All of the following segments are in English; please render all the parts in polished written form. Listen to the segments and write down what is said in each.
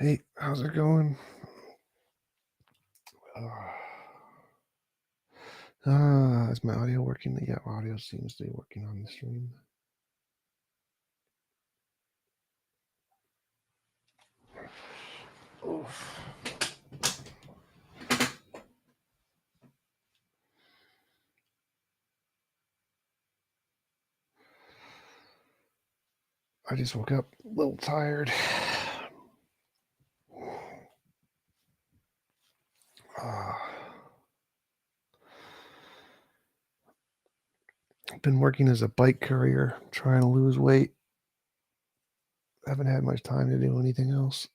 Hey, how's it going? Is my audio working? Yeah, audio seems to be working on the stream. Oof. I just woke up a little tired. I've been working as a bike courier, trying to lose weight. Haven't had much time to do anything else.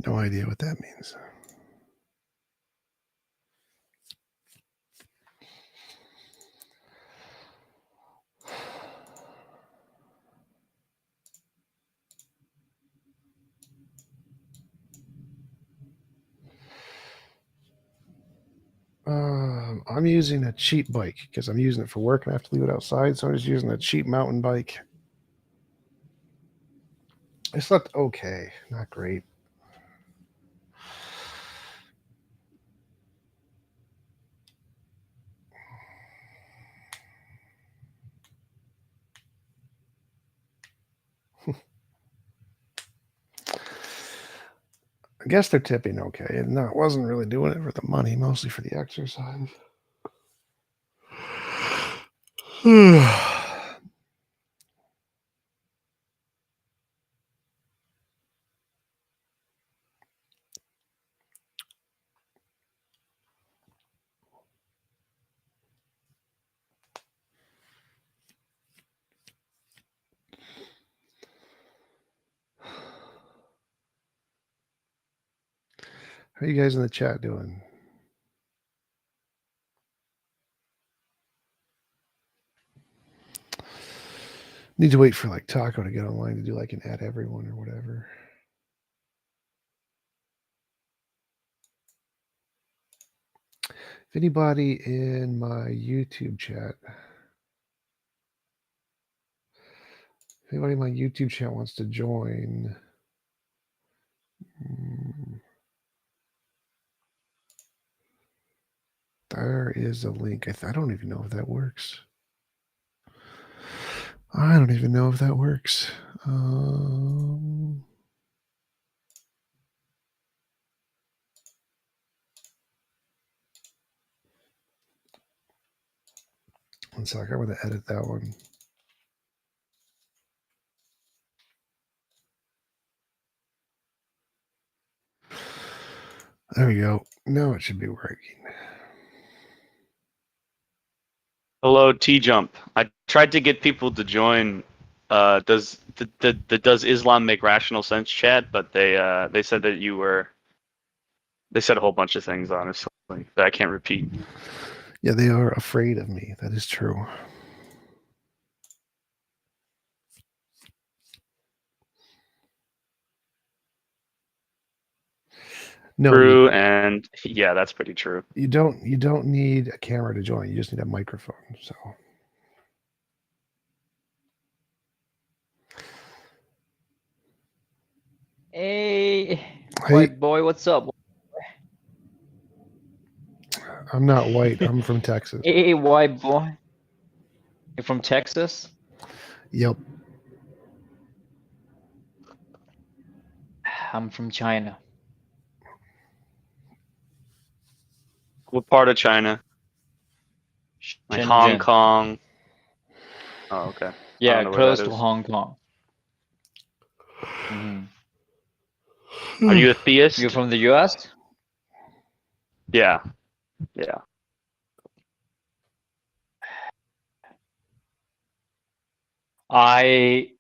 No idea what that means. I'm using a cheap bike because I'm using it for work and I have to leave it outside. So I'm just using a cheap mountain bike. It slept okay, not great. I guess they're tipping okay. And no, it wasn't really doing it for the money, mostly for the exercise. How are you guys in the chat doing? Need to wait for like Taco to get online to do like an add everyone or whatever. If anybody in my YouTube chat, if anybody in my YouTube chat wants to join, there is a link. I don't even know if that works. I don't even know if that works. One sec, I'm going to edit that one. There we go. Now it should be working. Hello, T-Jump. I tried to get people to join. Does Islam make rational sense chat? But they said that you were. They said a whole bunch of things, honestly, that I can't repeat. Yeah, they are afraid of me. That is true. No, true, and yeah, that's pretty true. You don't need a camera to join. You just need a microphone. So. Hey, white boy, what's up? I'm not white. I'm from Texas. Hey, white boy. You're from Texas? Yep. I'm from China. What part of China? Like Shenzhen. Hong Kong. Oh, okay. Yeah, close to Hong Kong. Mm-hmm. Are you a theist? You're from the U.S.? Yeah. Yeah. I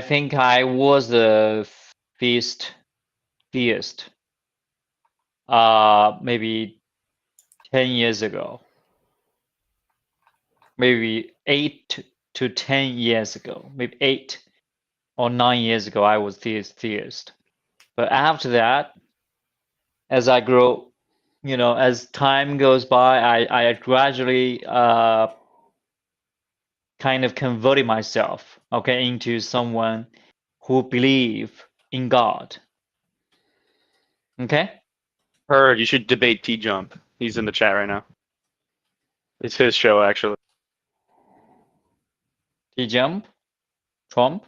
think I was a theist. Maybe 10 years ago. Maybe 8 to 10 years ago. Maybe 8 or 9 years ago, I was theist. But after that, as I grow, as time goes by, I gradually kind of converted myself, okay, into someone who believe in God. Okay? Heard you should debate T Jump. He's in the chat right now. It's his show, actually. T-Jump? Trump?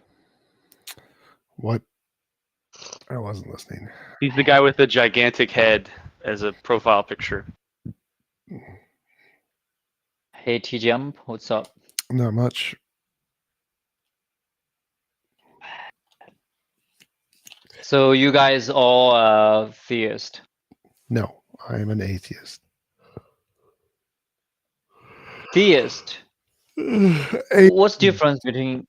What? I wasn't listening. He's the guy with the gigantic head as a profile picture. Hey, T-Jump, what's up? Not much. So you guys all theist? No, I'm an atheist. Theist? A- What's the difference between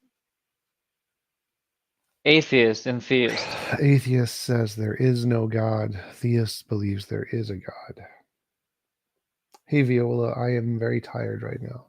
atheist and theist? Atheist says there is no God. Theist believes there is a God. Hey, Viola, I am very tired right now.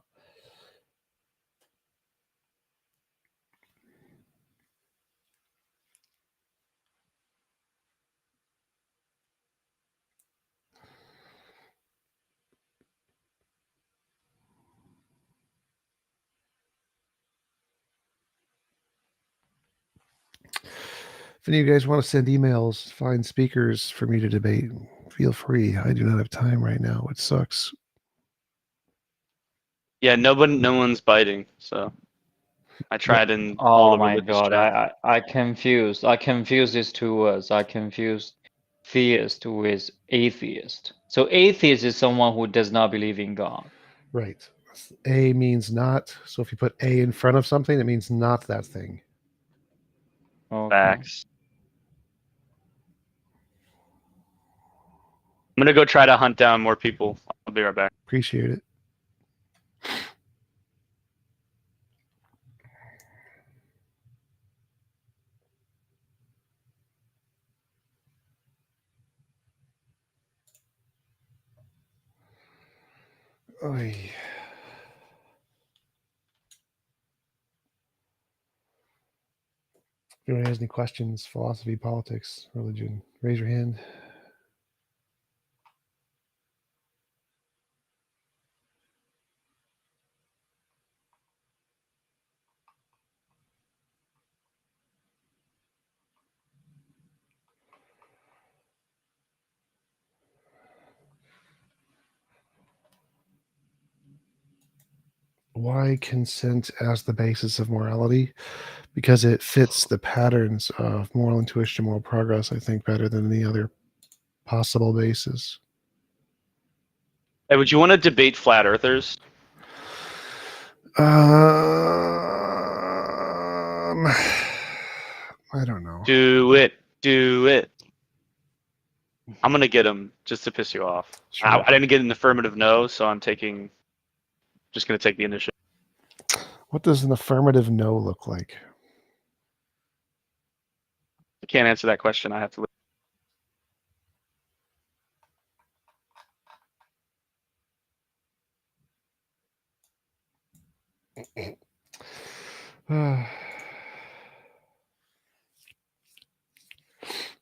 If any of you guys want to send emails, find speakers for me to debate, feel free. I do not have time right now. It sucks. Yeah, no one's biting, so I tried in all Oh the my religious God, chat. I confused these two words. I confused theist with atheist. So atheist is someone who does not believe in God. Right. A means not. So if you put A in front of something, it means not that thing. Okay. Facts. I'm gonna go try to hunt down more people. I'll be right back. Appreciate it. Oy. If anyone has any questions, philosophy, politics, religion, raise your hand. Why consent as the basis of morality? Because it fits the patterns of moral intuition, moral progress, I think, better than any other possible basis. Hey, would you want to debate flat earthers? I don't know. Do it. Do it. I'm gonna get him just to piss you off. Sure. I didn't get an affirmative no, so I'm just gonna take the initiative. What does an affirmative no look like? I can't answer that question. I have to. That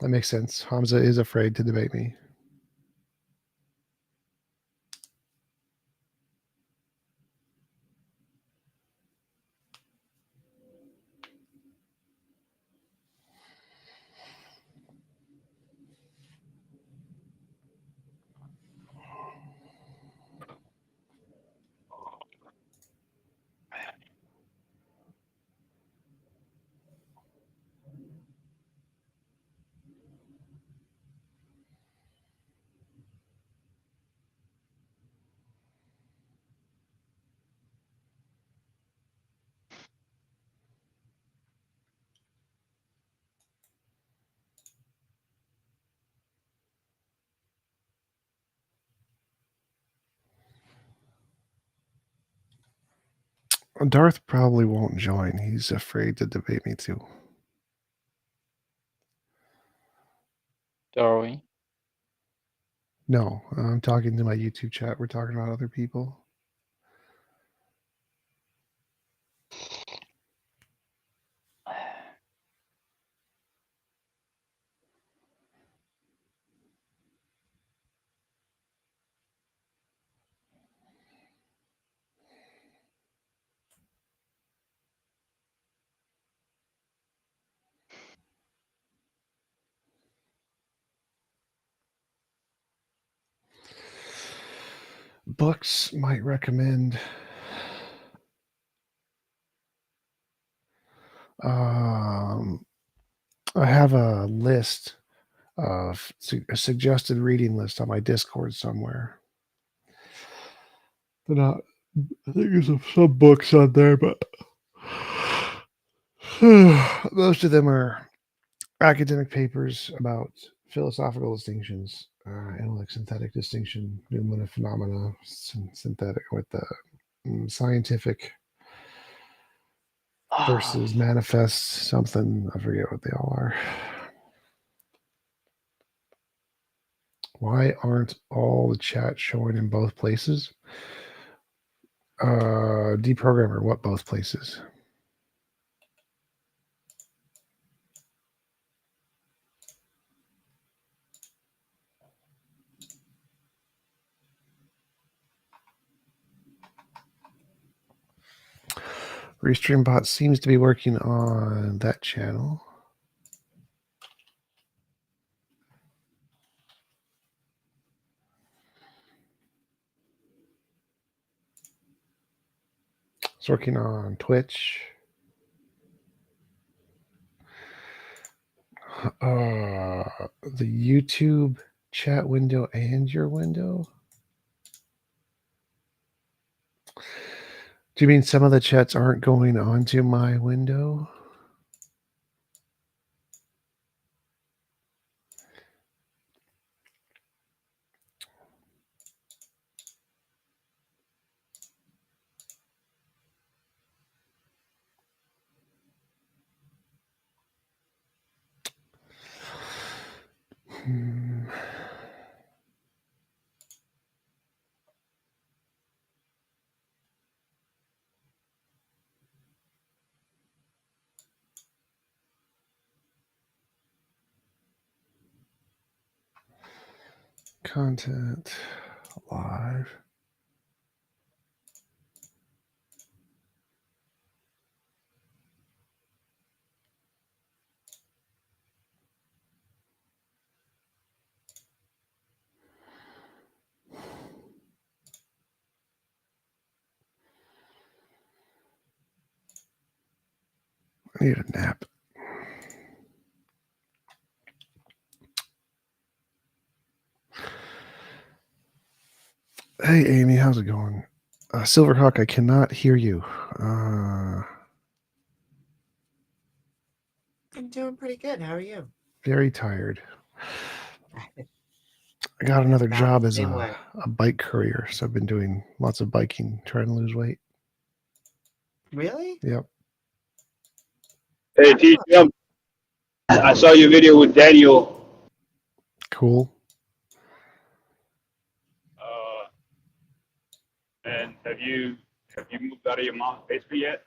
makes sense. Hamza is afraid to debate me. Darth probably won't join. He's afraid to debate me too. Darwin. No, I'm talking to my YouTube chat. We're talking about other people. Books might recommend I have a list of a suggested reading list on my Discord somewhere. They're not, I think there's some books on there, but most of them are academic papers about philosophical distinctions, analytic synthetic distinction, Newman phenomena, synthetic with the scientific versus manifest something. I forget what they all are. Why aren't all the chat showing in both places? Deprogrammer, what both places? RestreamBot seems to be working on that channel. It's working on Twitch. The YouTube chat window and your window. Do you mean some of the chats aren't going onto my window? Content live. I need a nap. Hey, Amy, how's it going? Silverhawk, I cannot hear you. I'm doing pretty good. How are you? Very tired. I got another About job the as same way. a bike courier, so I've been doing lots of biking, trying to lose weight. Really? Yep. Hey, T. Jump. I saw your video with Daniel. Cool. And have you moved out of your mom's basement yet?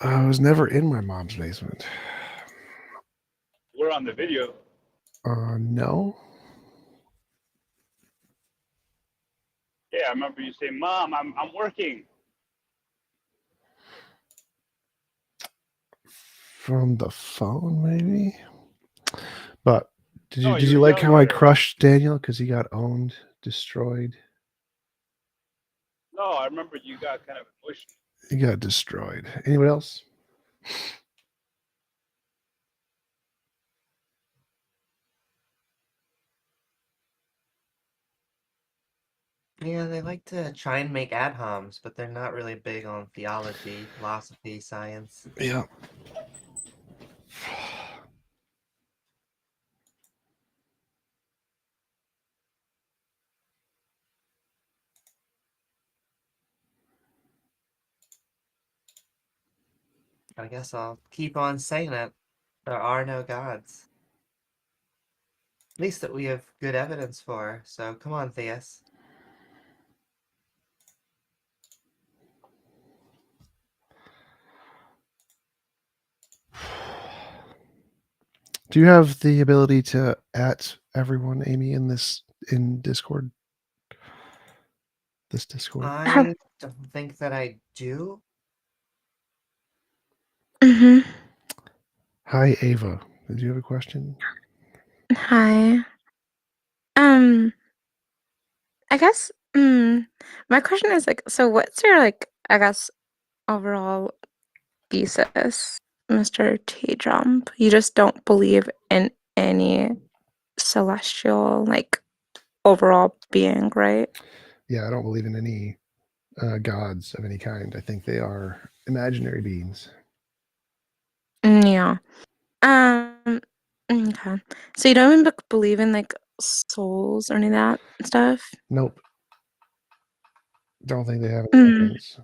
I was never in my mom's basement. We're on the video. No. Yeah, I remember you saying, "Mom, I'm working." From the phone, maybe. But did No, you were like how I yelling at her. crushed Daniel because he got owned, destroyed? No, I remember you got kind of emotional. He got destroyed. Anyone else? Yeah, they like to try and make ad homs, but they're not really big on theology, philosophy, science. Yeah. I guess I'll keep on saying it. There are no gods. At least that we have good evidence for. So come on, Theist. Do you have the ability to at everyone, Amy, in Discord? This Discord. I don't think that I do. Mm-hmm. Hi, Ava. Did you have a question? Hi. I guess my question is like, so what's your like, I guess, overall thesis, Mr. T Jump? You just don't believe in any celestial, like, overall being, right? Yeah, I don't believe in any gods of any kind. I think they are imaginary beings. Yeah. Okay. So you don't even believe in like souls or any of that stuff? Nope. Don't think they have any Mm. difference.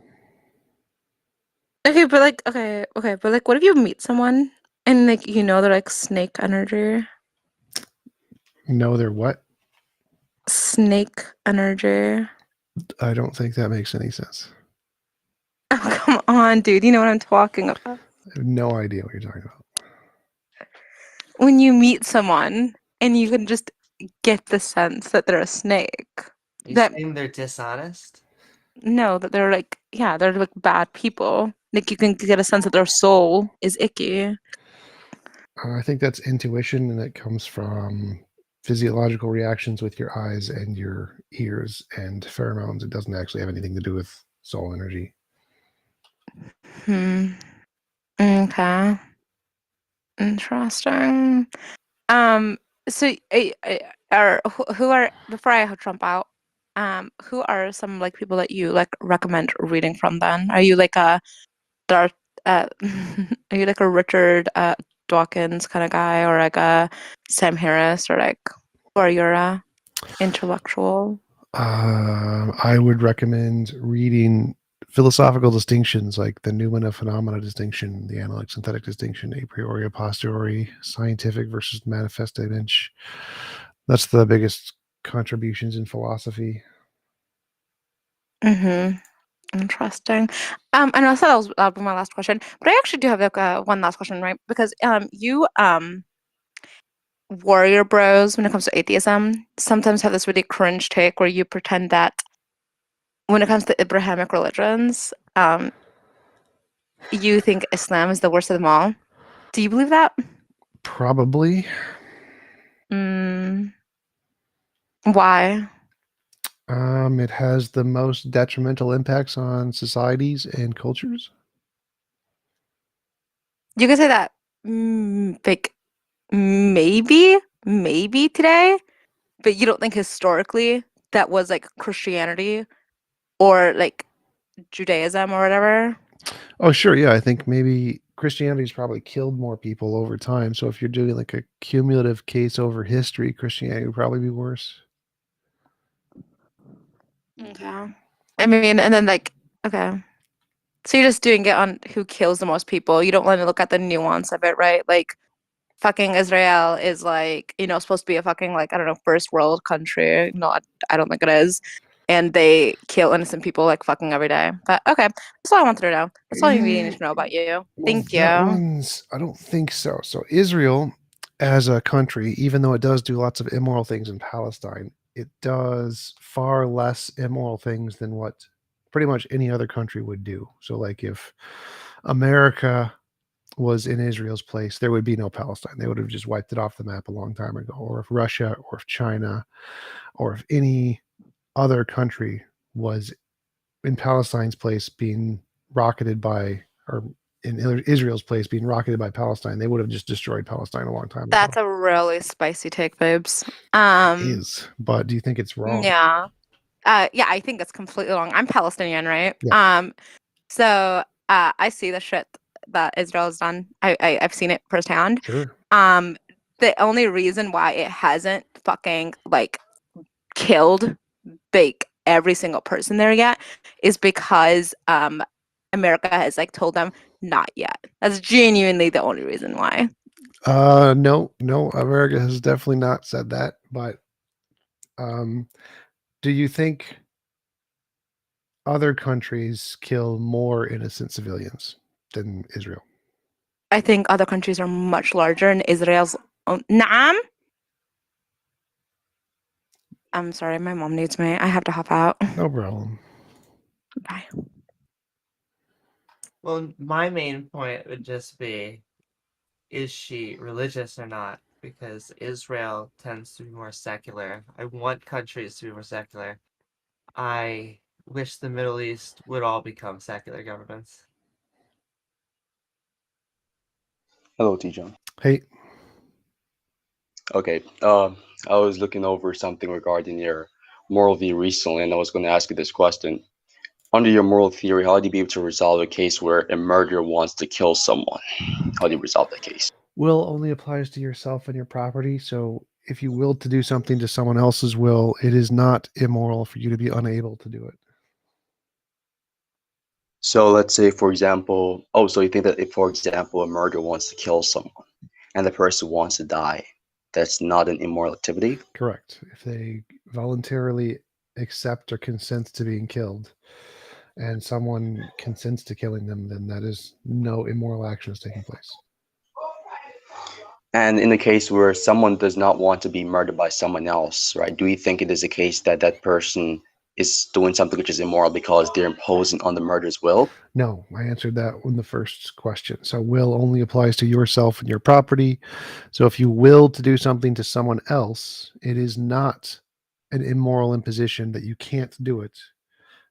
Okay, but like, okay, but like, what if you meet someone and like, you know, they're like snake energy? No, they're what? Snake energy. I don't think that makes any sense. Oh, come on, dude. You know what I'm talking about. I have no idea what you're talking about. When you meet someone and you can just get the sense that they're a snake. You That saying they're dishonest? no, that they're like, yeah, they're like bad people. Like you can get a sense that their soul is icky. I think that's intuition, and it comes from physiological reactions with your eyes and your ears and pheromones. It doesn't actually have anything to do with soul energy. Okay. Interesting. So who are before I jump out, who are some like people that you like recommend reading from then? Are you like a Darth are you like a Richard Dawkins kind of guy or like a Sam Harris or like or you're a intellectual? I would recommend reading philosophical distinctions like the Newman of phenomena distinction, the analytic synthetic distinction, a priori, a posteriori, scientific versus manifest image. That's the biggest contributions in philosophy. Interesting. And I said that'll be my last question, but I actually do have like one last question, right? Because you warrior bros when it comes to atheism sometimes have this really cringe take where you pretend that when it comes to Abrahamic religions, you think Islam is the worst of them all. Do you believe that? Probably. Why? It has the most detrimental impacts on societies and cultures. You can say that, like maybe today, but you don't think historically that was like Christianity or like Judaism or whatever? Oh, sure. Yeah. I think maybe Christianity's probably killed more people over time. So if you're doing like a cumulative case over history, Christianity would probably be worse. Okay. I mean, and then like, okay. So you're just doing it on who kills the most people. You don't want to look at the nuance of it, right? Like, fucking Israel is like, you know, supposed to be a fucking like, I don't know, first world country. No, I don't think it is. And they kill innocent people like fucking every day. But okay, that's all I wanted to know. That's all you really need to know about you. Thank you. That one's, I don't think so. So Israel as a country, even though it does do lots of immoral things in Palestine, it does far less immoral things than what pretty much any other country would do. So like if America was in Israel's place, there would be no Palestine. They would have just wiped it off the map a long time ago. Or if Russia or if China or if any other country was in Palestine's place being rocketed by, or in Israel's place being rocketed by Palestine, they would have just destroyed Palestine a long time That's ago. a really spicy take, babes. It is, but do you think it's wrong? Yeah. Yeah, I think it's completely wrong. I'm Palestinian, right? Yeah. So I see the shit that Israel has done. I've seen it firsthand. Sure. The only reason why it hasn't fucking like killed like every single person there yet is because America has like told them not yet. That's genuinely the only reason why. No, America has definitely not said that. But do you think other countries kill more innocent civilians than Israel? I think other countries are much larger, and Israel's. Naam. I'm sorry, my mom needs me. I have to hop out. No problem. Bye. Well, my main point would just be, is she religious or not? Because Israel tends to be more secular. I want countries to be more secular. I wish the Middle East would all become secular governments. Hello, T-John. Hey, Okay, I was looking over something regarding your moral view recently, and I was going to ask you this question. Under your moral theory, how do you be able to resolve a case where a murderer wants to kill someone? How do you resolve that case? will only applies to yourself and your property. So if you will to do something to someone else's will, it is not immoral for you to be unable to do it. So let's say, for example, so you think that if, for example, a murderer wants to kill someone and the person wants to die, that's not an immoral activity? Correct. If they voluntarily accept or consent to being killed and someone consents to killing them, then that is no immoral action is taking place. And in the case where someone does not want to be murdered by someone else, right? Do you think it is a case that that person is doing something which is immoral because they're imposing on the murderer's will? No, I answered that in the first question. So will only applies to yourself and your property. So if you will to do something to someone else, it is not an immoral imposition that you can't do it,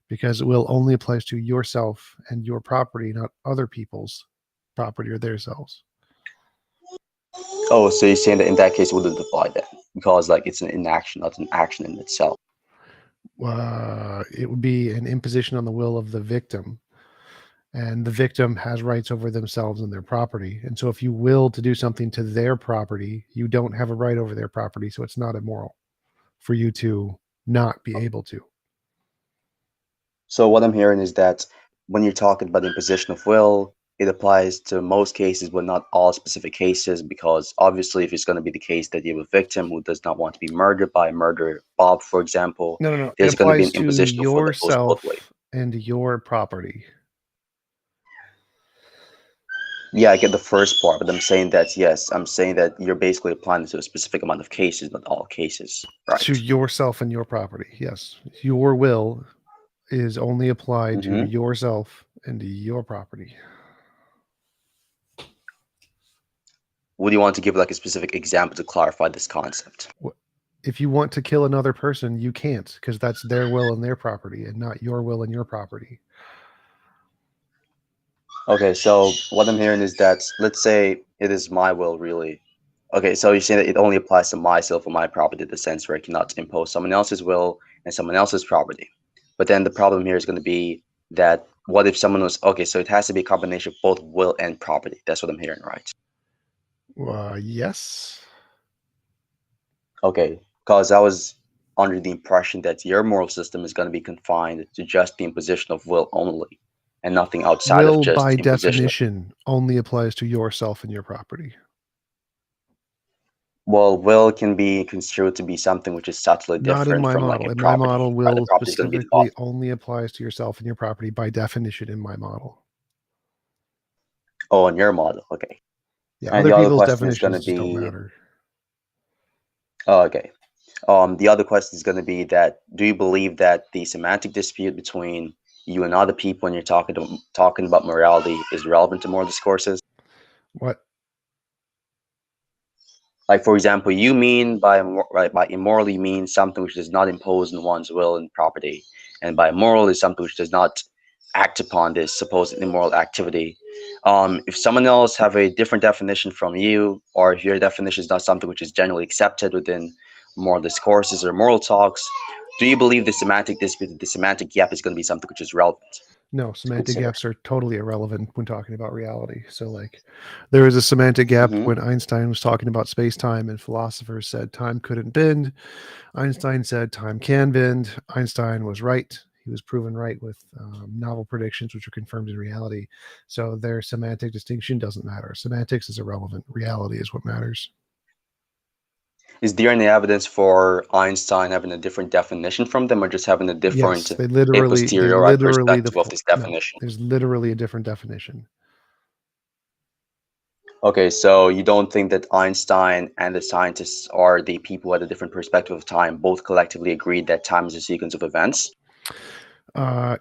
because it will only applies to yourself and your property, not other people's property or their selves. Oh, so you're saying that in that case it wouldn't apply then, because like it's an inaction, not an action in itself. It would be an imposition on the will of the victim, and the victim has rights over themselves and their property. And so if you will to do something to their property, you don't have a right over their property. So it's not immoral for you to not be able to. So what I'm hearing is that when you're talking about imposition of will, it applies to most cases, but not all specific cases, because obviously if it's going to be the case that you have a victim who does not want to be murdered by a murderer, Bob, for example, No. It there's going to be an applies to imposition of will that goes both yourself ways. and your property. Yeah, I get the first part, but I'm saying that, yes, I'm saying that you're basically applying it to a specific amount of cases, not all cases, right? To yourself and your property. Yes. Your will is only applied to Mhm. yourself and to your property. Would you want to give like a specific example to clarify this concept? If you want to kill another person, you can't, because that's their will and their property and not your will and your property. Okay, so what I'm hearing is that, let's say it is my will, really. Okay, so you're saying that it only applies to myself or my property in the sense where I cannot impose someone else's will and someone else's property. But then the problem here is going to be that what if someone was, okay, so it has to be a combination of both will and property. That's what I'm hearing, right? Yes. Okay, because I was under the impression that your moral system is going to be confined to just the imposition of will only, and nothing outside Will, of just by imposition. definition, only applies to yourself and your property. Well, will can be construed to be something which is subtly Not in different my from like model. a In my property. model, Right? The will property is going to be the specifically law. only applies to yourself and your property by definition in my model. Oh, in your model, okay. Yeah, And other the other people's question is going to definitions just don't be, matter. oh, okay. The other question is going to be that, do you believe that the semantic dispute between you and other people when you're talking about morality is relevant to moral discourses? What? Like, for example, you mean by immoral, you mean something which does not impose on one's will and property, and by moral is something which does not act upon this supposed immoral activity. If someone else have a different definition from you, or if your definition is not something which is generally accepted within moral discourses or moral talks, do you believe the semantic dispute, the semantic gap, is going to be something which is relevant? No, semantic consider. gaps are totally irrelevant when talking about reality. So, like, there was a semantic gap Mhm. when Einstein was talking about space-time, and philosophers said time couldn't bend. Einstein said time can bend. Einstein was right. He was proven right with novel predictions, which are confirmed in reality. So their semantic distinction doesn't matter. Semantics is irrelevant. Reality is what matters. Is there any evidence for Einstein having a different definition from them, or just having a different Yes, they a literally posteriori the perspective of no, this definition? there's literally a different definition. Okay, so you don't think that Einstein and the scientists are the people who had a different perspective of time, both collectively agreed that time is a sequence of events?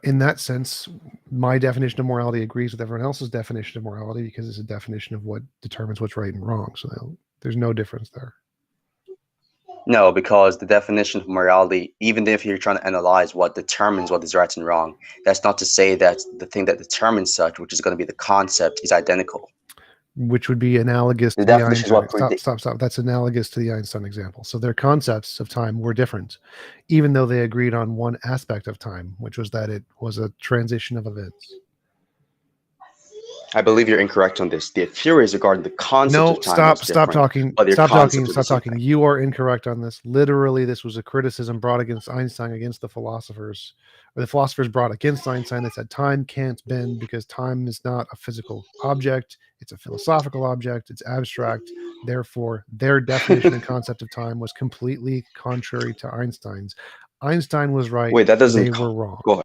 In that sense, my definition of morality agrees with everyone else's definition of morality because it's a definition of what determines what's right and wrong. So there's no difference there. No, because the definition of morality, even if you're trying to analyze what determines what is right and wrong, that's not to say that the thing that determines such, which is going to be the concept, is identical. Which would be analogous The to the definition is Einstein. what Stop. That's analogous to the Einstein example. So their concepts of time were different, even though they agreed on one aspect of time, which was that it was a transition of events. I believe you're incorrect on this. The theories regarding the concept No, of time was stop different, talking. but their Stop concept talking. was the Stop same talking. thing. You are incorrect on this. Literally, this was a criticism brought against Einstein, against the philosophers, or the philosophers brought against Einstein that said time can't bend because time is not a physical object. It's a philosophical object. It's abstract. Therefore, their definition and concept of time was completely contrary to Einstein's. Einstein was right. Wait, that doesn't. They were wrong. Go ahead.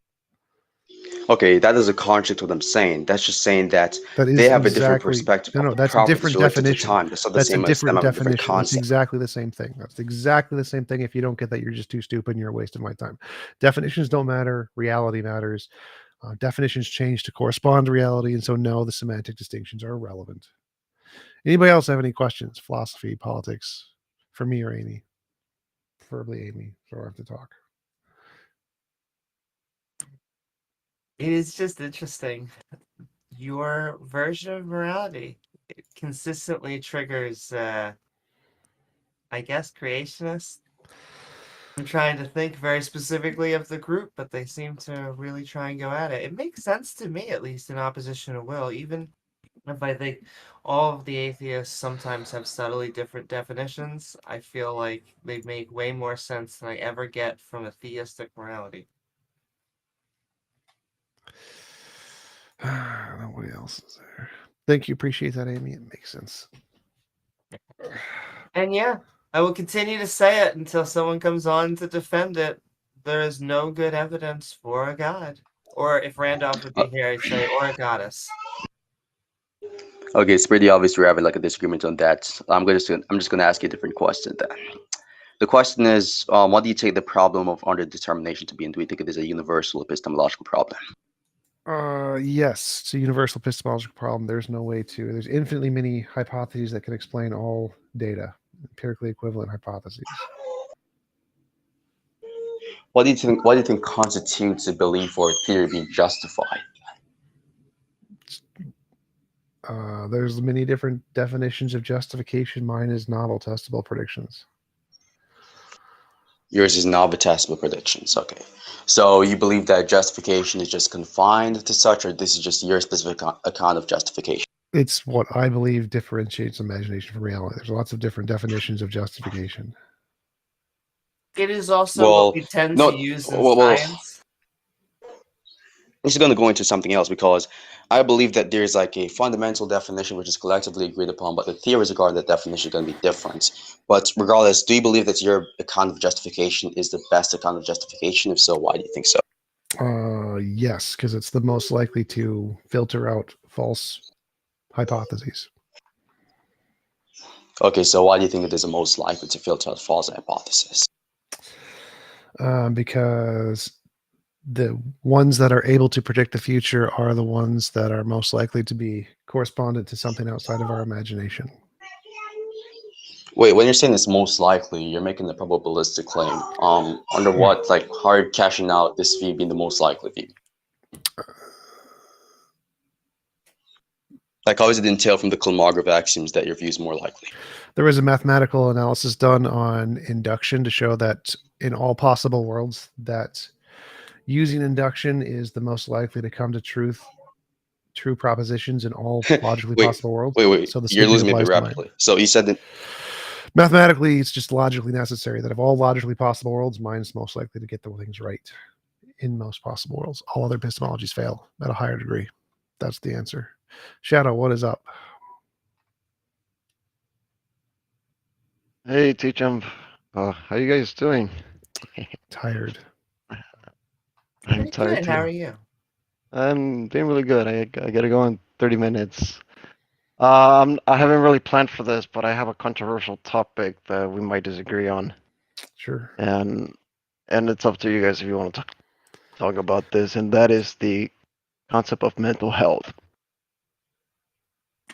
Okay, that is a contradict to what I'm saying. That's just saying that That is they have a different exactly perspective no, of no. the That's a properties different related to definition. time. That's not the That's a same as them different having a different definition. It's concept. exactly the same thing. That's exactly the same thing. If you don't get that, you're just too stupid and you're wasting my time. Definitions don't matter. Reality matters. Definitions change to correspond to reality, and so no, the semantic distinctions are irrelevant. Anybody else have any questions? Philosophy, politics, for me or Amy? Preferably Amy, so I have to talk. It is just interesting. Your version of morality it consistently triggers, I guess, creationists. I'm trying to think very specifically of the group, but they seem to really try and go at it. It makes sense to me, at least in opposition to Will, even if I think all of the atheists sometimes have subtly different definitions. I feel like they make way more sense than I ever get from a theistic morality. Nobody else is there. Thank you. Appreciate that, Amy. It makes sense. And yeah, I will continue to say it until someone comes on to defend it. There is no good evidence for a god. Or if Randolph would be here, I'd say, or a goddess. Okay, it's pretty obvious we're having like a disagreement on that. I'm just gonna ask you a different question then. The question is, what do you take the problem of underdetermination to be, and do you think it is a universal epistemological problem? Yes, it's a universal epistemological problem. There's no way to. There's infinitely many hypotheses that can explain all data, empirically equivalent hypotheses. What do you think? What do you think constitutes a belief or a theory being justified? There's many different definitions of justification. Mine is novel testable predictions. Yours is novel testable predictions. Okay, so you believe that justification is just confined to such, or this is just your specific account of justification? It's what I believe differentiates imagination from reality. There's lots of different definitions of justification. It is also what we tend to use in science. This is going to go into something else because I believe that there's like a fundamental definition which is collectively agreed upon, but the theories regarding that definition are going to be different. But regardless, do you believe that your account of justification is the best account of justification? If so, why do you think so? Yes, because it's the most likely to filter out false hypotheses. Okay, so why do you think it is the most likely to filter out false hypotheses? Because the ones that are able to predict the future are the ones that are most likely to be correspondent to something outside of our imagination. Wait, when you're saying it's most likely, you're making a probabilistic claim. Under what, like, how are you cashing out this view being the most likely view? Like, how does it entail from the Kolmogorov axioms that your view is more likely? There was a mathematical analysis done on induction to show that in all possible worlds that using induction is the most likely to come to true propositions in all logically possible worlds. Wait. So the You're losing me a bit applies to mine. rapidly. So you said that Mathematically, it's just logically necessary that of all logically possible worlds, mine's most likely to get the things right. in most possible worlds. All other epistemologies fail at a higher degree. That's the answer. Shadow, what is up? Hey, T-Jump. How you guys doing? Tired. I'm Pretty tired good. How are too. you? I'm doing really good. I gotta go in 30 minutes. I haven't really planned for this, but I have a controversial topic that we might disagree on, Sure. and it's up to you guys if you want to talk about this, and that is the concept of mental health.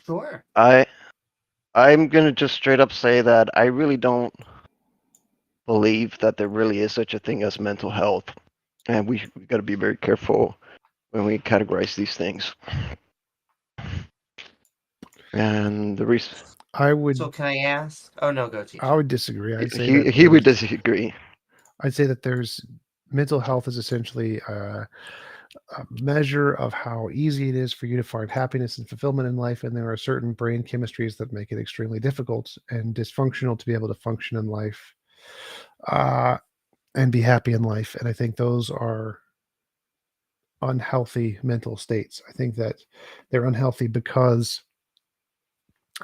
Sure. I'm gonna just straight up say that I really don't believe that there really is such a thing as mental health, and we got to be very careful when we categorize these things. And the reason I would So can I ask? Oh no, go teach. I would disagree. I'd say he would there's- disagree. I'd say that there's mental health is essentially a measure of how easy it is for you to find happiness and fulfillment in life, and there are certain brain chemistries that make it extremely difficult and dysfunctional to be able to function in life and be happy in life. And I think those are unhealthy mental states. I think that they're unhealthy because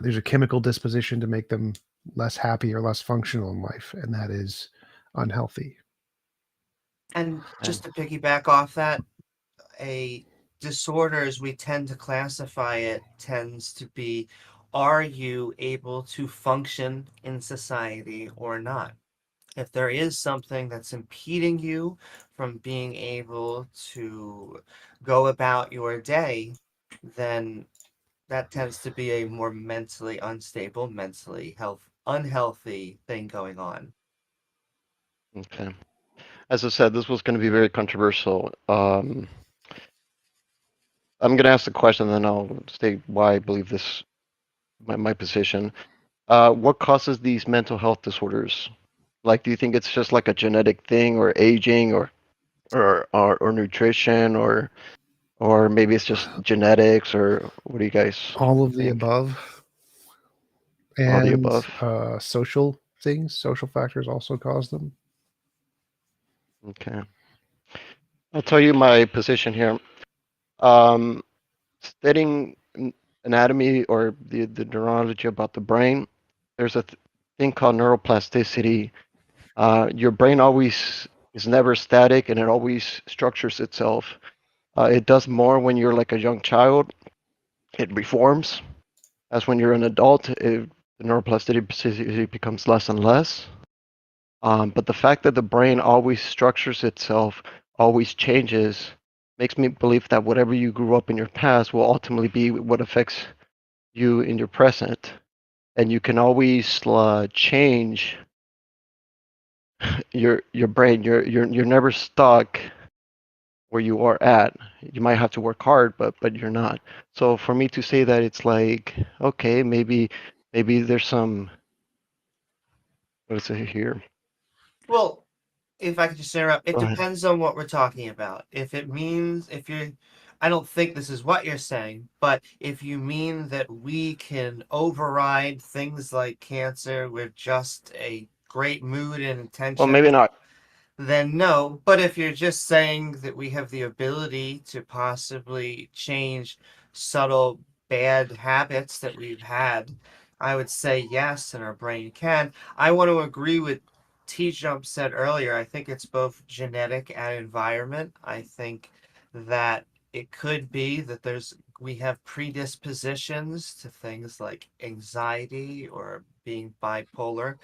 there's a chemical disposition to make them less happy or less functional in life, and that is unhealthy. And just to piggyback off that, a disorder, as we tend to classify it, tends to be, are you able to function in society or not? If there is something that's impeding you from being able to go about your day, then that tends to be a more mentally unstable, mentally unhealthy thing going on. Okay. As I said, this was going to be very controversial. I'm going to ask the question, then I'll state why I believe this, my position. What causes these mental health disorders? Like, do you think it's just like a genetic thing, or aging, or nutrition, or maybe it's just genetics, or what do you guys All of the think? above. All the And above. social things, social factors also cause them. Okay. I'll tell you my position here. Studying anatomy or the neurology about the brain, there's a thing called neuroplasticity. Your brain always is never static, and it always structures itself. It does more when you're like a young child. It reforms. As when you're an adult, the neuroplasticity becomes less and less. But the fact that the brain always structures itself, always changes, makes me believe that whatever you grew up in your past will ultimately be what affects you in your present. And you can always change your brain. You're never stuck where you are at. You might have to work hard, but you're not. So for me to say that, it's like, okay, maybe there's some, what is it here? Well, if I could just interrupt, it Go ahead. depends on what we're talking about. If it means, if you're, I don't think this is what you're saying, but if you mean that we can override things like cancer with just a great mood and intention, Well, maybe not. then no. But if you're just saying that we have the ability to possibly change subtle bad habits that we've had, I would say yes, and our brain can. I want to agree with T-Jump said earlier. I think it's both genetic and environment. I think that it could be that we have predispositions to things like anxiety or being bipolar,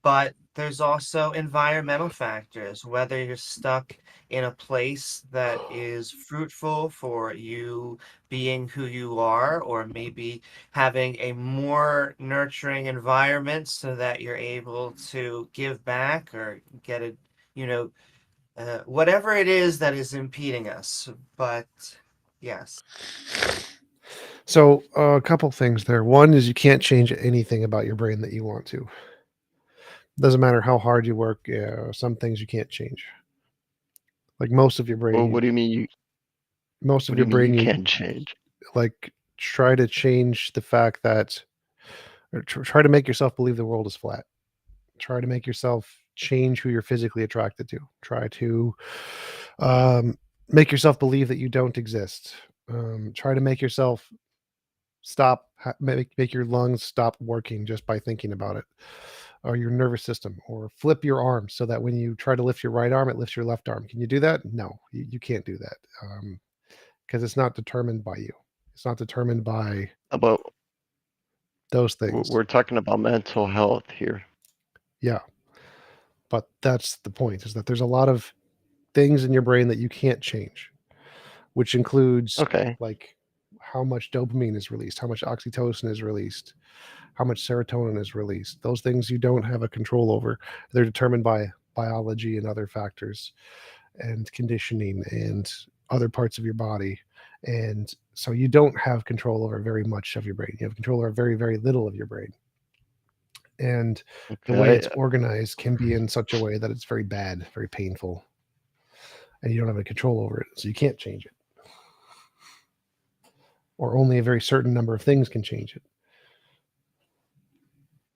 but there's also environmental factors, whether you're stuck in a place that is fruitful for you being who you are, or maybe having a more nurturing environment so that you're able to give back or get a, whatever it is that is impeding us. But yes. So a couple things there. One is you can't change anything about your brain that you want to. Doesn't matter how hard you work. Some things you can't change. Like most of your brain. Well, what do you mean you? Most What of do your you mean brain, you you can't change? like try to change the fact that, or try to make yourself believe the world is flat. Try to make yourself change who you're physically attracted to. Try to make yourself believe that you don't exist. Try to make yourself make your lungs stop working just by thinking about it, or your nervous system, or flip your arm so that when you try to lift your right arm, it lifts your left arm. Can you do that? No, you can't do that, because it's not determined by you. It's not determined by About those things. we're talking about mental health here. Yeah, but that's the point, is that there's a lot of things in your brain that you can't change, which includes Okay. like how much dopamine is released, how much oxytocin is released, how much serotonin is released. Those things you don't have a control over. They're determined by biology and other factors and conditioning and other parts of your body. And so you don't have control over very much of your brain. You have control over very, very little of your brain. And the way Okay. it's organized can be in such a way that it's very bad, very painful, and you don't have any control over it. So you can't change it. Or only a very certain number of things can change it.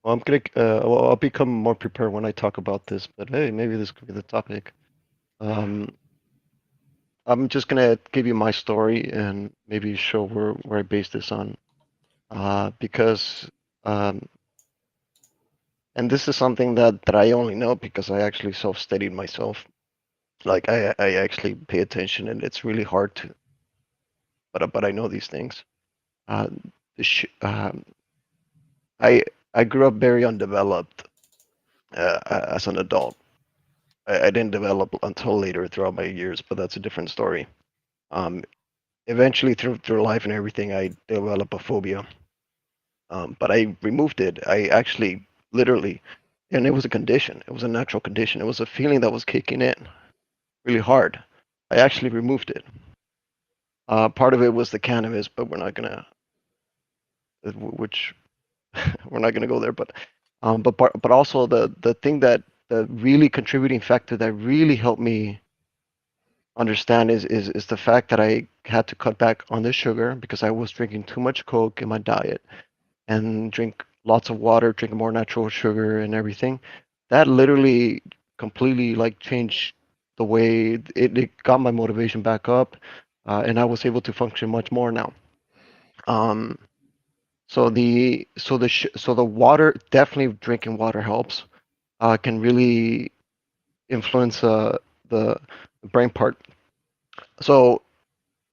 Well, I'm gonna. Well, I'll become more prepared when I talk about this. But hey, maybe this could be the topic. I'm just gonna give you my story and maybe show where I base this on. Because and this is something that I only know because I actually self-studied myself. Like I actually pay attention, and it's really hard to. But I know these things. Uh, the sh I grew up very undeveloped as an adult. I didn't develop until later throughout my years, but that's a different story. Um, Eventually, through life and everything, I developed a phobia. But I removed it. I actually literally, and it was a condition. It was a natural condition. It was a feeling that was kicking in really hard. I actually removed it. Part of it was the cannabis, but we're not gonna, which we're not gonna go there. But also the thing that the really contributing factor that really helped me understand is the fact that I had to cut back on the sugar because I was drinking too much Coke in my diet and drink lots of water, drink more natural sugar and everything. That literally completely like changed the way it got my motivation back up, and I was able to function much more now. Um, so the water, definitely drinking water helps. Can really influence the brain part. So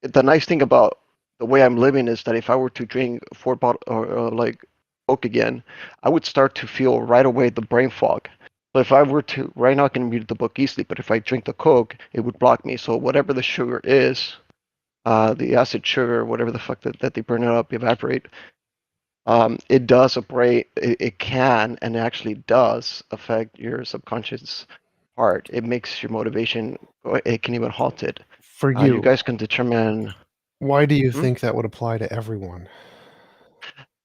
the nice thing about the way I'm living is that if I were to drink 4 bottle or like Coke again, I would start to feel right away the brain fog. But if I were to right now, I can read the book easily, but if I drink the Coke, it would block me. So whatever the sugar is, the acid sugar, whatever the fuck that they burn it up, evaporate. It does it can and it actually does affect your subconscious part. It makes your motivation, it can even halt it. For You you, guys can determine. why do you Hmm? think that would apply to everyone?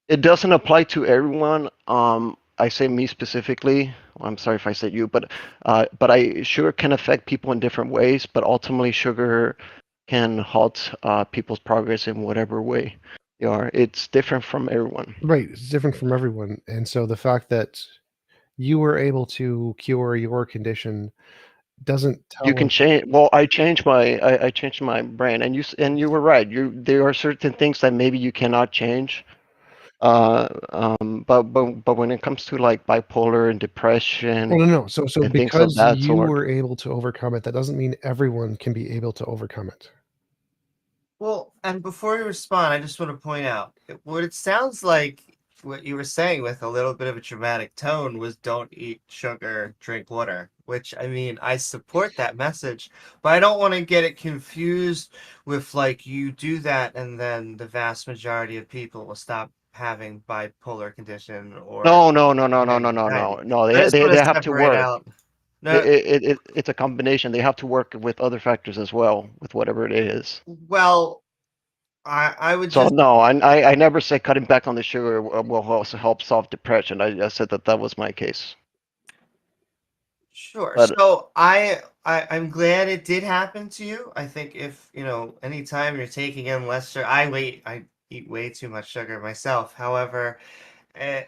It doesn't apply to everyone. I say me specifically. I'm sorry if I said you, but sugar can affect people in different ways. But ultimately, sugar can halt people's progress in whatever way you are. It's different from everyone. Right, it's different from everyone. And so the fact that you were able to cure your condition doesn't You tell can us. change. Well, I changed my brain, and you were right. There are certain things that maybe you cannot change. But when it comes to like bipolar and depression Well, no. So and things of because that you sort. were able to overcome it, that doesn't mean everyone can be able to overcome it. Well, and before you respond, I just want to point out what it sounds like what you were saying with a little bit of a dramatic tone was don't eat sugar, drink water, which I mean, I support that message, but I don't want to get it confused with like you do that and then the vast majority of people will stop having bipolar condition or No. anxiety. No, I just want they to have to separate work. out. No, It's a combination. They have to work with other factors as well, with whatever it is. well, I would So just no, I never say cutting back on the sugar will also help solve depression. I said that was my case. Sure. But So I'm glad it did happen to you. I think if, anytime you're taking in less sugar, I eat way too much sugar myself. However, uh,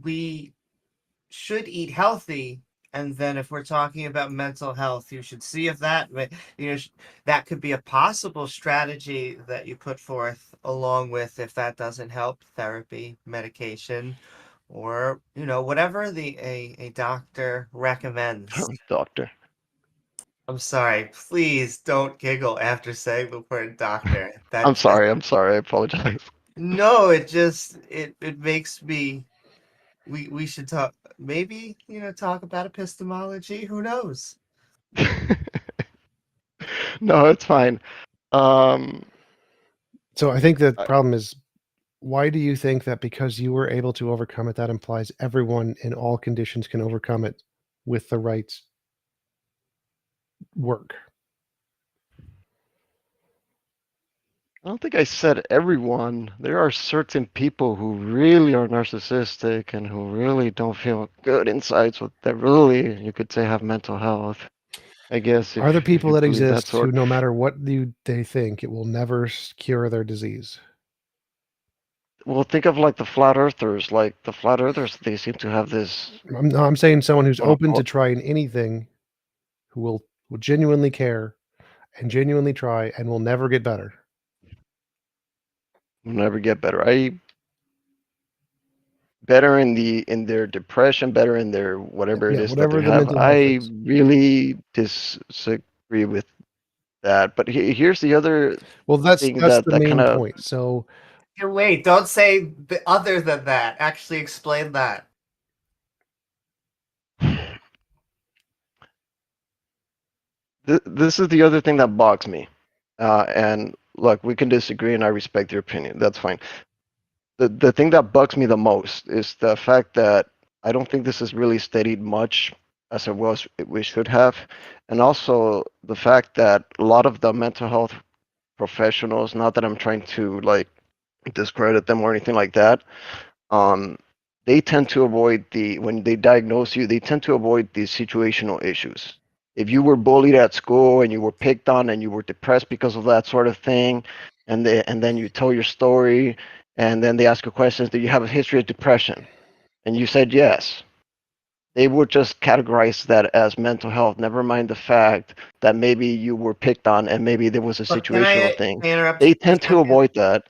we should eat healthy And then if we're talking about mental health, you should see if that that could be a possible strategy that you put forth, along with, if that doesn't help, therapy, medication, or whatever a doctor recommends. Doctor. I'm sorry, please don't giggle after saying the word doctor. That I'm just sorry. I apologize. no, it makes me. We should talk, maybe talk about epistemology. Who knows? No, it's fine. So I think the I- problem is, why do you think that because you were able to overcome it, that implies everyone in all conditions can overcome it with the right work? I don't think I said everyone. There are certain people who really are narcissistic and who really don't feel good inside, so that really, you could say, have mental health. I guess Are there if people you that believe that exist who, sort. no matter what they think, it will never cure their disease? Well, think of like the flat earthers. Like the flat earthers, they seem to have this I'm saying someone who's quote open to unquote, trying anything, who will genuinely care and genuinely try and will never get better. will never get better. I better in their depression, better in their whatever it Yeah, is that they whatever the have. mental health I is. really disagree with that. But here's the other Well, that's thing the that kind main of point. So Here, wait, don't say other than that. Actually explain that. this is the other thing that bogs me. And look, we can disagree, and I respect your opinion. That's fine. The thing that bugs me the most is the fact that I don't think this is really studied much as it was we should have, and also the fact that a lot of the mental health professionals, not that I'm trying to like discredit them or anything like that, um, they tend to avoid when they diagnose you, they tend to avoid the situational issues. If you were bullied at school and you were picked on and you were depressed because of that sort of thing, and then you tell your story, and then they ask you questions, do you have a history of depression? And you said yes. They would just categorize that as mental health. Never mind the fact that maybe you were picked on and maybe there was a But can situational I thing. interrupt They you for a tend to second? avoid that.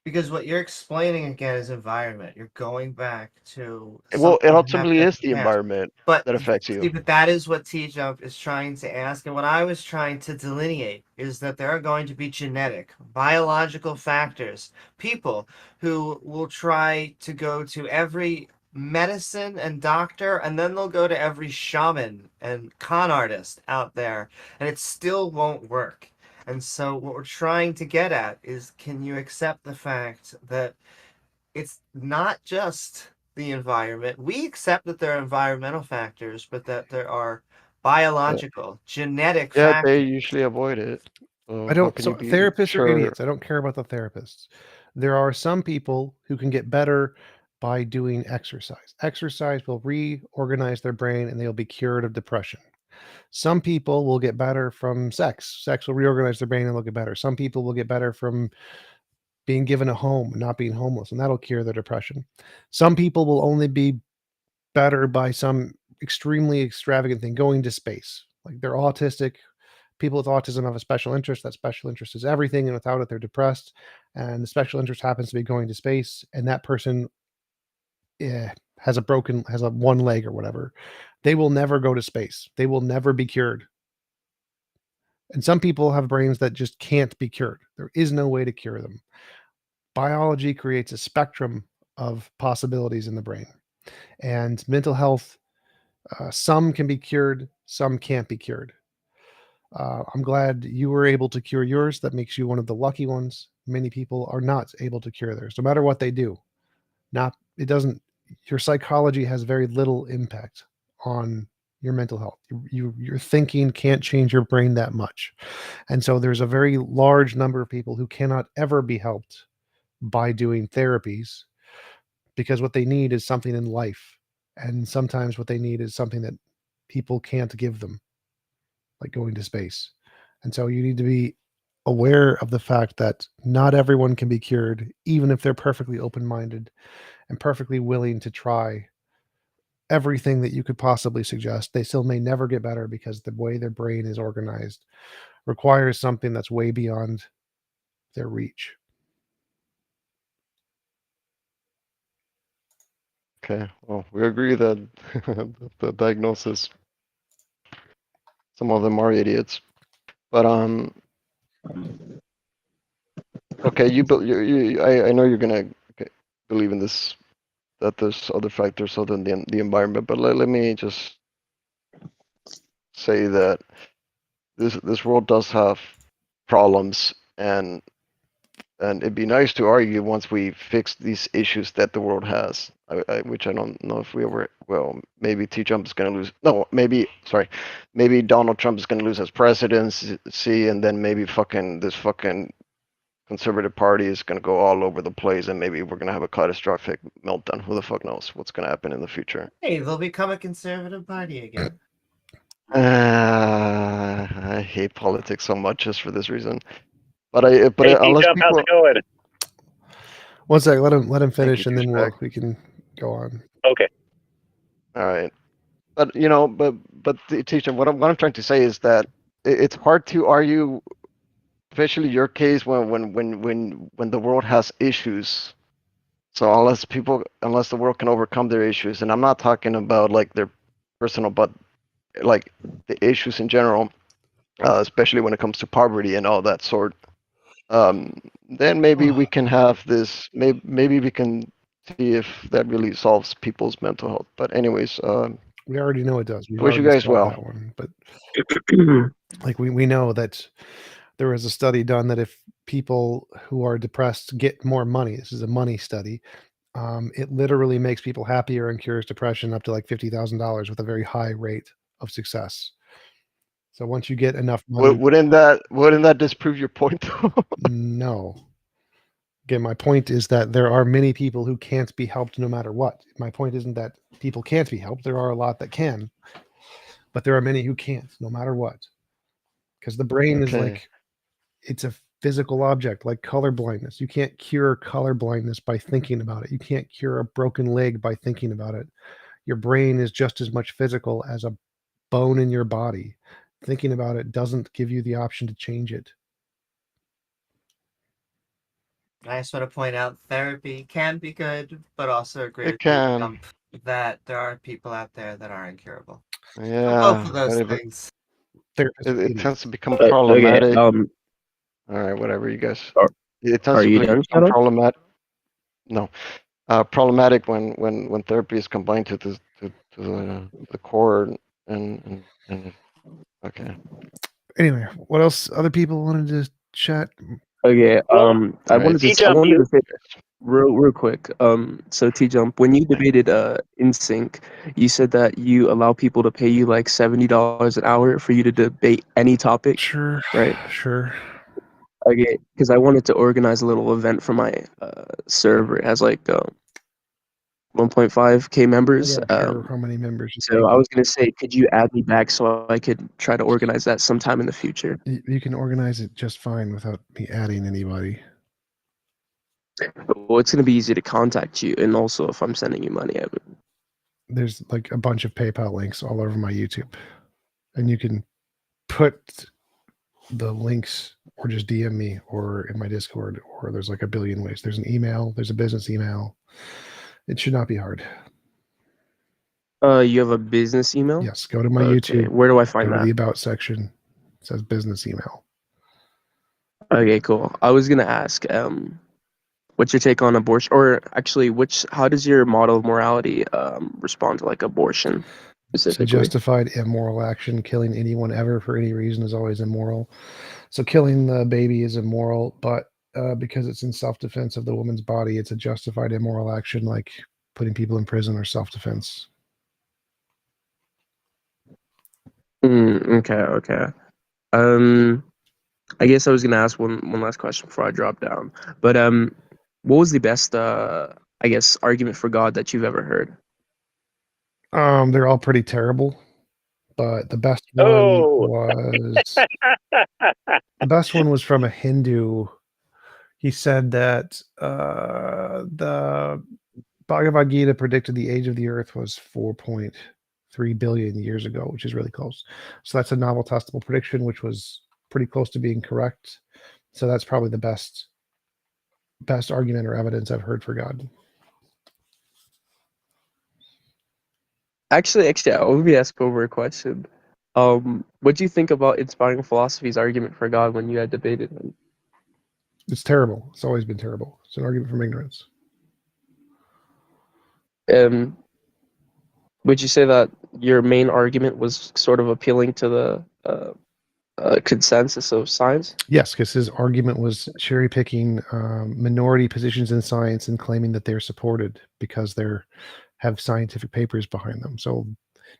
Because what you're explaining again is environment. You're going back to Well, it something that ultimately happened in is the the past. environment But that affects you. see, but that is what T-Jump is trying to ask, and what I was trying to delineate is that there are going to be genetic, biological factors. People who will try to go to every medicine and doctor, and then they'll go to every shaman and con artist out there, and it still won't work. And so what we're trying to get at is, can you accept the fact that it's not just the environment? We accept that there are environmental factors, but that there are Yeah, biological, genetic yeah, they factors. usually avoid it. I So how don't. can So you be therapists are sure? idiots. I don't care about the therapists. There are some people who can get better by doing exercise. Exercise will reorganize their brain and they'll be cured of depression. Some people will get better from sex. Sex will reorganize their brain and they'll get better. Some people will get better from being given a home and not being homeless, and that'll cure their depression. Some people will only be better by some extremely extravagant thing, going to space. Like they're autistic. People with autism have a special interest. That special interest is everything, and without it, they're depressed. And the special interest happens to be going to space, and that person has a one leg or whatever. They will never go to space. They will never be cured. And some people have brains that just can't be cured. There is no way to cure them. Biology creates a spectrum of possibilities in the brain, and mental health, some can be cured, some can't be cured. I'm glad you were able to cure yours. That makes you one of the lucky ones. Many people are not able to cure theirs, no matter what they do. Not it doesn't. Your psychology has very little impact on your mental health. Your thinking can't change your brain that much, and so there's a very large number of people who cannot ever be helped by doing therapies, because what they need is something in life, and sometimes what they need is something that people can't give them, like going to space. And so you need to be aware of the fact that not everyone can be cured, even if they're perfectly open minded and perfectly willing to try everything that you could possibly suggest. They still may never get better because the way their brain is organized requires something that's way beyond their reach. Okay, well, we agree that the diagnosis, some of them are idiots, but okay, I know you're gonna believe in this, that there's other factors other than the environment, but let me just say that this world does have problems, and it'd be nice to argue once we fix these issues that the world has, which I don't know if we ever. Well, maybe T-Jump is going to lose. No, maybe Donald Trump is going to lose his presidency, and then maybe this fucking conservative party is going to go all over the place, and maybe we're going to have a catastrophic meltdown. Who the fuck knows what's going to happen in the future? Hey, they'll become a conservative party again. I hate politics so much just for this reason. But Hey, unless T-Jump, how's people, it going? One sec, let him Thank finish, you, and then douchebag. we can go on. Okay. All right, but the teacher, what I'm trying to say is that it's hard to argue, especially your case when the world has issues. So unless the world can overcome their issues, and I'm not talking about like their personal, but like the issues in general, especially when it comes to poverty and all that sort. Then maybe we can have this. Maybe we can see if that really solves people's mental health. But anyways, We already know it does. We've wish you already guys solved well. that one, but like we know that there was a study done that if people who are depressed get more money, this is a money study, it literally makes people happier and cures depression up to like $50,000 with a very high rate of success. So once you get enough money, Wouldn't that disprove your point? no. Again, my point is that there are many people who can't be helped no matter what. My point isn't that people can't be helped. There are a lot that can, but there are many who can't no matter what. Because the brain is Okay. like, it's a physical object, like color blindness. You can't cure color blindness by thinking about it. You can't cure a broken leg by thinking about it. Your brain is just as much physical as a bone in your body. Thinking about it doesn't give you the option to change it. I just want to point out therapy can be good, but also agree It with can. Jump that there are people out there that are incurable. So both Yeah, of those but if things. Therapists are it idiots. tends to become Okay. problematic. All right, whatever you guys. Are- It tends are to you become done, Shadow? problematic. No, problematic when therapy is combined to the core and okay. Anyway, what else? Other people wanted to chat? Okay. Well, I All right. wanted to T-Jump, I wanted you to say real quick. So T-Jump, when you debated InSync, you said that you allow people to pay you like $70 an hour for you to debate any topic, Sure. right? Sure. Okay, because I wanted to organize a little event for my server. It has like 1.5K I members. don't care how many members you So I was gonna say, could you add me back so I could try to organize that sometime in the future? You can organize it just fine without me adding anybody. Well, it's gonna be easy to contact you, and also if I'm sending you money, I would. There's like a bunch of PayPal links all over my YouTube, and you can put the links or just DM me or in my Discord, or there's like a billion ways. There's an email, there's a business email. It should not be hard. You have a business email? Yes, go to my Okay, YouTube, where do I go find to that? the About section. It says business email. Okay, cool. I was gonna ask, what's your take on abortion? Or actually, how does your model of morality respond to like abortion It's a specifically? justified immoral action. Killing anyone ever for any reason is always immoral. So killing the baby is immoral, but because it's in self-defense of the woman's body, it's a justified immoral action, like putting people in prison or self-defense. Okay. I guess I was gonna ask one last question before I drop down. But what was the best I guess argument for God that you've ever heard? They're all pretty terrible, but the best one Oh. was the best one was from a Hindu. He said that the Bhagavad Gita predicted the age of the Earth was 4.3 billion years ago, which is really close. So that's a novel testable prediction, which was pretty close to being correct. So that's probably the best argument or evidence I've heard for God. Actually, let me ask over a question. What do you think about Inspiring Philosophy's argument for God when you had debated him? It's terrible. It's always been terrible. It's an argument from ignorance. Would you say that your main argument was sort of appealing to the consensus of science? Yes, because his argument was cherry picking minority positions in science and claiming that they're supported because they're have scientific papers behind them. So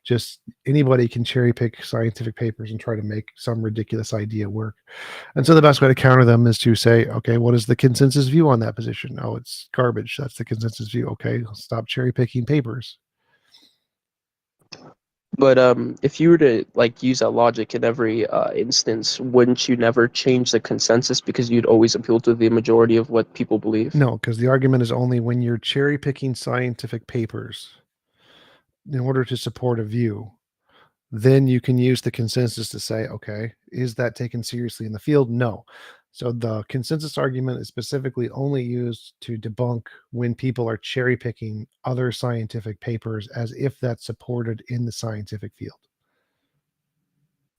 just anybody can cherry pick scientific papers and try to make some ridiculous idea work. And so the best way to counter them is to say, okay, what is the consensus view on that position? Oh, it's garbage. That's the consensus view. Okay, stop cherry picking papers. But if you were to like use that logic in every instance, wouldn't you never change the consensus because you'd always appeal to the majority of what people believe? No, because the argument is only when you're cherry picking scientific papers in order to support a view, then you can use the consensus to say, okay, is that taken seriously in the field? No. So the consensus argument is specifically only used to debunk when people are cherry picking other scientific papers as if that's supported in the scientific field.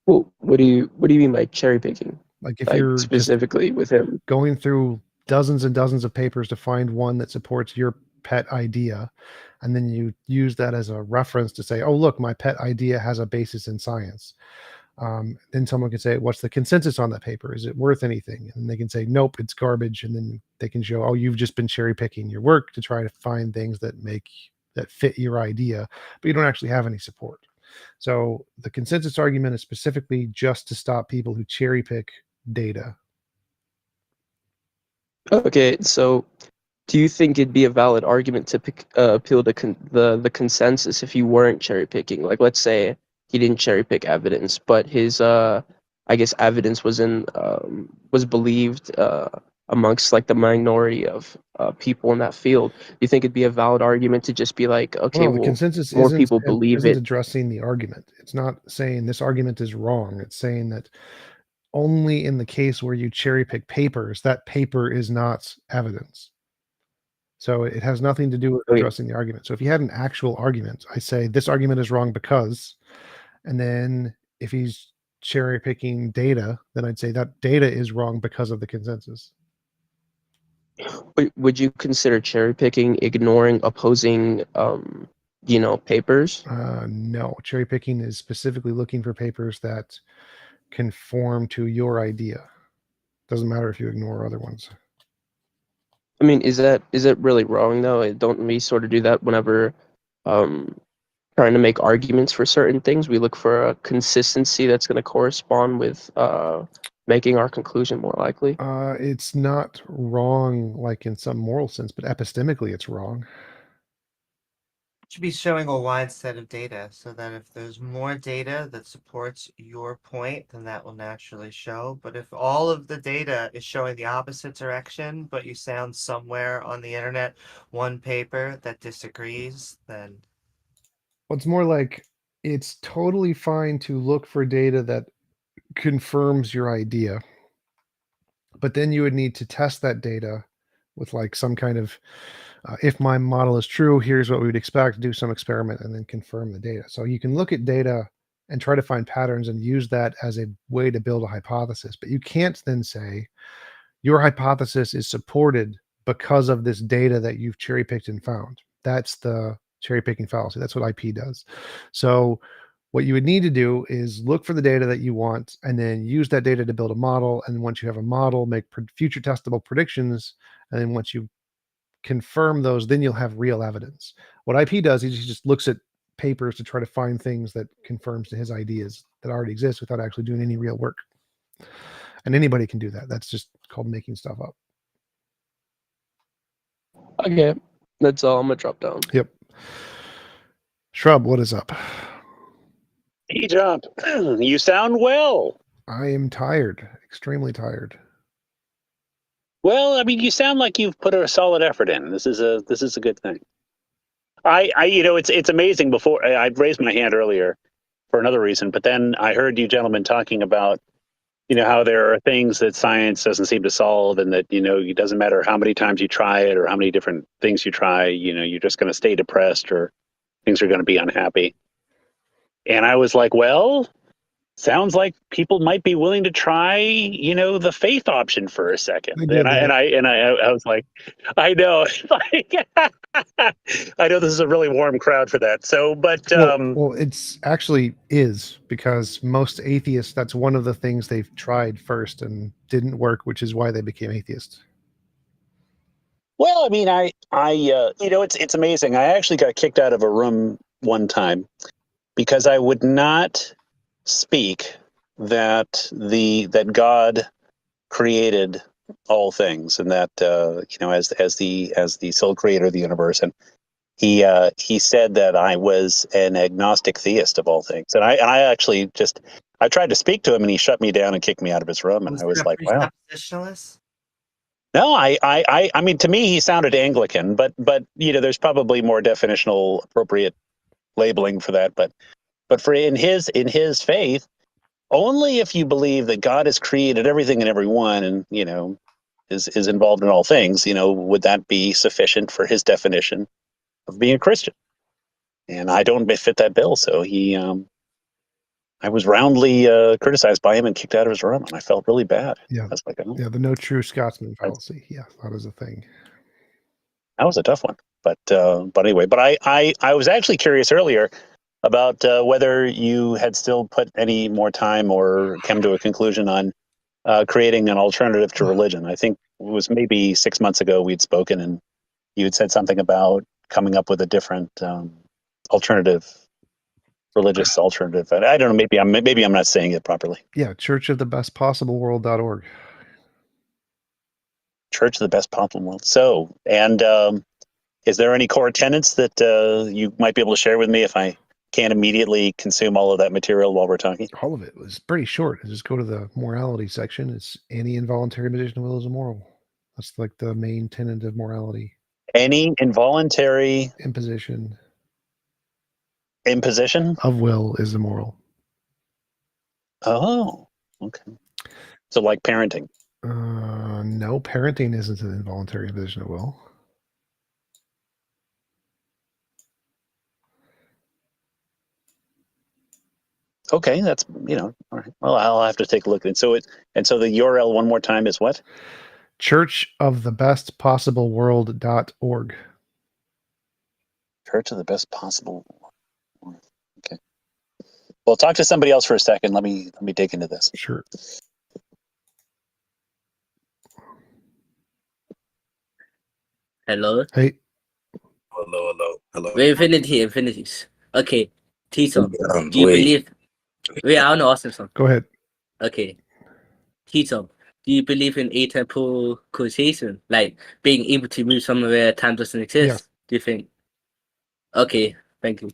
Well, what do you mean by cherry picking? Like if Like you're just specifically with him. going through dozens and dozens of papers to find one that supports your pet idea, and then you use that as a reference to say, oh, look, my pet idea has a basis in science. Then someone can say, what's the consensus on that paper? Is it worth anything? And they can say, nope, it's garbage. And then they can show, oh, you've just been cherry picking your work to try to find things that fit your idea, but you don't actually have any support. So the consensus argument is specifically just to stop people who cherry pick data. Okay, so do you think it'd be a valid argument to appeal to the consensus if you weren't cherry picking? Like, let's say he didn't cherry pick evidence, but his I guess evidence was believed amongst like the minority of people in that field. Do you think it'd be a valid argument to just be like, okay, Well, the well, consensus more people believe isn't it? addressing the argument. It's not saying this argument is wrong. It's saying that only in the case where you cherry pick papers, that paper is not evidence. So it has nothing to do with Okay. addressing the argument. So if you had an actual argument, I say this argument is wrong because, and then if he's cherry picking data, then I'd say that data is wrong because of the consensus. Would you consider cherry picking ignoring opposing papers? No, cherry picking is specifically looking for papers that conform to your idea. Doesn't matter if you ignore other ones. I mean, is that really wrong though? Don't we sort of do that whenever trying to make arguments for certain things? We look for a consistency that's going to correspond with making our conclusion more likely. It's not wrong like in some moral sense, but epistemically it's wrong. Should be showing a wide set of data so that if there's more data that supports your point, then that will naturally show. But if all of the data is showing the opposite direction, but you sound somewhere on the internet one paper that disagrees, then Well, it's more like it's totally fine to look for data that confirms your idea, but then you would need to test that data with like some kind of if my model is true, here's what we would expect, do some experiment and then confirm the data. So you can look at data and try to find patterns and use that as a way to build a hypothesis, but you can't then say your hypothesis is supported because of this data that you've cherry picked and found. That's the cherry picking fallacy. That's what IP does. So what you would need to do is look for the data that you want and then use that data to build a model. And once you have a model, make future testable predictions. And then once you confirm those, then you'll have real evidence. What IP does is he just looks at papers to try to find things that confirms to his ideas that already exist without actually doing any real work. And anybody can do that. That's just called making stuff up. Okay, that's all. I'm gonna drop down. Yep. Shrub, what is up? T-Jump, you sound well. I am tired, extremely tired. Well, I mean, you sound like you've put a solid effort in. This is a good thing. it's amazing. Before I raised my hand earlier for another reason, but then I heard you gentlemen talking about, how there are things that science doesn't seem to solve, and that, it doesn't matter how many times you try it or how many different things you try, you're just going to stay depressed or things are going to be unhappy. And I was like, well, sounds like people might be willing to try, the faith option for a second. They did And that. I was like, I know, like, I know this is a really warm crowd for that. So, but Well, it's actually is, because most atheists, that's one of the things they've tried first and didn't work, which is why they became atheists. well, I mean, it's amazing. I actually got kicked out of a room one time because I would not speak that God created all things, and that as the sole creator of the universe. And he said that I was an agnostic theist of all things, and I actually I tried to speak to him, and he shut me down and kicked me out of his room. And I was like, wow. Presuppositionalist? No, I mean, to me, he sounded Anglican, but there's probably more definitional appropriate labeling for that. But for in his faith, only if you believe that God has created everything and everyone, and is involved in all things, would that be sufficient for his definition of being a Christian? And I don't fit that bill, so I was roundly criticized by him and kicked out of his room, and I felt really bad. Yeah. I was like, oh, Yeah, the no true Scotsman fallacy. Yeah, that is a thing. that was a tough one. But anyway, but I was actually curious earlier about whether you had still put any more time or come to a conclusion on creating an alternative to religion. I think it was maybe 6 months ago we'd spoken, and you had said something about coming up with a different religious alternative. I don't know. Maybe I'm not saying it properly. Yeah, churchofthebestpossibleworld.org. Church of the Best Possible World. So, and is there any core tenets that you might be able to share with me if I can't immediately consume all of that material while we're talking? All of it was pretty short. I just go to the morality section. It's any involuntary imposition of will is immoral. That's like the main tenet of morality. Any involuntary Imposition imposition of will is immoral. Oh, okay. So like parenting. No, parenting isn't an involuntary imposition of will. Okay, that's all right. Well, I'll have to take a look. And so the URL one more time is what? churchofthebestpossibleworld.org. Church of the Best Possible. Okay. Well, talk to somebody else for a second. Let me dig into this. Sure. Hello. Hey. Hello. Wait, infinities. Okay. Tito, do you believe? Wait, I want to ask him something. Go ahead. Okay. Tito, do you believe in atemporal causation, like being able to move somewhere where time doesn't exist? Yeah. Do you think? Okay, thank you.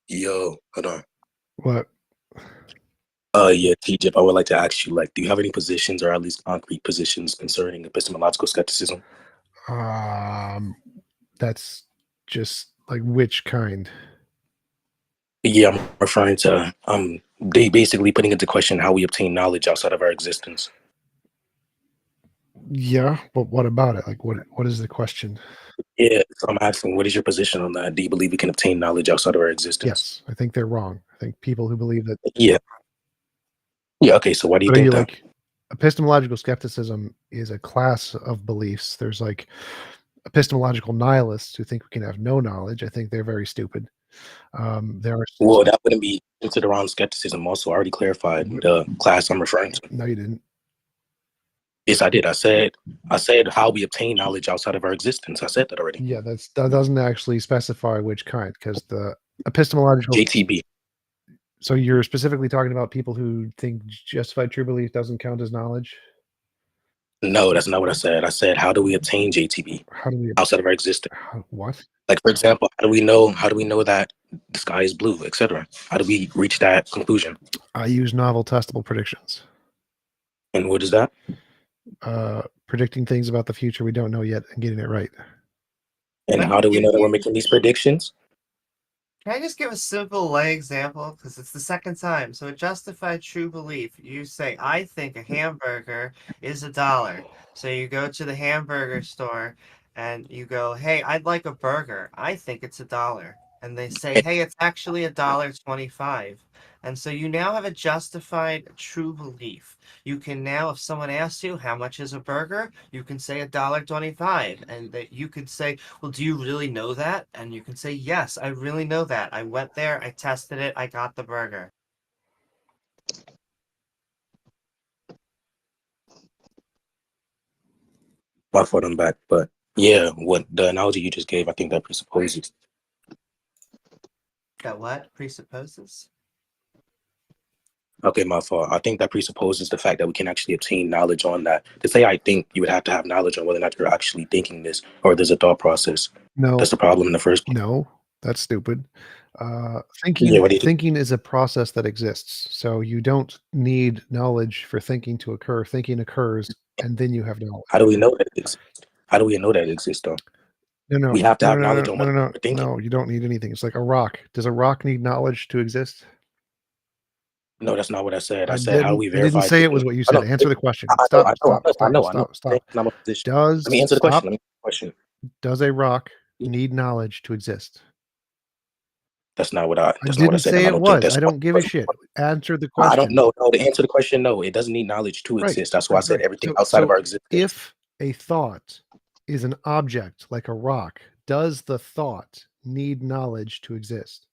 Yo, hold on. What? Yeah, TJ, I would like to ask you, do you have any positions, or at least concrete positions, concerning epistemological skepticism? That's just like which kind? Yeah, I'm referring to they basically putting into question how we obtain knowledge outside of our existence. Yeah, but what about it? Like, what is the question? Yeah, so I'm asking, what is your position on that? Do you believe we can obtain knowledge outside of our existence? Yes, I think they're wrong. I think people who believe that. Yeah. Yeah. Okay. So why do you think that? Like, epistemological skepticism is a class of beliefs. There's like epistemological nihilists who think we can have no knowledge. I think they're very stupid. There are. Well, that wouldn't be considered around skepticism. Also, I already clarified the class I'm referring to. No, you didn't. Yes, I did. I said how we obtain knowledge outside of our existence. I said that already. Yeah, that doesn't actually specify which kind, because the epistemological JTB. So you're specifically talking about people who think justified true belief doesn't count as knowledge? No, that's not what I said. I said, how do we obtain JTB outside of our existence? What? Like, for example, how do we know that the sky is blue, etc.? How do we reach that conclusion? I use novel testable predictions. And what is that? predicting things about the future we don't know yet and getting it right. And Let how me do we give know that we're you- making these predictions? Can I just give a simple lay example? Because it's the second time. So, a justified true belief. You say, I think a hamburger is $1. So, you go to the hamburger store and you go, hey, I'd like a burger. I think it's $1. And they say, hey, it's actually $1.25. And so you now have a justified true belief. You can now, if someone asks you how much is a burger, you can say $1.25. And that you could say, well, do you really know that? And you can say, yes, I really know that. I went there, I tested it, I got the burger. My fault, I'm back. But yeah, what the analogy you just gave, I think that presupposes. That what presupposes? Okay, my fault. I think that presupposes the fact that we can actually obtain knowledge on that. To say I think, you would have to have knowledge on whether or not you're actually thinking this, or there's a thought process. No, That's the problem in the first place. no, that's stupid. Yeah, Thinking what do you think? thinking is a process that exists. So you don't need knowledge for thinking to occur. Thinking occurs, and then you have knowledge. How do we know that it exists? How do we know that it exists, though? No, We have to no, have no, knowledge no, on no, what no, we're thinking. no. You don't need anything. It's like a rock. Does a rock need knowledge to exist? No, that's not what I said. I I said, how do we didn't. I didn't verify say it thinking? was what you I know, said. Answer the question. I know, Stop. I know, Stop. I Stop. know, I know. Stop. Stop. That's not my position. Does Let me answer the question. stop? Let me answer the question. Does a rock need knowledge to exist? That's not what I. I That's not what I didn't said. And say I it don't think was. that's. I don't give a shit. Answer the I don't question. know. No, to answer the question, no, it doesn't need knowledge to Right. exist. That's why I said Right. everything outside of our existence. If a thought is an object like a rock, does the thought need knowledge to exist?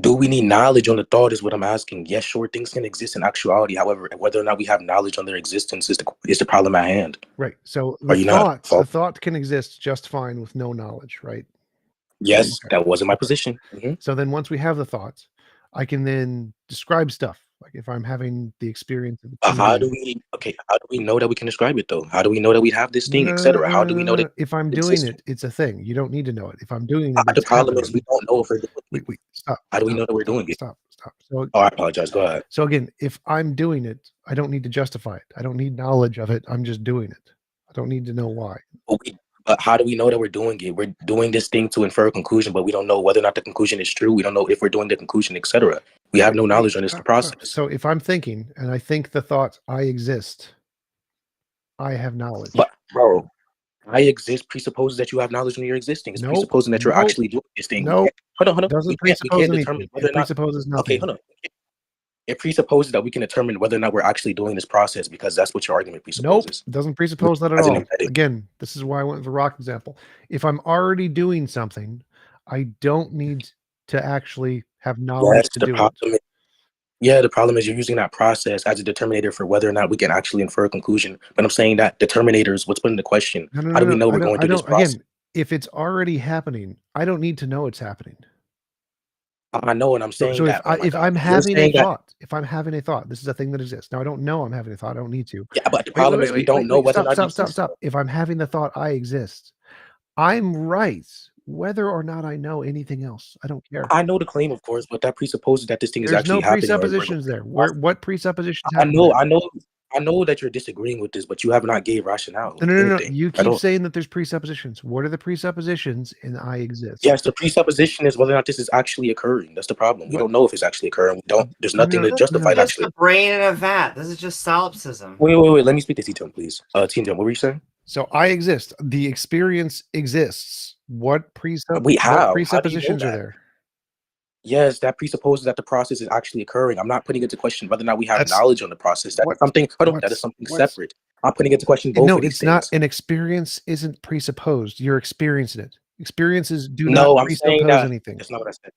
Do we need knowledge on the thought is what I'm asking. Yes, sure, things can exist in actuality. However, whether or not we have knowledge on their existence is the problem at hand. Right. So Are you not? the thought can exist just fine with no knowledge, right? Yes, Okay. that wasn't my Okay. position. Mhm. So then once we have the thoughts, I can then describe stuff. Like if I'm having the experience of How do we? Okay, how do we know that we can describe it though? How do we know that we have this thing, etc.? How do we know that if I'm it doing exists? it, it's a thing. You don't need to know it. If I'm doing it, The it's problem happening. is we don't know if we're doing it. Wait, stop. How do we stop, know that we're stop, doing it? Stop. So, Oh, I apologize. Go ahead. so again, if I'm doing it, I don't need to justify it. I don't need knowledge of it. I'm just doing it. I don't need to know why. But how do we know that we're doing it? We're doing this thing to infer a conclusion, but we don't know whether or not the conclusion is true. We don't know if we're doing the conclusion, etc. We have no knowledge on this process. So if I'm thinking and I think the thought I exist, I have knowledge. But bro, I exist presupposes that you have knowledge on your existing. It's presupposing that you're actually doing this thing. No, Hold on. doesn't We presuppose can't determine anything. whether It or not. presupposes nothing. Okay, hold on. It presupposes that we can determine whether or not we're actually doing this process because that's what your argument presupposes. Nope, doesn't presuppose that at As an all. embedded. Again, this is why I went with the rock example. If I'm already doing something, I don't need to actually have knowledge Yes, to the do it. problem is, yeah, the problem is you're using that process as a determinator for whether or not we can actually infer a conclusion. But I'm saying that determinator is what's put in the question. No, How do we know we're going through this process? Again, if it's already happening, I don't need to know it's happening. I know, and I'm saying So that. if I'm having a thought, this is a thing that exists. Now I don't know I'm having a thought. I don't need to. Yeah, but the problem is we don't know whether or not. Stop. If I'm having the thought I exist, I'm right. Whether or not I know anything else, I don't care. I know the claim, of course, but that presupposes that this thing is There's actually no happening. presuppositions there. What presuppositions? I know that you're disagreeing with this, but you have not gave rationale. No. You keep saying that there's presuppositions. What are the presuppositions in I exist? Yes, the presupposition is whether or not this is actually occurring. That's the problem. We don't know if it's actually occurring. There's nothing to justify it It's actually. the brain in a vat. This is just solipsism. Wait. Let me speak to T-Tone, please. T-Tone, what were you saying? So I exist. The experience exists. What presuppositions are there? Yes, that presupposes that the process is actually occurring. I'm not putting into question whether or not we have knowledge on the process. That is something. That is something separate. I'm putting into question both of these it's things. not. An experience isn't presupposed. You're experiencing it. Experiences do not presuppose anything. That's not what I said.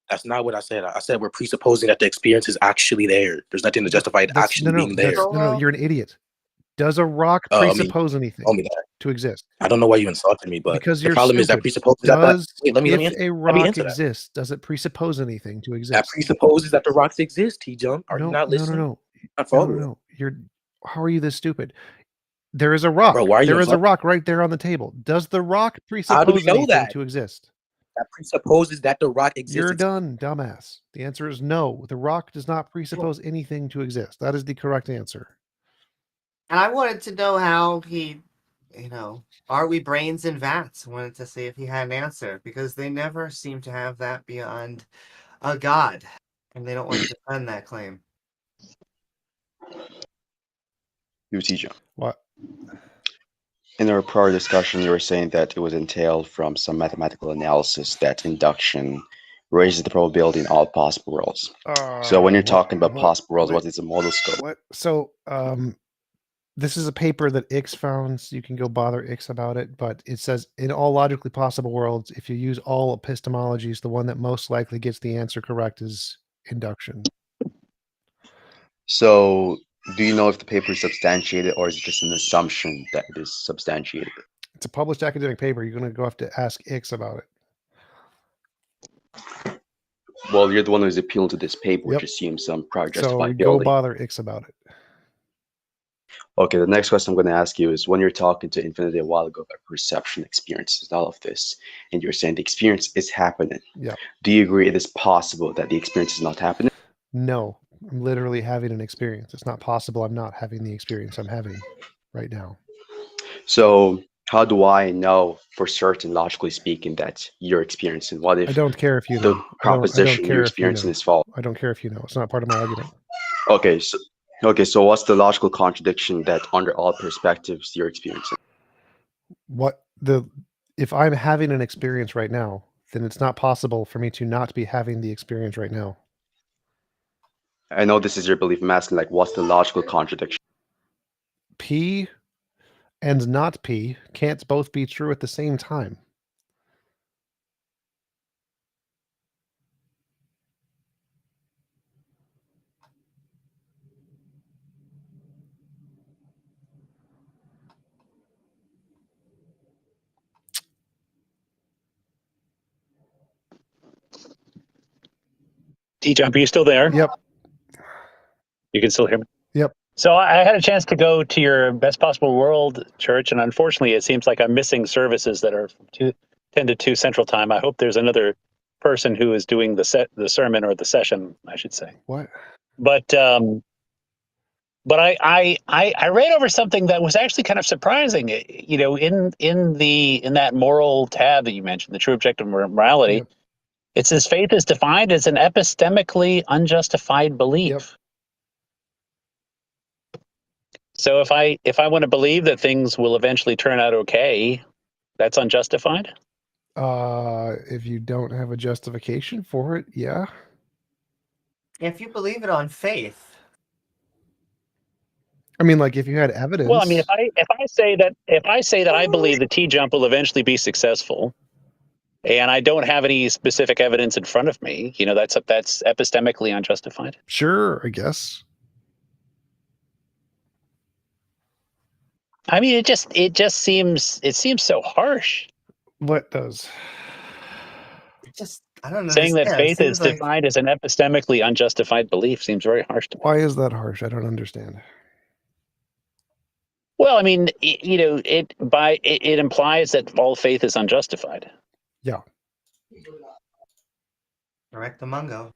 That's not what I said. I said we're presupposing that the experience is actually there. There's nothing to justify it actually being there. No, you're an idiot. Does a rock presuppose anything to exist? I don't know why you insulted me, but because the problem is that presupposes if a rock exists, does it presuppose anything to exist? That presupposes that the rocks exist, T-Jump. Are you not listening? No. Not following. No. How are you this stupid? There is a rock. Bro, why are you there is a rock right there on the table. Does the rock presuppose anything to exist? That presupposes that the rock exists. You're done, dumbass. The answer is no. The rock does not presuppose anything to exist. That is the correct answer. And I wanted to know how he, are we brains in vats? I wanted to see if he had an answer because they never seem to have that beyond a god, and they don't want to defend that claim. teacher. What? In our prior discussion, you were saying that it was entailed from some mathematical analysis that induction raises the probability in all possible worlds. So when you're talking about possible worlds, what is a model scope? What? So, this is a paper that Ix found. So you can go bother Ix about it, but it says in all logically possible worlds, if you use all epistemologies, the one that most likely gets the answer correct is induction. So do you know if the paper is substantiated or is it just an assumption that it is substantiated? It's a published academic paper. You're going to have to ask Ix about it. Well, you're the one who's appealing to this paper, Yep. which assumes some prior So go justifiability. bother Ix about it. Okay, the next question I'm going to ask you is when you're talking to Infinity a while ago about perception, experiences, all of this, and you're saying the experience is happening. Yeah. Do you agree it is possible that the experience is not happening? No, I'm literally having an experience. It's not possible I'm not having the experience I'm having right now. So how do I know for certain, logically speaking, that you're experiencing? What if I don't care if you the know. proposition care you're if you experiencing know. is false? I don't care if you know. It's not part of my argument. Okay, so what's the logical contradiction that under all perspectives you're experiencing? If I'm having an experience right now, then it's not possible for me to not be having the experience right now. I know this is your belief. I'm asking, like, what's the logical contradiction? P and not P can't both be true at the same time. T-Jump, are you still there? Yep. You can still hear me? Yep. So I had a chance to go to your Best Possible World church, and unfortunately, it seems like I'm missing services that are 10 to 2 Central Time. I hope there's another person who is doing the sermon or the session, I should say. What? But I read over something that was actually kind of surprising. You know, in that moral tab that you mentioned, the true objective of morality, Yep. it says faith is defined as an epistemically unjustified belief. Yep. So if I want to believe that things will eventually turn out okay, that's unjustified? If you don't have a justification for it, yeah. If you believe it on faith. I mean, like if you had evidence. Well, I mean, if I say that I believe the T-jump will eventually be successful, and I don't have any specific evidence in front of me, you know, that's epistemically unjustified. Sure, I guess. I mean, it just seems so harsh. What does? I don't know. Saying that faith is defined as an epistemically unjustified belief seems very harsh to me. Why is that harsh? I don't understand. Well, I mean, you know, it implies that all faith is unjustified. Yeah. Correct the Mungo.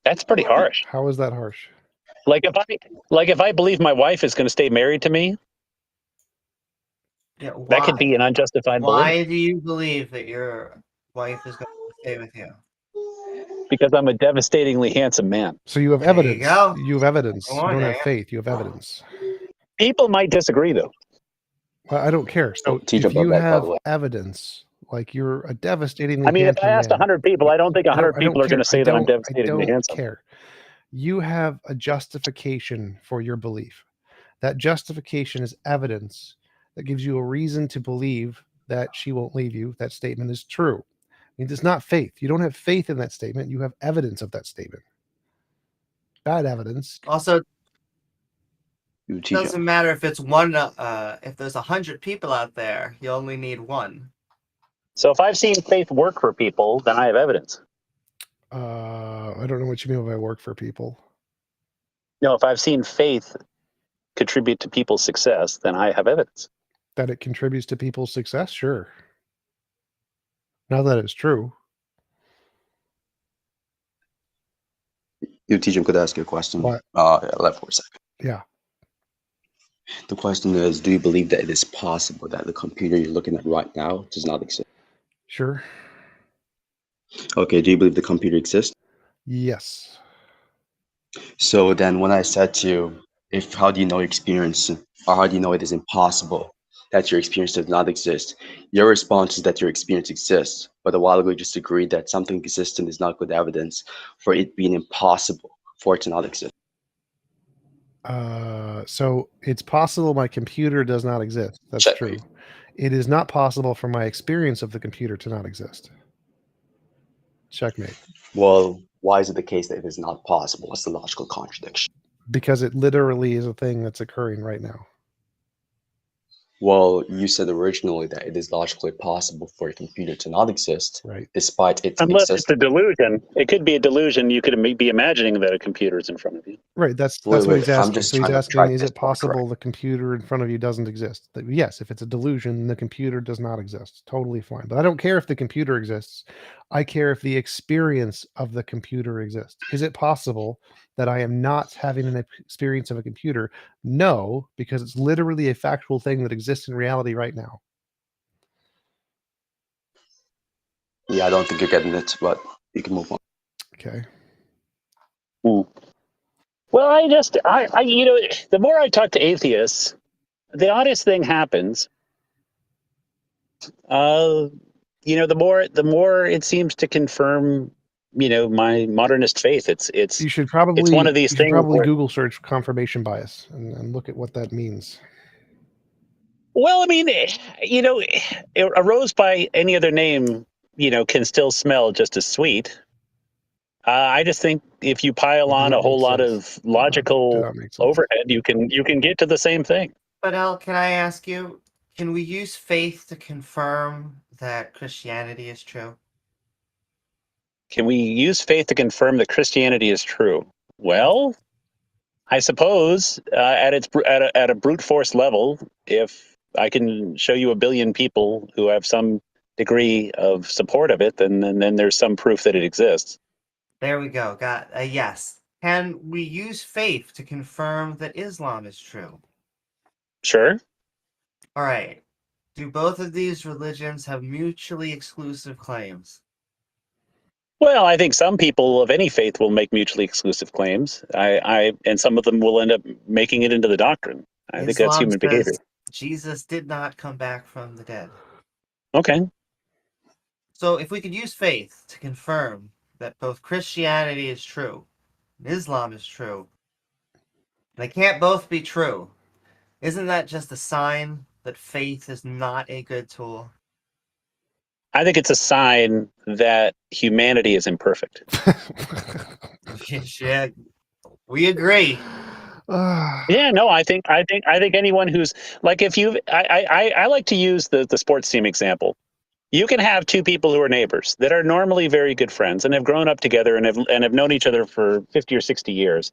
That's pretty harsh. How is that harsh? Like if I believe my wife is going to stay married to me, yeah, that could be an unjustified belief. Why do you believe that your wife is going to stay with you? Because I'm a devastatingly handsome man. So you have There evidence. you go. You have evidence. Go You on, don't have Dan. faith. You have evidence. People might disagree, though. Well, I don't care. So if you have evidence, like you're a devastatingly I mean, if handsome I asked man, 100 people, I don't think 100 I don't people are going care. to say that I'm devastatingly I don't handsome. care. You have a justification for your belief. That justification is evidence that gives you a reason to believe that she won't leave you. That statement is true. I mean, it's not faith. You don't have faith in that statement. You have evidence of that statement. Bad evidence. Also, it doesn't matter if it's one. If there's 100 people out there, you only need one. So if I've seen faith work for people, then I have evidence. I don't know what you mean by work for people. No, if I've seen faith contribute to people's success, then I have evidence. That it contributes to people's success? Sure. Now that it's true. You, T-Jump, could ask you a question. What? Left for a second. Yeah. The question is, do you believe that it is possible that the computer you're looking at right now does not exist? Sure. Okay, do you believe the computer exists? Yes. So then when I said to you, if how do you know your experience, or how do you know it is impossible that your experience does not exist? Your response is that your experience exists. But a while ago you just agreed that something existent is not good evidence for it being impossible for it to not exist. So it's possible my computer does not exist. That's Checkmate. true. It is not possible for my experience of the computer to not exist. Checkmate. Well, why is it the case that it is not possible? What's the logical contradiction? Because it literally is a thing that's occurring right now. Well, you said originally that it is logically possible for a computer to not exist, Right. despite its Unless existence. it's a delusion. It could be a delusion. You could be imagining that a computer is in front of you. Right. That's Wait, what he's I'm asking. just So he's trying to asking, track is this it part possible correct. the computer in front of you doesn't exist? Yes, if it's a delusion, the computer does not exist. Totally fine. But I don't care if the computer exists. I care if the experience of the computer exists. Is it possible that I am not having an experience of a computer? No, because it's literally a factual thing that exists in reality right now. Yeah, I don't think you're getting it, but you can move on. Okay. Well, I the more I talk to atheists, the oddest thing happens. The more it seems to confirm, my modernist faith. It's You should one probably of these things where, Google search confirmation bias and look at what that means. well, I mean, a rose by any other name, can still smell just as sweet. I just think if you pile That on doesn't a whole make lot sense. of Did logical not make sense. overhead, you can get to the same thing. But Al, can I ask you, can we use faith to confirm that Christianity is true? Can we use faith to confirm that Christianity is true? Well, I suppose at a brute force level, if I can show you 1 billion people who have some degree of support of it, then there's some proof that it exists. There we go. Got a yes. Can we use faith to confirm that Islam is true? Sure. All right. Do both of these religions have mutually exclusive claims? Well, I think some people of any faith will make mutually exclusive claims. And some of them will end up making it into the doctrine. I think that's Islam human behavior. says Jesus did not come back from the dead. Okay. So if we could use faith to confirm that both Christianity is true and Islam is true, they can't both be true, isn't that just a sign that faith is not a good tool? I think it's a sign that humanity is imperfect. Yeah, we agree. Yeah, no, I think anyone who's like, if you, I like to use the sports team example. You can have two people who are neighbors that are normally very good friends and have grown up together and have known each other for 50 or 60 years.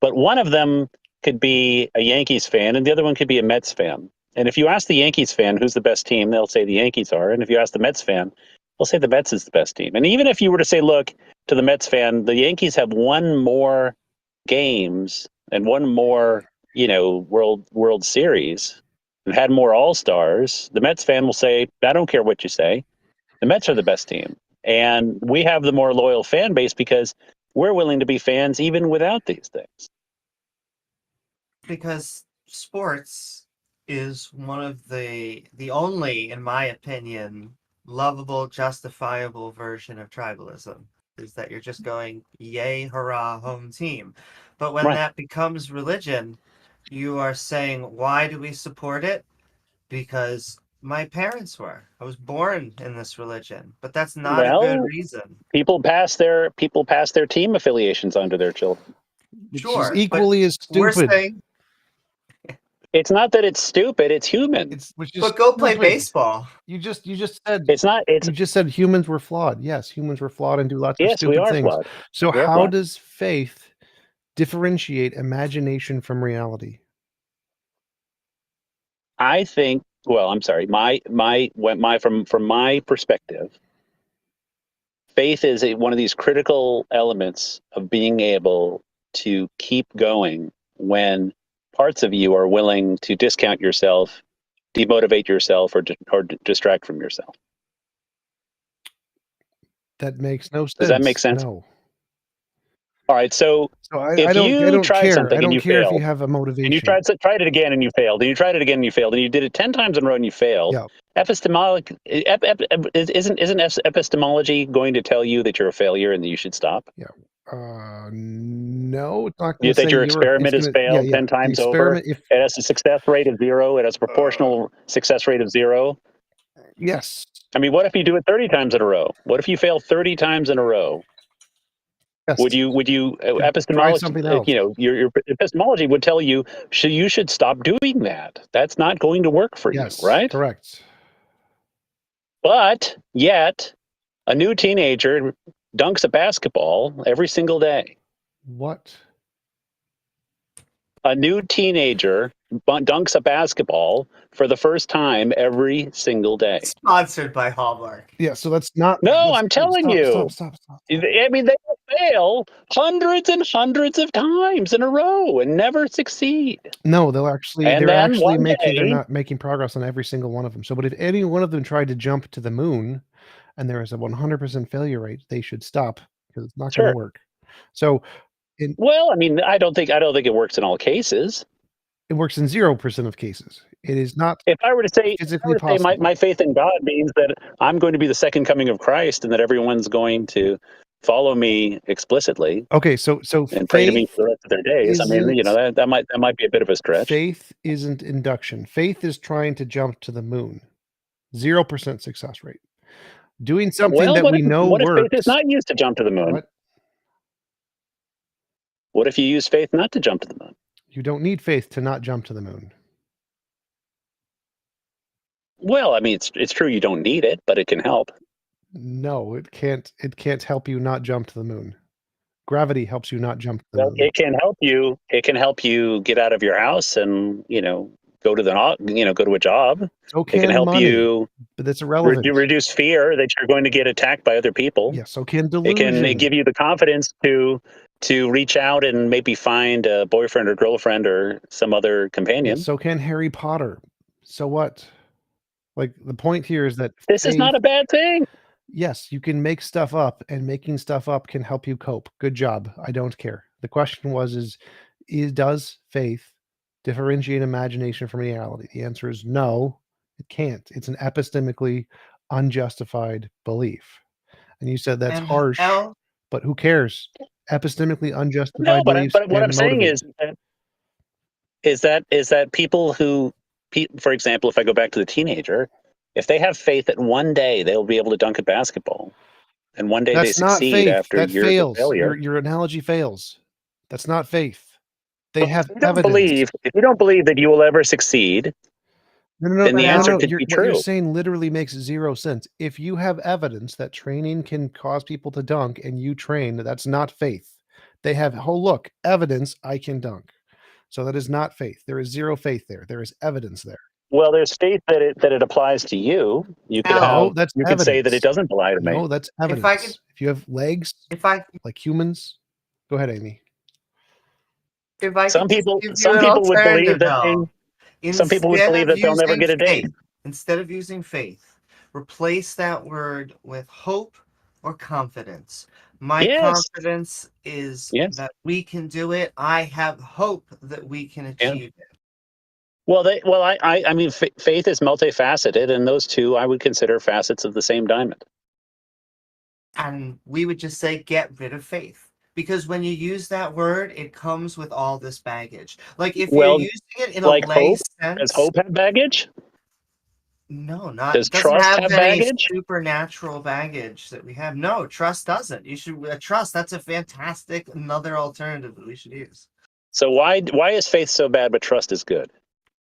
But one of them could be a Yankees fan and the other one could be a Mets fan. And if you ask the Yankees fan who's the best team, they'll say the Yankees are. And if you ask the Mets fan, they'll say the Mets is the best team. And even if you were to say, look, to the Mets fan, the Yankees have won more games and one more, World Series and had more All-Stars, the Mets fan will say, I don't care what you say. The Mets are the best team. And we have the more loyal fan base because we're willing to be fans even without these things. Because sports is one of the only, in my opinion, lovable, justifiable version of tribalism. Is that you're just going, yay, hurrah, home team. But when Right. that becomes religion, you are saying, why do we support it? Because my parents were. I was born in this religion. But that's not a good reason. People pass their team affiliations onto their children. Which Sure, is equally as we're stupid. saying, It's not that it's stupid, it's human. but go play stupid. baseball. You just said It's not. you just said humans were flawed. Yes, humans were flawed and do lots of Yes, we stupid are things. flawed. So We are how flawed. does faith differentiate imagination from reality? I think. Well, I'm sorry. From my perspective, faith is one of these critical elements of being able to keep going when parts of you are willing to discount yourself, demotivate yourself, or distract from yourself. That makes no sense. Does that make sense? No. All right, so I if don't you tried care. something I don't and you care if you failed, have a motivation. and you tried it again and you failed, and you tried it again and you failed, and you did it 10 times in a row and you failed, Yeah. isn't epistemology going to tell you that you're a failure and that you should stop? Yeah. No, it's not You going to that say your it's experiment has gonna, failed 10 The times over? experiment, It has a success rate of 0. It has a proportional success rate of 0. Yes. I mean, what if you do it 30 times in a row? What if you fail 30 times in a row? Yes. Would you Try epistemology, something else. your epistemology would tell you you should stop doing that. That's not going to work for Yes, you, right? correct. But yet, a new teenager dunks a basketball every single day. What? A new teenager dunks a basketball for the first time every single day. Sponsored by Hallmark. Yeah, so that's not. No, I'm telling you. Stop. I mean, they will fail hundreds and hundreds of times in a row and never succeed. No, they're actually one making. They're day- not making progress on every single one of them. So, but if any one of them tried to jump to the moon, and there is a 100% failure rate, they should stop because it's not going Sure. to work. So, Well, I mean, I don't think it works in all cases. it works in 0% of cases. It is not. If I were to say, physically possible. my faith in God means that I'm going to be the second coming of Christ and that everyone's going to follow me explicitly Okay, so and pray to me for the rest of their days. I mean, isn't- that might be a bit of a stretch. Faith isn't induction. Faith is trying to jump to the moon. 0% success rate. Doing something that we know what works. if faith is not used to jump to the moon? What if you use faith not to jump to the moon? You don't need faith to not jump to the moon. Well, I mean, it's true you don't need it, but it can help. No, it can't. It can't help you not jump to the moon. Gravity helps you not jump to the Well, moon. it can help you. It can help you get out of your house and go to a job. So It can help money, you but that's irrelevant. reduce fear that you're going to get attacked by other people. Yeah, so can It delusion. can give you the confidence to reach out and maybe find a boyfriend or girlfriend or some other Yeah, companion. so can Harry Potter. So what? Like the point here is that This is not a bad thing. Yes, you can make stuff up, and making stuff up can help you cope. Good job. I don't care. The question is does faith differentiate imagination from reality? The answer is no, it can't. It's an epistemically unjustified belief. And you said that's And harsh, hell- but who cares? Epistemically unjustified No, but beliefs. what I'm can saying motivate. is that people who, for example, if I go back to the teenager, if they have faith that one day they'll be able to dunk a basketball, and one day they That's not succeed faith. after That years fails. of failure. Your analogy fails. That's not faith. They Well, have if you don't evidence. believe that you will ever succeed, then the answer could be What you're true. saying literally makes 0 sense. If you have evidence that training can cause people to dunk and you train, that's not faith. They have, look, evidence I can dunk. So that is not faith. There is 0 faith there. There is evidence there. Well, there's faith that it applies to you. You could No, that's you could say that it evidence. doesn't apply to me. No, that's evidence. I could- If you have legs, like humans, go ahead, Amy. If I Some could just people give you some an people would believe alternative, that though. some people would Instead believe of that they'll never using get a date. faith- Instead of using faith, replace that word with hope or confidence. My Yes. confidence is Yes. that we can do it. I have hope that we can achieve it. Well, I mean, faith is multifaceted, and those two I would consider facets of the same diamond. And we would just say, get rid of faith. Because when you use that word, it comes with all this baggage. Like if Well, you're using it in like a lay hope? sense. Does hope have baggage? No, not Does doesn't trust have have any baggage? supernatural baggage that we have. No, trust doesn't. You should trust. That's a fantastic another alternative that we should use. So why is faith so bad, but trust is good?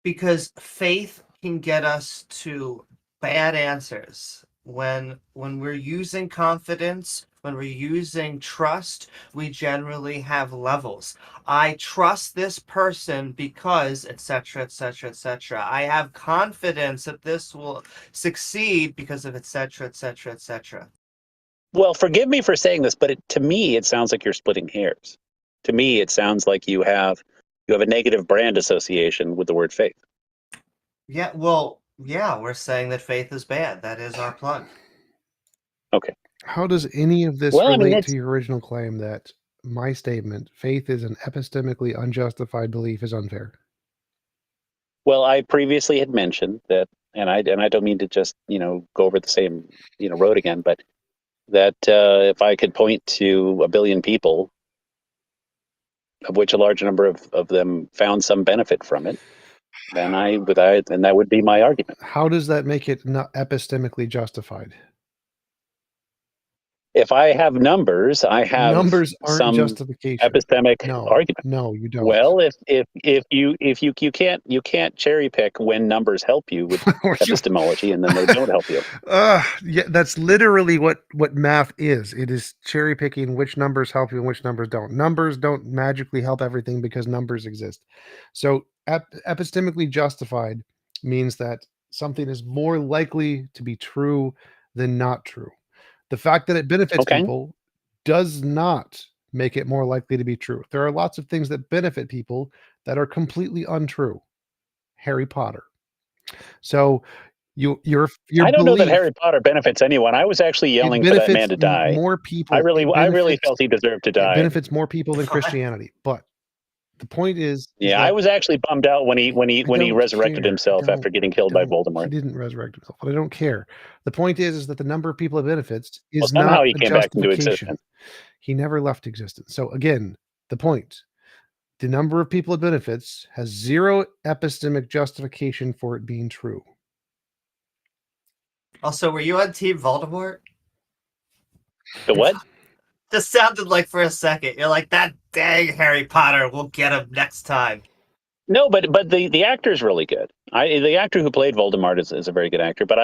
Because faith can get us to bad answers. When we're using confidence, when we're using trust, we generally have levels. I trust this person because etc etc etc. I have confidence that this will succeed because of etc etc etc. Well, forgive me for saying this, but to me, it sounds like you're splitting hairs. To me, it sounds like you have You have a negative brand association with the word faith. Yeah, well, yeah, we're saying that faith is bad. That is our plug. Okay. How does any of this Well, I mean, relate that's to your original claim that my statement, faith is an epistemically unjustified belief, is unfair? well. I previously had mentioned that, and I don't mean to just go over the same road again, but that if I could point to a billion people, of which a large number of them found some benefit from it, then that would be my argument. How does that make it not epistemically justified? If I have numbers, I have Numbers aren't some justification. epistemic No, argument. no, you don't. Well, if you can't cherry pick when numbers help you with epistemology and then they don't help you. Yeah, that's literally what math is. It is cherry picking which numbers help you and which numbers don't. Numbers don't magically help everything because numbers exist. So epistemically justified means that something is more likely to be true than not true. The fact that it benefits Okay. people does not make it more likely to be true. There are lots of things that benefit people that are completely untrue. Harry Potter. So your I don't know that belief, Harry Potter benefits anyone. I was actually it yelling for that man benefits to die. more people. I It really benefits, felt he deserved to it die. benefits more people than What? Christianity. But the point is Yeah, I that was actually bummed out when he don't resurrected care. himself after getting killed by He Voldemort. didn't resurrect himself, but I don't care. The point is that the number of people it benefits Well, is somehow not he a came back into justification. existence. He never left existence. So again, the point, the number of people it benefits has zero epistemic justification for it being true. Also, were you on Team Voldemort? The what? Just sounded like for a second. You're like, that dang Harry Potter, we'll get him next time. No, but the actor's really good. The actor who played Voldemort is a very good actor. But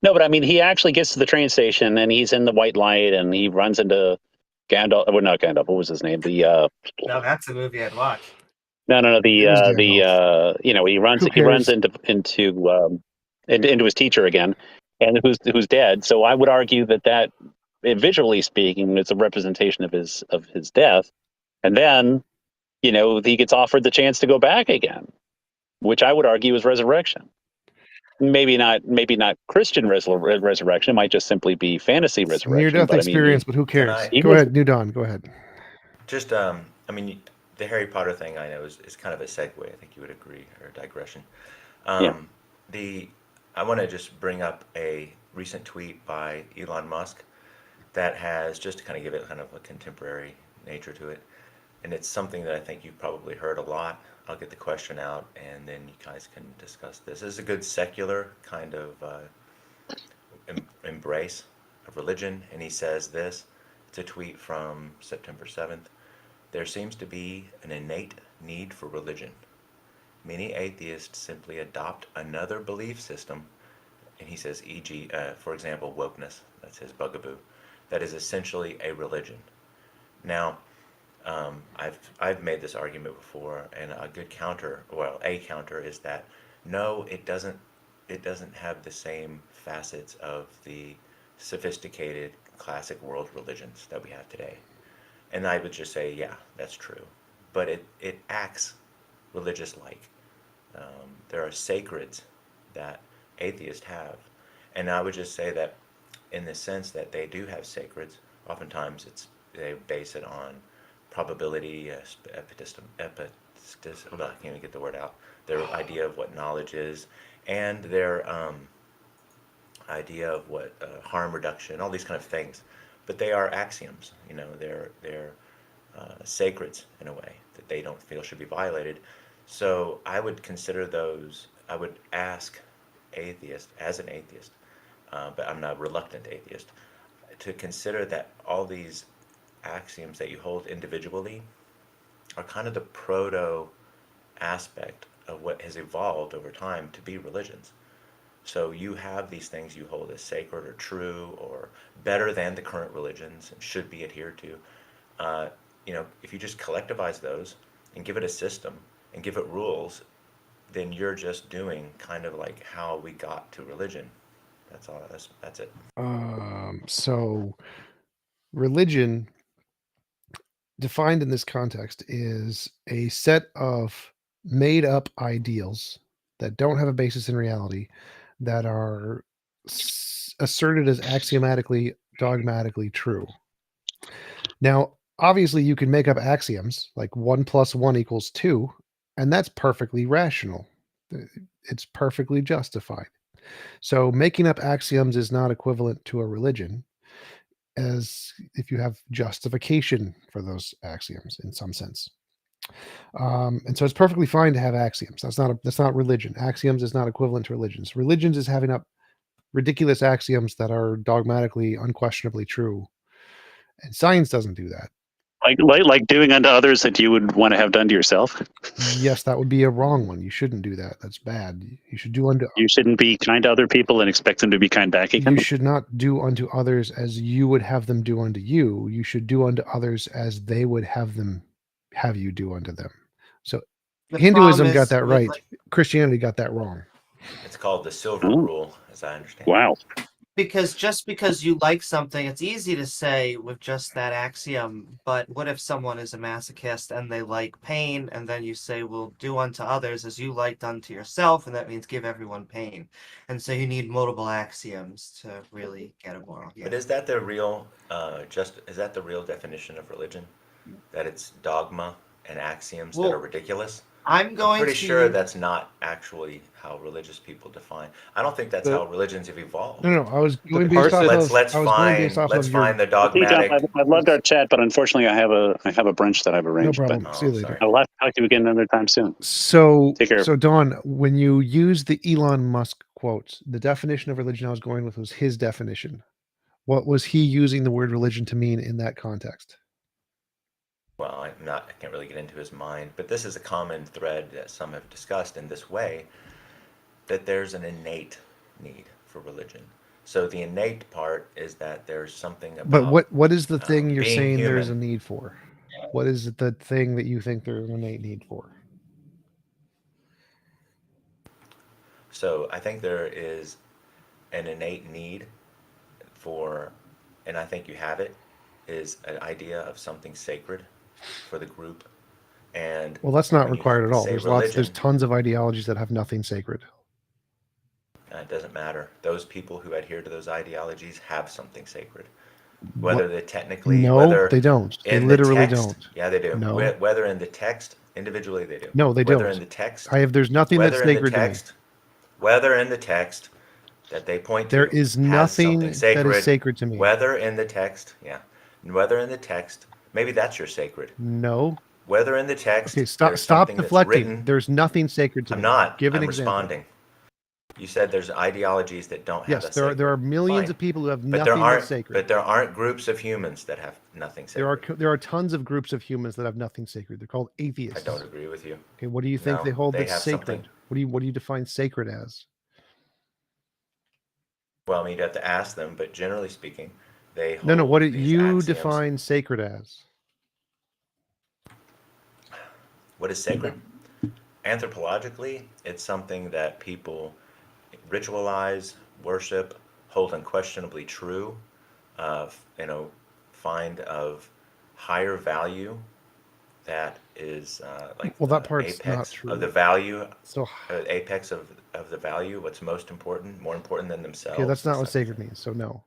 but I mean, he actually gets to the train station and he's in the white light and he runs into Gandalf. Well, not Gandalf. What was his name? No, that's a movie I'd watch. No. It was Gandalf. He runs Who cares? into his teacher again, and who's dead. So I would argue that visually speaking, it's a representation of his death, and then he gets offered the chance to go back again, which I would argue is resurrection. Maybe not Christian resurrection. It might just simply be fantasy resurrection. Near-death but experience, I but who cares? I- Go ahead, New Dawn. Go ahead. Just, I mean, the Harry Potter thing I know is kind of a segue. I think you would agree, or digression. Yeah. I want to just bring up a recent tweet by Elon Musk that has, just to kind of give it kind of a contemporary nature to it, and it's something that I think you've probably heard a lot. I'll get the question out, and then you guys can discuss this. This is a good secular kind of embrace of religion, and he says this. It's a tweet from September 7th. There seems to be an innate need for religion. Many atheists simply adopt another belief system, and he says, e.g., for example, wokeness, that's his bugaboo, that is essentially a religion. Now, I've made this argument before, and a counter is that no, it doesn't have the same facets of the sophisticated classic world religions that we have today. And I would just say, yeah, that's true. But it acts religious-like. There are sacreds that atheists have. And I would just say that in the sense that they do have sacreds, oftentimes they base it on probability, I can't even get the word out, their idea of what knowledge is, and their idea of what harm reduction, all these kind of things. But they are axioms, they're sacreds in a way that they don't feel should be violated. So I would consider those, I would ask atheists, as an atheist, but I'm not a reluctant atheist, to consider that all these axioms that you hold individually are kind of the proto aspect of what has evolved over time to be religions. So you have these things you hold as sacred or true or better than the current religions and should be adhered to. If you just collectivize those and give it a system and give it rules, then you're just doing kind of like how we got to religion. That's all. That's it. So religion defined in this context is a set of made up ideals that don't have a basis in reality, that are asserted as axiomatically, dogmatically true. Now, obviously, you can make up axioms like 1 + 1 = 2, and that's perfectly rational. It's perfectly justified. So making up axioms is not equivalent to a religion, as if you have justification for those axioms in some sense. And so it's perfectly fine to have axioms. That's not religion. Axioms is not equivalent to religions. Religions is having up ridiculous axioms that are dogmatically, unquestionably true. And science doesn't do that. Like doing unto others that you would want to have done to yourself. Yes, that would be a wrong one. You shouldn't do that. That's bad. You should do unto You shouldn't be kind to other people and expect them to be kind back again. you should not do unto others as you would have them do unto you. You should do unto others as they would have you do unto them. So The Hinduism problem got is that with, right. like, Christianity got that wrong. It's called the silver Oh. rule, as I understand. Wow. because just because you like something, it's easy to say with just that axiom, but what if someone is a masochist and they like pain, and then you say, well, do unto others as you like done to yourself, and that means give everyone pain. And so you need multiple axioms to really get it moral. But is that the real is that the real definition of religion? That it's dogma and axioms that Well, are ridiculous? I'm I'm going pretty to sure use- that's not actually how religious people define. I don't think that's how religions have evolved. No, I was going part based off that- of. I was going based off Let's of your. find the Hey, John, dogmatic. I loved our chat, but unfortunately, I have a brunch that I've No arranged. problem. But See you later. sorry. I'll have to talk to you again another time soon. So, Take care. so Don, when you use the Elon Musk quotes, the definition of religion I was going with was his definition. What was he using the word religion to mean in that context? Well, I can't really get into his mind, but this is a common thread that some have discussed in this way, that there's an innate need for religion. So the innate part is that there's something about. But what is the thing you're being saying there's a human. need for? What is the thing that you think there's an innate need for? So I think there is an innate need for, and I think you have it, is an idea of something sacred for the group. And Well, that's not when you required at all. say There's religion, tons of ideologies that have nothing sacred. it doesn't matter. Those people who adhere to those ideologies have something sacred. Whether they technically, No, whether they don't. They in literally the text, don't. Yeah, they do. No. Whether in the text, individually they do. No, they Whether don't. in the text, There's nothing that's whether in the sacred to me. text, whether in the text that they point to There is has nothing something sacred, that is sacred to me. Whether in the text, whether in the text, maybe that's your sacred. No. Whether in the text, Okay, stop there's something deflecting. that's written. There's nothing sacred to I'm me. not. Give an I'm example. responding. You said there's ideologies that don't have Yes, a there sacred. are millions Fine. of people who have But nothing that's sacred. But there aren't groups of humans that have nothing sacred. There are tons of groups of humans that have nothing sacred. They're called atheists. I don't agree with you. Okay, what do you think No, they hold they that's have sacred? something. What do you define sacred as? Well, I mean, you'd have to ask them, but generally speaking, they hold No, what do these you axioms. define sacred as? What is sacred? Anthropologically, it's something that people ritualize, worship, hold unquestionably true, find of higher value. That is like Well, that the part's not apex true. of the value. So, Apex of the value. What's most important, more important than themselves. okay, that's not what sacred means. So no.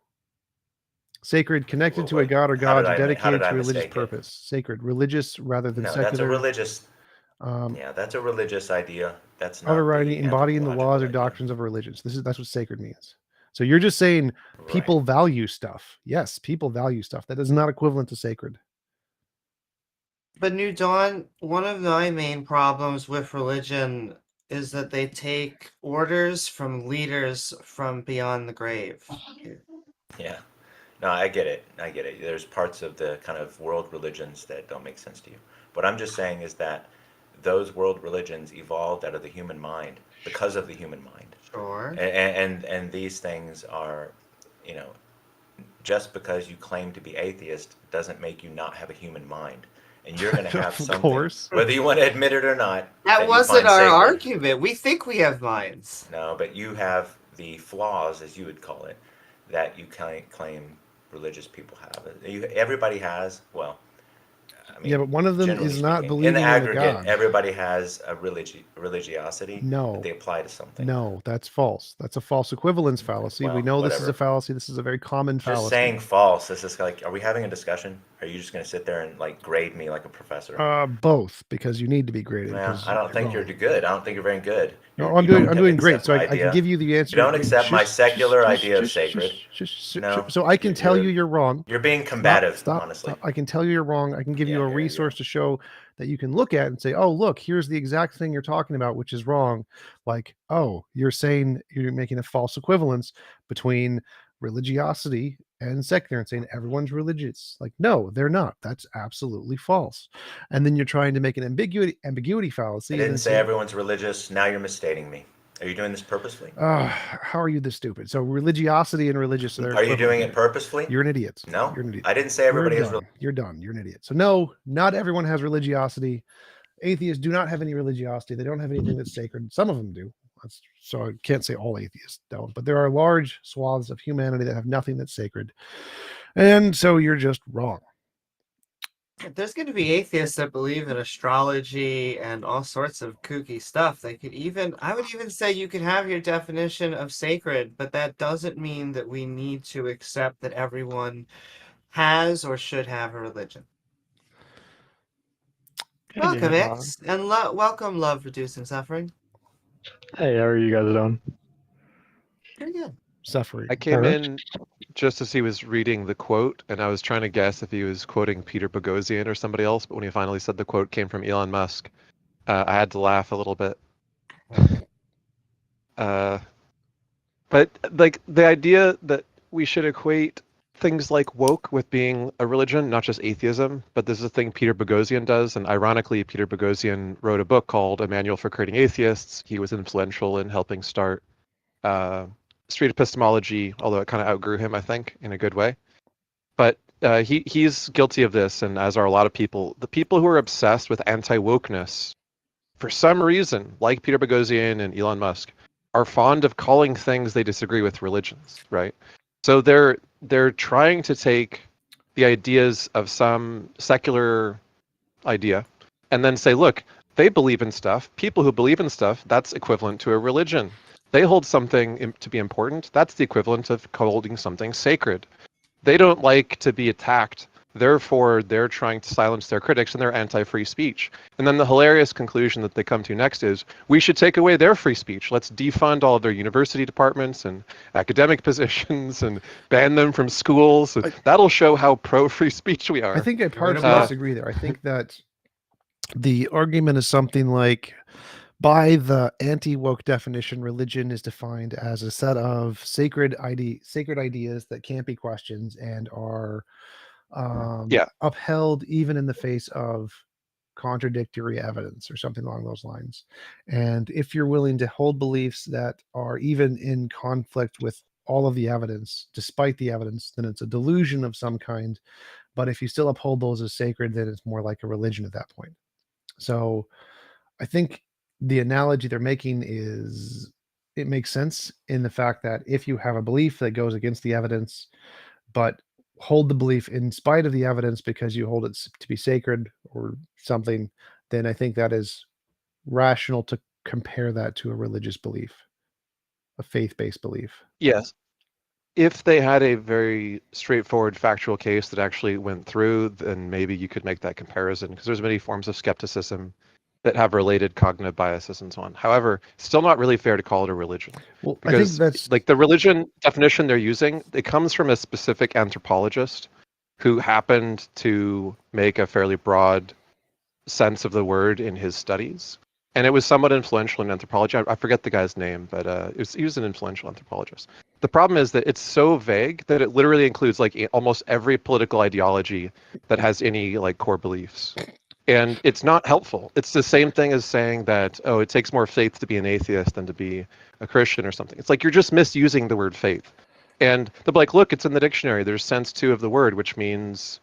Sacred, connected to a Wait, god or how did gods, I dedicated to mistake religious it? purpose. Sacred, religious rather than No, secular. that's a religious. Um, Yeah, that's a religious idea. That's not overriding, embodying the laws or idea. doctrines of religions. That's what sacred means. So you're just saying people value stuff. Yes, people value stuff. That is not equivalent to sacred. But New Dawn, one of my main problems with religion is that they take orders from leaders from beyond the grave. Yeah. No, I get it. There's parts of the kind of world religions that don't make sense to you. What I'm just saying is that those world religions evolved out of the human mind because of the human mind. Sure. And these things are, just because you claim to be atheist doesn't make you not have a human mind. And you're going to have Of something, course. whether you want to admit it or not. That you wasn't find our sacred. argument. We think we have minds. No, but you have the flaws, as you would call it, that you claim religious people have. Everybody has. Well, I mean, Yeah, but one of them generally is not speaking, believing in the in a aggregate, God. everybody has a religiosity No. that they apply to something. No, that's false. That's a false equivalence fallacy. We Well, know this is whatever. a fallacy. This is a very common fallacy. Just saying false. This is like, are we having a discussion? Are you just going to sit there and like grade me like a professor? Both, because you need to be graded. Well, because I don't think you're wrong. good. I don't think you're very good. No, You I'm don't doing great. accept So my I can idea. give you the answer. You don't accept my secular idea of sacred. No. So I can tell you you're wrong. You're being combative, Stop, honestly. stop. I can tell you you're wrong. I can give you a here you resource to show that you can look at and say, oh, look, here's the exact thing you're talking about, which is wrong. Like, oh, you're saying you're making a false equivalence between religiosity and secular and saying everyone's religious. Like, no, they're not. That's absolutely false. And then you're trying to make an ambiguity fallacy. I and didn't then say everyone's religious. Now you're misstating me. Are you doing this purposely? How are you this stupid? So religiosity and religious Are you doing it purposely? You're an idiot. No. You're an idiot. I didn't say everybody is. You're done. You're an idiot. So no, not everyone has religiosity. Atheists do not have any religiosity. They don't have anything that's sacred. Some of them do. So I can't say all atheists don't, but there are large swaths of humanity that have nothing that's sacred. And so you're just wrong. There's going to be atheists that believe in astrology and all sorts of kooky stuff. I would even say you could have your definition of sacred, but that doesn't mean that we need to accept that everyone has or should have a religion. Welcome, X, and welcome, Love Reducing Suffering. Hey, how are you guys doing? Pretty good. Suffering. I came in just as he was reading the quote, and I was trying to guess if he was quoting Peter Boghossian or somebody else, but when he finally said the quote came from Elon Musk, I had to laugh a little bit. But like the idea that we should equate things like woke with being a religion, not just atheism, but this is a thing Peter Boghossian does, and ironically, Peter Boghossian wrote a book called A Manual for Creating Atheists. He was influential in helping start street epistemology, although it kind of outgrew him, I think, in a good way. But he's guilty of this, and as are a lot of people. The people who are obsessed with anti-wokeness, for some reason, like Peter Boghossian and Elon Musk, are fond of calling things they disagree with religions, right? So they're trying to take the ideas of some secular idea and then say, look, they believe in stuff. People who believe in stuff, that's equivalent to a religion. They hold something to be important. That's the equivalent of holding something sacred. They don't like to be attacked. Therefore, they're trying to silence their critics and they're anti-free speech. And then the hilarious conclusion that they come to next is, we should take away their free speech. Let's defund all of their university departments and academic positions and ban them from schools. That'll show how pro-free speech we are. I think I partially disagree there. I think that the argument is something like, by the anti-woke definition, religion is defined as a set of sacred ideas that can't be questioned and are upheld even in the face of contradictory evidence or something along those lines. And if you're willing to hold beliefs that are even in conflict with all of the evidence, despite the evidence, then it's a delusion of some kind. But if you still uphold those as sacred, then it's more like a religion at that point. So I think the analogy they're making it makes sense in the fact that if you have a belief that goes against the evidence, but hold the belief in spite of the evidence because you hold it to be sacred or something, then I think that is rational to compare that to a religious belief, a faith-based belief. Yes. If they had a very straightforward factual case that actually went through, then maybe you could make that comparison, because there's many forms of skepticism that have related cognitive biases and so on. However, still not really fair to call it a religion. Well, because I think that's like the religion definition they're using, it comes from a specific anthropologist who happened to make a fairly broad sense of the word in his studies. And it was somewhat influential in anthropology. I forget the guy's name, but he was an influential anthropologist. The problem is that it's so vague that it literally includes like almost every political ideology that has any like core beliefs. And it's not helpful. It's the same thing as saying that, oh, it takes more faith to be an atheist than to be a Christian or something. It's like you're just misusing the word faith. And they'll be like, look, it's in the dictionary. There's sense 2 of the word, which means,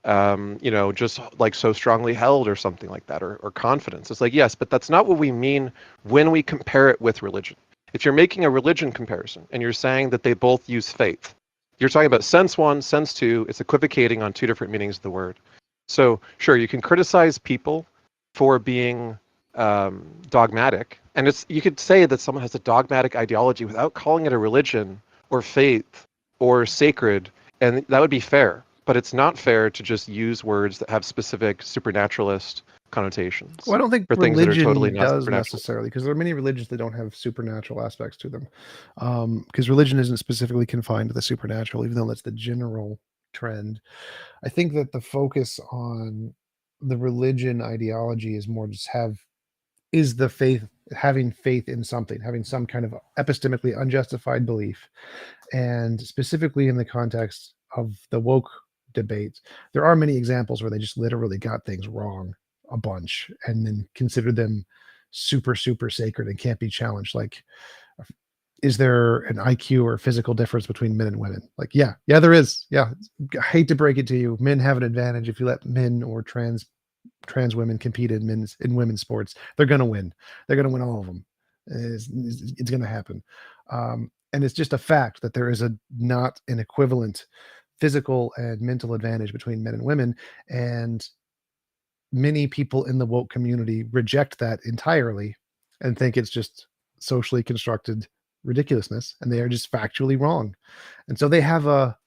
just like so strongly held or something like that, or confidence. It's like, yes, but that's not what we mean when we compare it with religion. If you're making a religion comparison and you're saying that they both use faith, you're talking about sense 1, sense 2. It's equivocating on 2 different meanings of the word. And if you're saying that So sure, you can criticize people for being dogmatic, and you could say that someone has a dogmatic ideology without calling it a religion or faith or sacred, and that would be fair. But it's not fair to just use words that have specific supernaturalist connotations Well, I don't think for things that are totally religion not does supernatural. necessarily, because there are many religions that don't have supernatural aspects to them. Because religion isn't specifically confined to the supernatural, even though that's the general trend. I think that the focus on the religion ideology is more just having faith in something, having some kind of epistemically unjustified belief. And specifically in the context of the woke debate, there are many examples where they just literally got things wrong a bunch and then considered them super, super sacred and can't be challenged. Like, is there an IQ or physical difference between men and women? Like, yeah, there is. Yeah. I hate to break it to you. Men have an advantage if you let men or trans women compete in women's sports. They're going to win. They're going to win all of them. It's going to happen. And it's just a fact that there is not an equivalent physical and mental advantage between men and women. And many people in the woke community reject that entirely and think it's just socially constructed ridiculousness, and they are just factually wrong. And so they have a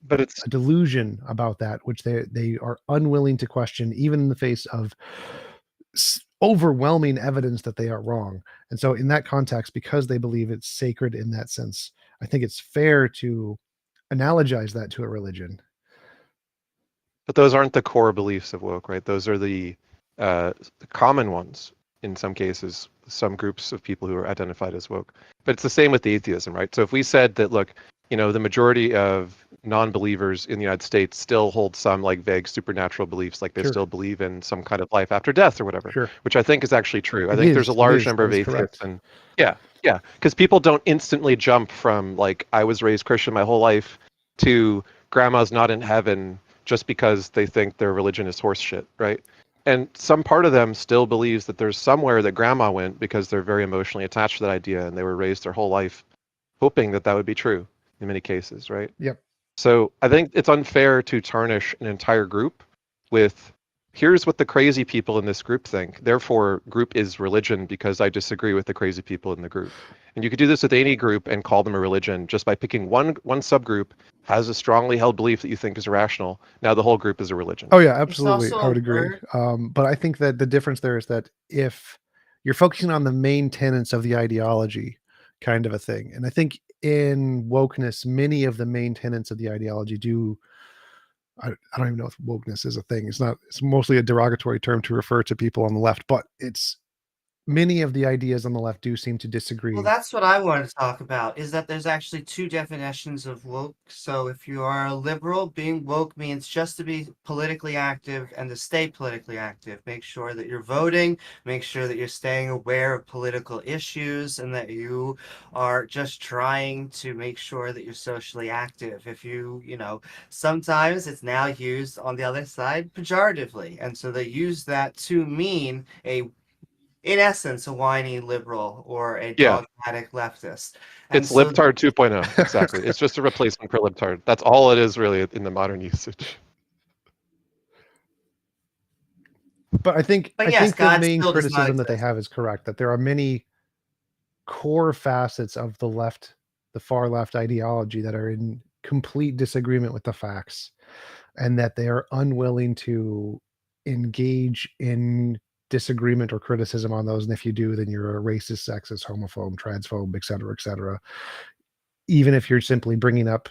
delusion about that, which they are unwilling to question, even in the face of overwhelming evidence that they are wrong. And so in that context, because they believe it's sacred in that sense, I think it's fair to analogize that to a religion. But those aren't the core beliefs of woke, right? Those are the common ones in some cases, some groups of people who are identified as woke. But it's the same with atheism, right? So if we said that, look, the majority of non-believers in the United States still hold some like vague supernatural beliefs, like they Sure. still believe in some kind of life after death or whatever, Sure. which I think is actually true. I It think there's a is, it large is, number that of is atheists, correct. and yeah, because people don't instantly jump from like I was raised Christian my whole life to grandma's not in heaven just because they think their religion is horse shit, right? And some part of them still believes that there's somewhere that grandma went because they're very emotionally attached to that idea and they were raised their whole life hoping that would be true in many cases, right? Yep. So I think it's unfair to tarnish an entire group with here's what the crazy people in this group think. Therefore, group is religion because I disagree with the crazy people in the group. And you could do this with any group and call them a religion just by picking one subgroup has a strongly held belief that you think is irrational. Now the whole group is a religion. Oh yeah, absolutely. also I would a agree. word- But I think that the difference there is that if you're focusing on the main tenets of the ideology, kind of a thing, and I think in wokeness, many of the main tenets of the ideology do. I don't even know if wokeness is a thing. It's not. It's mostly a derogatory term to refer to people on the left, but it's many of the ideas on the left do seem to disagree. Well, that's what I wanted to talk about, is that there's actually two definitions of woke. So if you are a liberal, being woke means just to be politically active and to stay politically active. Make sure that you're voting, make sure that you're staying aware of political issues, and that you are just trying to make sure that you're socially active. If sometimes it's now used on the other side pejoratively. And so they use that to mean in essence, a whiny liberal or a Yeah. dogmatic leftist. And It's so libtard 2.0. Exactly. It's just a replacement for libtard. That's all it is really in the modern usage. But I think But I yes, think the God main still does not criticism that they exist. have is correct, that there are many core facets of the far left ideology that are in complete disagreement with the facts, and that they are unwilling to engage in disagreement or criticism on those. And if you do, then you're a racist, sexist, homophobe, transphobe, et cetera, even if you're simply bringing up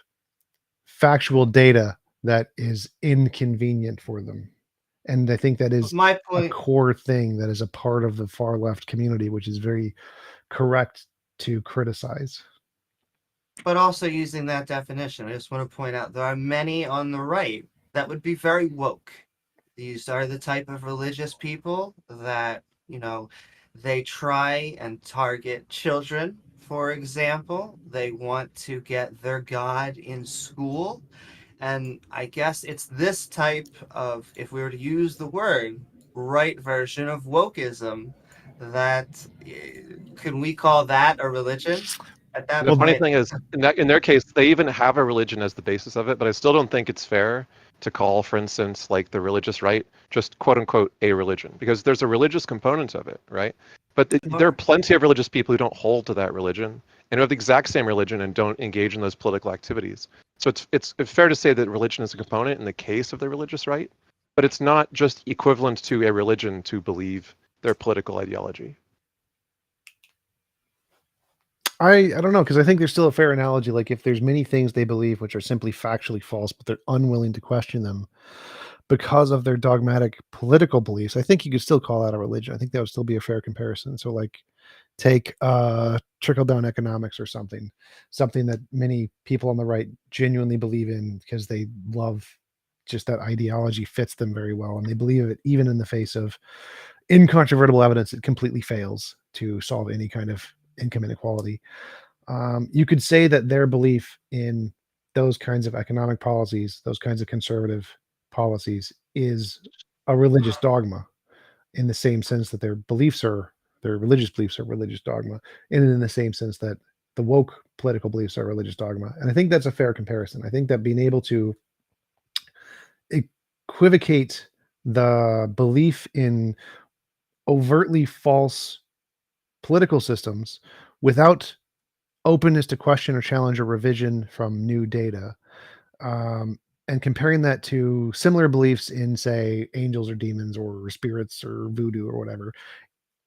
factual data that is inconvenient for them. And I think that is My a point, core thing that is a part of the far left community, which is very correct to criticize. but also using that definition, I just want to point out there are many on the right that would be very woke. These are the type of religious people that, they try and target children, for example. They want to get their God in school. And I guess it's this type of, if we were to use the word, right version of wokeism, that can we call that a religion at that The funny point? thing is, in their case, they even have a religion as the basis of it, but I still don't think it's fair to call, for instance, like the religious right, just quote unquote a religion, because there's a religious component of it, right? But there are plenty of religious people who don't hold to that religion and who have the exact same religion and don't engage in those political activities. So it's fair to say that religion is a component in the case of the religious right, but it's not just equivalent to a religion to believe their political ideology. I don't know, because I think there's still a fair analogy. Like if there's many things they believe which are simply factually false, but they're unwilling to question them because of their dogmatic political beliefs, I think you could still call that a religion. I think that would still be a fair comparison. So like take trickle down economics or something that many people on the right genuinely believe in because they love just that ideology fits them very well, and they believe it even in the face of incontrovertible evidence that completely fails to solve any kind of income inequality. You could say that their belief in those kinds of economic policies, those kinds of conservative policies, is a religious dogma in the same sense that their religious beliefs are religious dogma, and in the same sense that the woke political beliefs are religious dogma. And I think that's a fair comparison. I think that being able to equivocate the belief in overtly false political systems without openness to question or challenge or revision from new data, and comparing that to similar beliefs in, say, angels or demons or spirits or voodoo or whatever,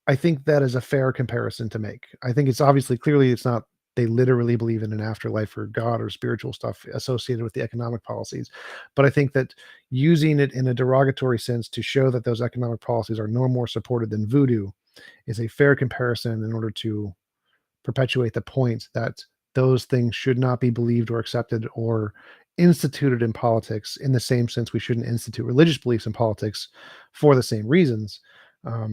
I think that is a fair comparison to make. I think it's obviously clearly it's not they literally believe in an afterlife or God or spiritual stuff associated with the economic policies, but I think that using it in a derogatory sense to show that those economic policies are no more supported than voodoo is a fair comparison in order to perpetuate the point that those things should not be believed or accepted or instituted in politics in the same sense we shouldn't institute religious beliefs in politics for the same reasons,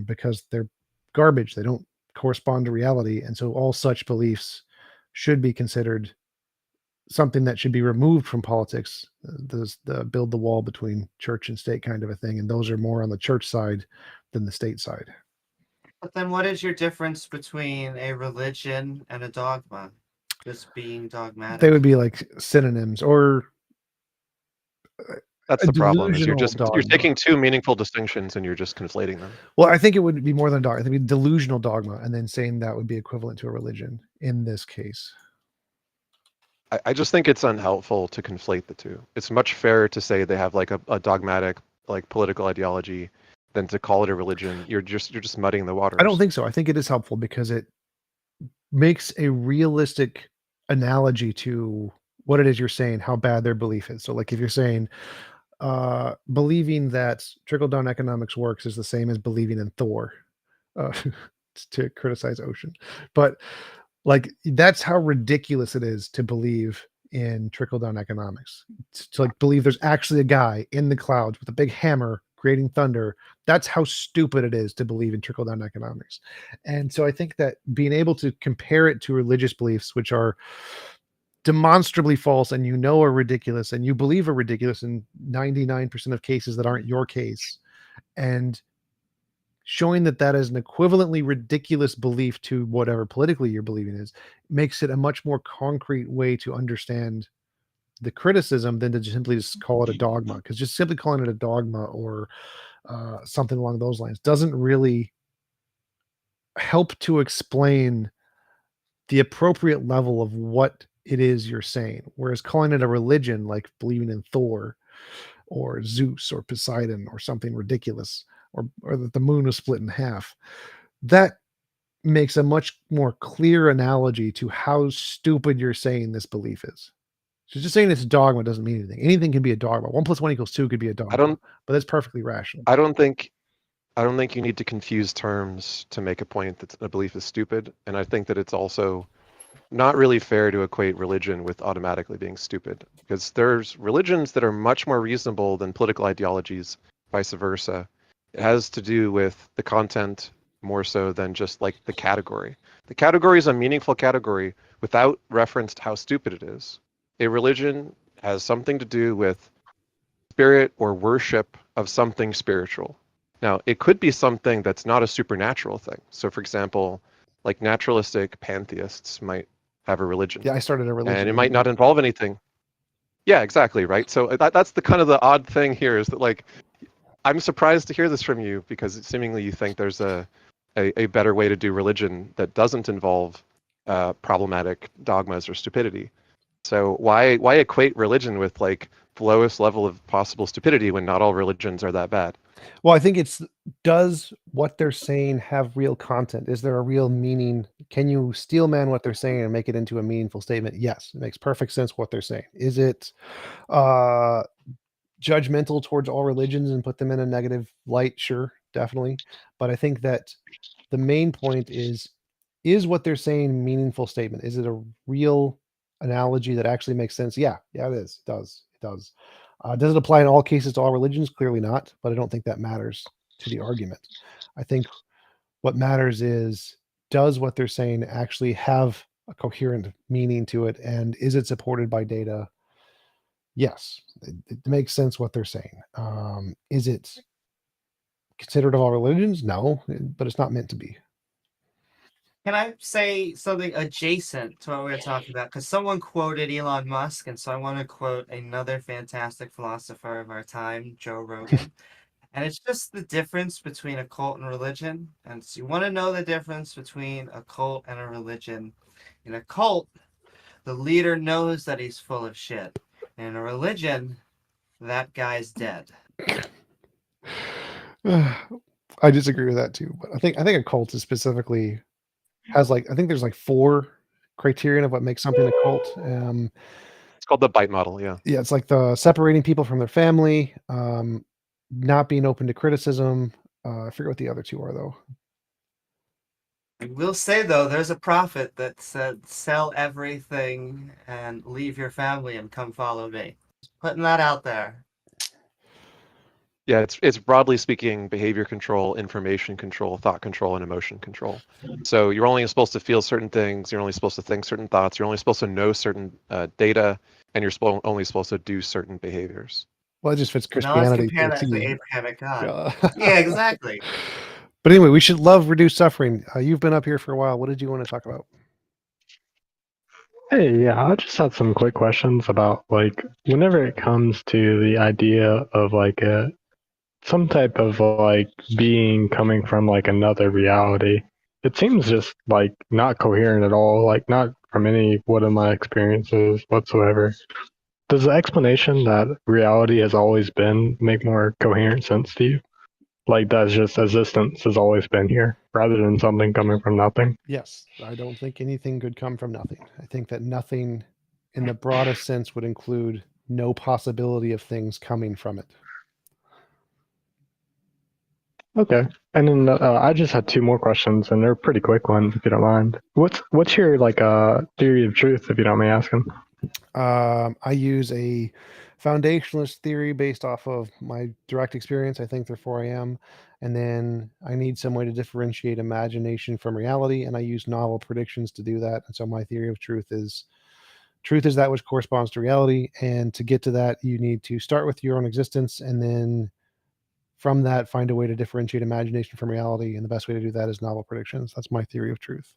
because they're garbage. They don't correspond to reality. And so all such beliefs should be considered something that should be removed from politics, the build the wall between church and state kind of a thing. And those are more on the church side than the state side. But then what is your difference between a religion and a dogma? Just being dogmatic. They would be like synonyms, or That's a the problem. Is you're delusional taking two meaningful distinctions and you're just conflating them. Well, I think it would be more than a dogma. I think it'd be delusional dogma, and then saying that would be equivalent to a religion in this case. I just think it's unhelpful to conflate the two. It's much fairer to say they have like a dogmatic like political ideology than to call it a religion. You're just muddying the waters. I don't think so. I think it is helpful because it makes a realistic analogy to what it is you're saying, how bad their belief is. So like if you're saying believing that trickle down economics works is the same as believing in Thor, to criticize Ocean, but like that's how ridiculous it is to believe in trickle down economics, to like believe there's actually a guy in the clouds with a big hammer creating thunder. That's how stupid it is to believe in trickle down economics. And so I think that being able to compare it to religious beliefs, which are demonstrably false and are ridiculous and you believe are ridiculous in 99% of cases that aren't your case, and showing that that is an equivalently ridiculous belief to whatever politically you're believing is, makes it a much more concrete way to understand the criticism than to simply just call it a dogma. Because just simply calling it a dogma or something along those lines doesn't really help to explain the appropriate level of what it is you're saying. Whereas calling it a religion, like believing in Thor or Zeus or Poseidon or something ridiculous, or that the moon was split in half, that makes a much more clear analogy to how stupid you're saying this belief is. So just saying it's a dogma doesn't mean anything. Anything can be a dogma. 1 + 1 = 2 could be a dogma, but that's perfectly rational. I don't think you need to confuse terms to make a point that a belief is stupid. And I think that it's also not really fair to equate religion with automatically being stupid, because there's religions that are much more reasonable than political ideologies, vice versa. It has to do with the content more so than just like the category. The category is a meaningful category without reference to how stupid it is. A religion has something to do with spirit or worship of something spiritual. Now, it could be something that's not a supernatural thing. So, for example, like naturalistic pantheists might have a religion. Yeah, I started a religion. And it might not involve anything. Yeah, exactly, right? So that's the kind of the odd thing here is that, like, I'm surprised to hear this from you because seemingly you think there's a better way to do religion that doesn't involve problematic dogmas or stupidity. So why equate religion with, like, the lowest level of possible stupidity when not all religions are that bad? Well, I think it's, does what they're saying have real content? Is there a real meaning? Can you steel man what they're saying and make it into a meaningful statement? Yes, it makes perfect sense what they're saying. Is it uh judgmental towards all religions and put them in a negative light? Sure, definitely. But I think that the main point is what they're saying meaningful statement? Is it a real analogy that actually makes sense? Yeah, it is. It does. Does it apply in all cases to all religions? Clearly not, but I don't think that matters to the argument. I think what matters is, does what they're saying actually have a coherent meaning to it, and is it supported by data? Yes, it makes sense what they're saying. Is it considered of all religions? No, but it's not meant to be. Can I say something adjacent to what we were talking about? Because someone quoted Elon Musk, and so I want to quote another fantastic philosopher of our time, Joe Rogan. And it's just the difference between a cult and religion. And so you want to know the difference between a cult and a religion. In a cult, the leader knows that he's full of shit. And in a religion, that guy's dead. I disagree with that too, but I think a cult is specifically has, like, I think there's like 4 criterion of what makes something a cult. It's called the bite model, yeah. Yeah, it's like the separating people from their family, not being open to criticism. I forget what the other 2 are though. I will say, though, there's a prophet that said, sell everything and leave your family and come follow me. Just putting that out there. Yeah, it's broadly speaking behavior control, information control, thought control, and emotion control. So you're only supposed to feel certain things, you're only supposed to think certain thoughts, you're only supposed to know certain data, and you're only supposed to do certain behaviors. Well, it just fits Now let's Christianity compare to a that to the T. Abrahamic God. Yeah, exactly. But anyway, we should love reduced suffering. You've been up here for a while. What did you want to talk about? Hey, yeah, I just had some quick questions about, like, whenever it comes to the idea of like some type of like being coming from like another reality. It seems just like not coherent at all, like not from any one of my experiences whatsoever. Does the explanation that reality has always been make more coherent sense to you? Like that's just existence has always been here, rather than something coming from nothing? Yes, I don't think anything could come from nothing. I think that nothing in the broadest sense would include no possibility of things coming from it. Okay. And then I just had 2 more questions, and they're pretty quick ones, if you don't mind. What's your like theory of truth, if you don't mind asking? I use a foundationalist theory based off of my direct experience. I think therefore I am. And then I need some way to differentiate imagination from reality, and I use novel predictions to do that. And so my theory of truth is that which corresponds to reality. And to get to that, you need to start with your own existence, and then from that, find a way to differentiate imagination from reality. And the best way to do that is novel predictions. That's my theory of truth.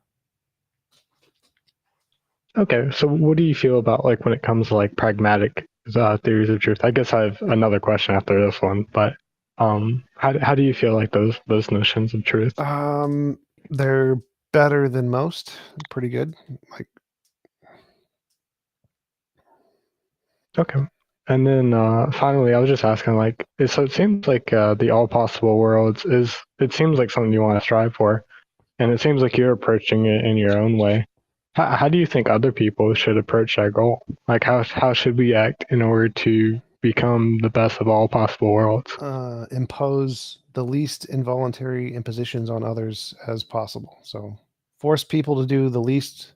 Okay, so what do you feel about like when it comes to like pragmatic theories of truth? I guess I have another question after this one, but how do you feel like those notions of truth? They're better than most. Pretty good. Like, okay. And then finally, I was just asking, like, so it seems like the all possible worlds it seems like something you want to strive for, and it seems like you're approaching it in your own way. How do you think other people should approach that goal? Like, how should we act in order to become the best of all possible worlds? impose the least involuntary impositions on others as possible. So force people to do the least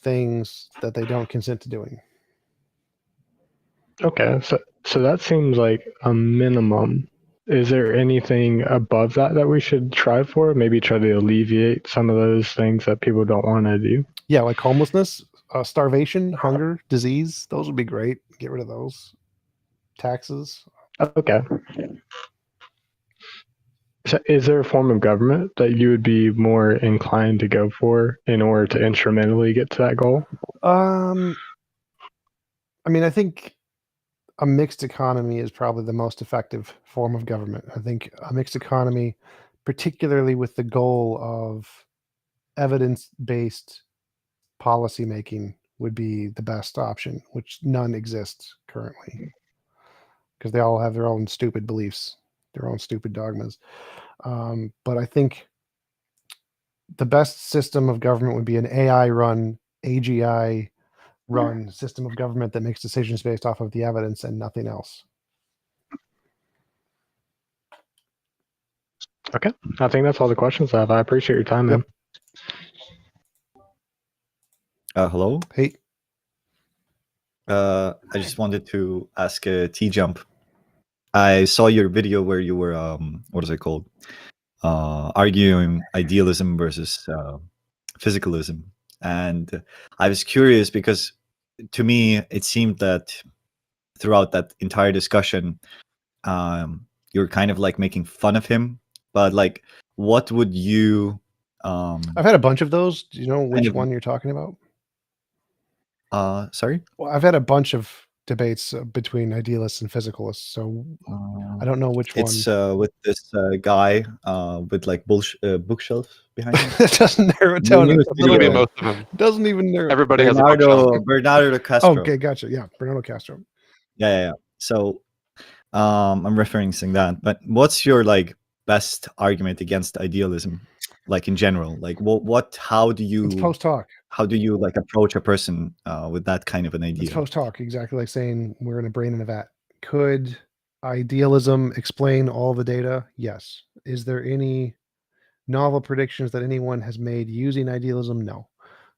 things that they don't consent to doing. Okay, so that seems like a minimum. Is there anything above that we should try for? Maybe try to alleviate some of those things that people don't want to do? Yeah, like homelessness, starvation, hunger, disease. Those would be great. Get rid of those. Taxes. Okay. So is there a form of government that you would be more inclined to go for in order to instrumentally get to that goal? I mean, I think a mixed economy is probably the most effective form of government. I think a mixed economy, particularly with the goal of evidence-based policymaking, would be the best option, which none exists currently because they all have their own stupid beliefs, their own stupid dogmas. But I think the best system of government would be an AI run, AGI run system of government that makes decisions based off of the evidence and nothing else. Okay, I think that's all the questions I have. I appreciate your time, man. Hello. Hey. I just wanted to ask a T-Jump. I saw your video where you were what is it called? Arguing idealism versus physicalism, and I was curious because to me it seemed that throughout that entire discussion, you're kind of like making fun of him. But like, what would you? I've had a bunch of those. Do you know which one you're talking about? Sorry. Well, I've had a bunch of debates between idealists and physicalists, so I don't know which one. It's with this guy with like bookshelf behind him. It doesn't narrow it down a little bit. Most of them. Doesn't even narrow. Everybody has a bookshelf. Bernardo Castro. Okay, gotcha. Yeah, Bernardo Castro. Yeah. So I'm referencing that. But what's your like best argument against idealism, like in general? Like what how do you It's post hoc. How do you like approach a person with that kind of an idea? It's post hoc, exactly like saying we're in a brain in a vat. Could idealism explain all the data? Yes. Is there any novel predictions that anyone has made using idealism? No.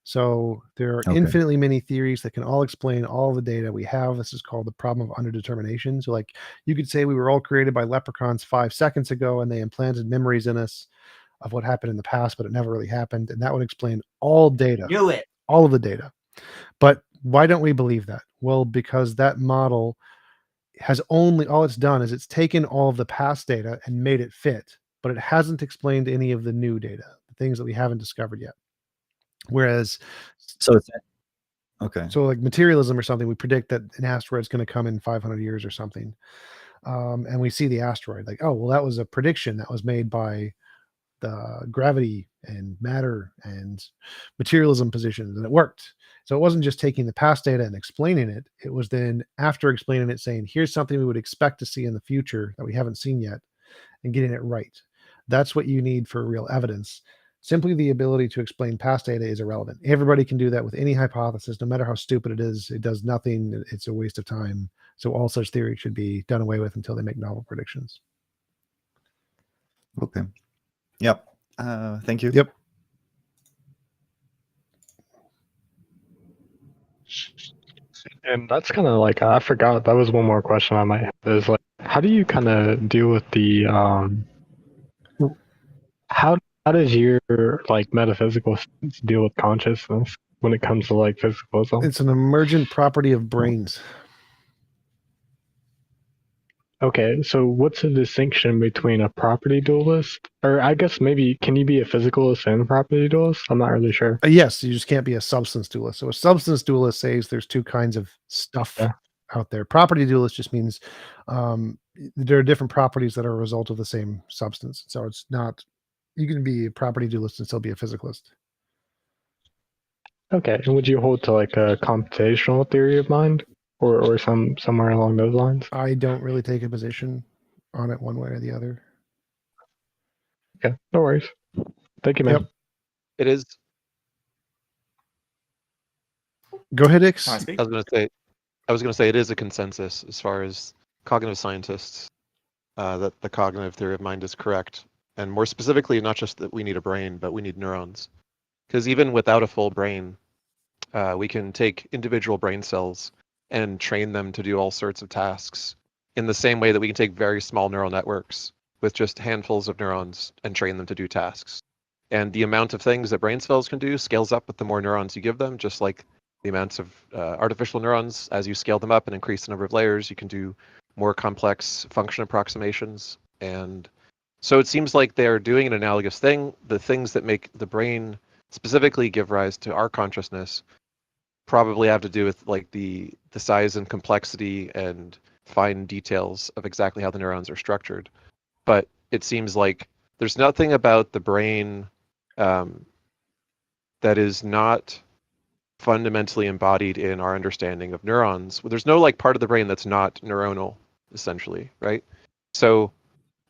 So there are infinitely many theories that can all explain all the data we have. This is called the problem of underdetermination. So like you could say we were all created by leprechauns 5 seconds ago and they implanted memories in us of what happened in the past, but it never really happened. And that would explain all data. Knew it. All of the data. But why don't we believe that? Well, because that model has all it's done is it's taken all of the past data and made it fit, but it hasn't explained any of the new data, the things that we haven't discovered yet. Whereas, so it's okay. So like materialism or something, we predict that an asteroid is going to come in 500 years or something. And we see the asteroid like, oh, well, that was a prediction that was made by the gravity and matter and materialism positions, and it worked. So it wasn't just taking the past data and explaining it. It was then after explaining it saying, here's something we would expect to see in the future that we haven't seen yet, and getting it right. That's what you need for real evidence. Simply the ability to explain past data is irrelevant. Everybody can do that with any hypothesis, no matter how stupid it is. It does nothing. It's a waste of time. So all such theories should be done away with until they make novel predictions. Okay. Yep. Thank you. Yep. And that's kind of like, I forgot, that was one more question I might have, is like, how do you kind of deal with the how does your like metaphysical sense deal with consciousness when it comes to like physicalism? It's an emergent property of brains. Okay, so what's the distinction between a property dualist, or I guess maybe, can you be a physicalist and a property dualist? I'm not really sure. Yes, you just can't be a substance dualist. So a substance dualist says there's two kinds of stuff out there. Property dualist just means there are different properties that are a result of the same substance. So it's not, you can be a property dualist and still be a physicalist. Okay, and would you hold to like a computational theory of mind, or somewhere along those lines? I don't really take a position on it one way or the other. Okay, no worries. Thank you, man. Yep. It is. Go ahead, Ix. I was gonna say it is a consensus as far as cognitive scientists that the cognitive theory of mind is correct, and more specifically, not just that we need a brain, but we need neurons. Because even without a full brain, we can take individual brain cells and train them to do all sorts of tasks in the same way that we can take very small neural networks with just handfuls of neurons and train them to do tasks. And the amount of things that brain cells can do scales up with the more neurons you give them, just like the amounts of artificial neurons. As you scale them up and increase the number of layers, you can do more complex function approximations. And so it seems like they're doing an analogous thing. The things that make the brain specifically give rise to our consciousness probably have to do with like the size and complexity and fine details of exactly how the neurons are structured. But it seems like there's nothing about the brain that is not fundamentally embodied in our understanding of neurons. There's no like part of the brain that's not neuronal, essentially, right? So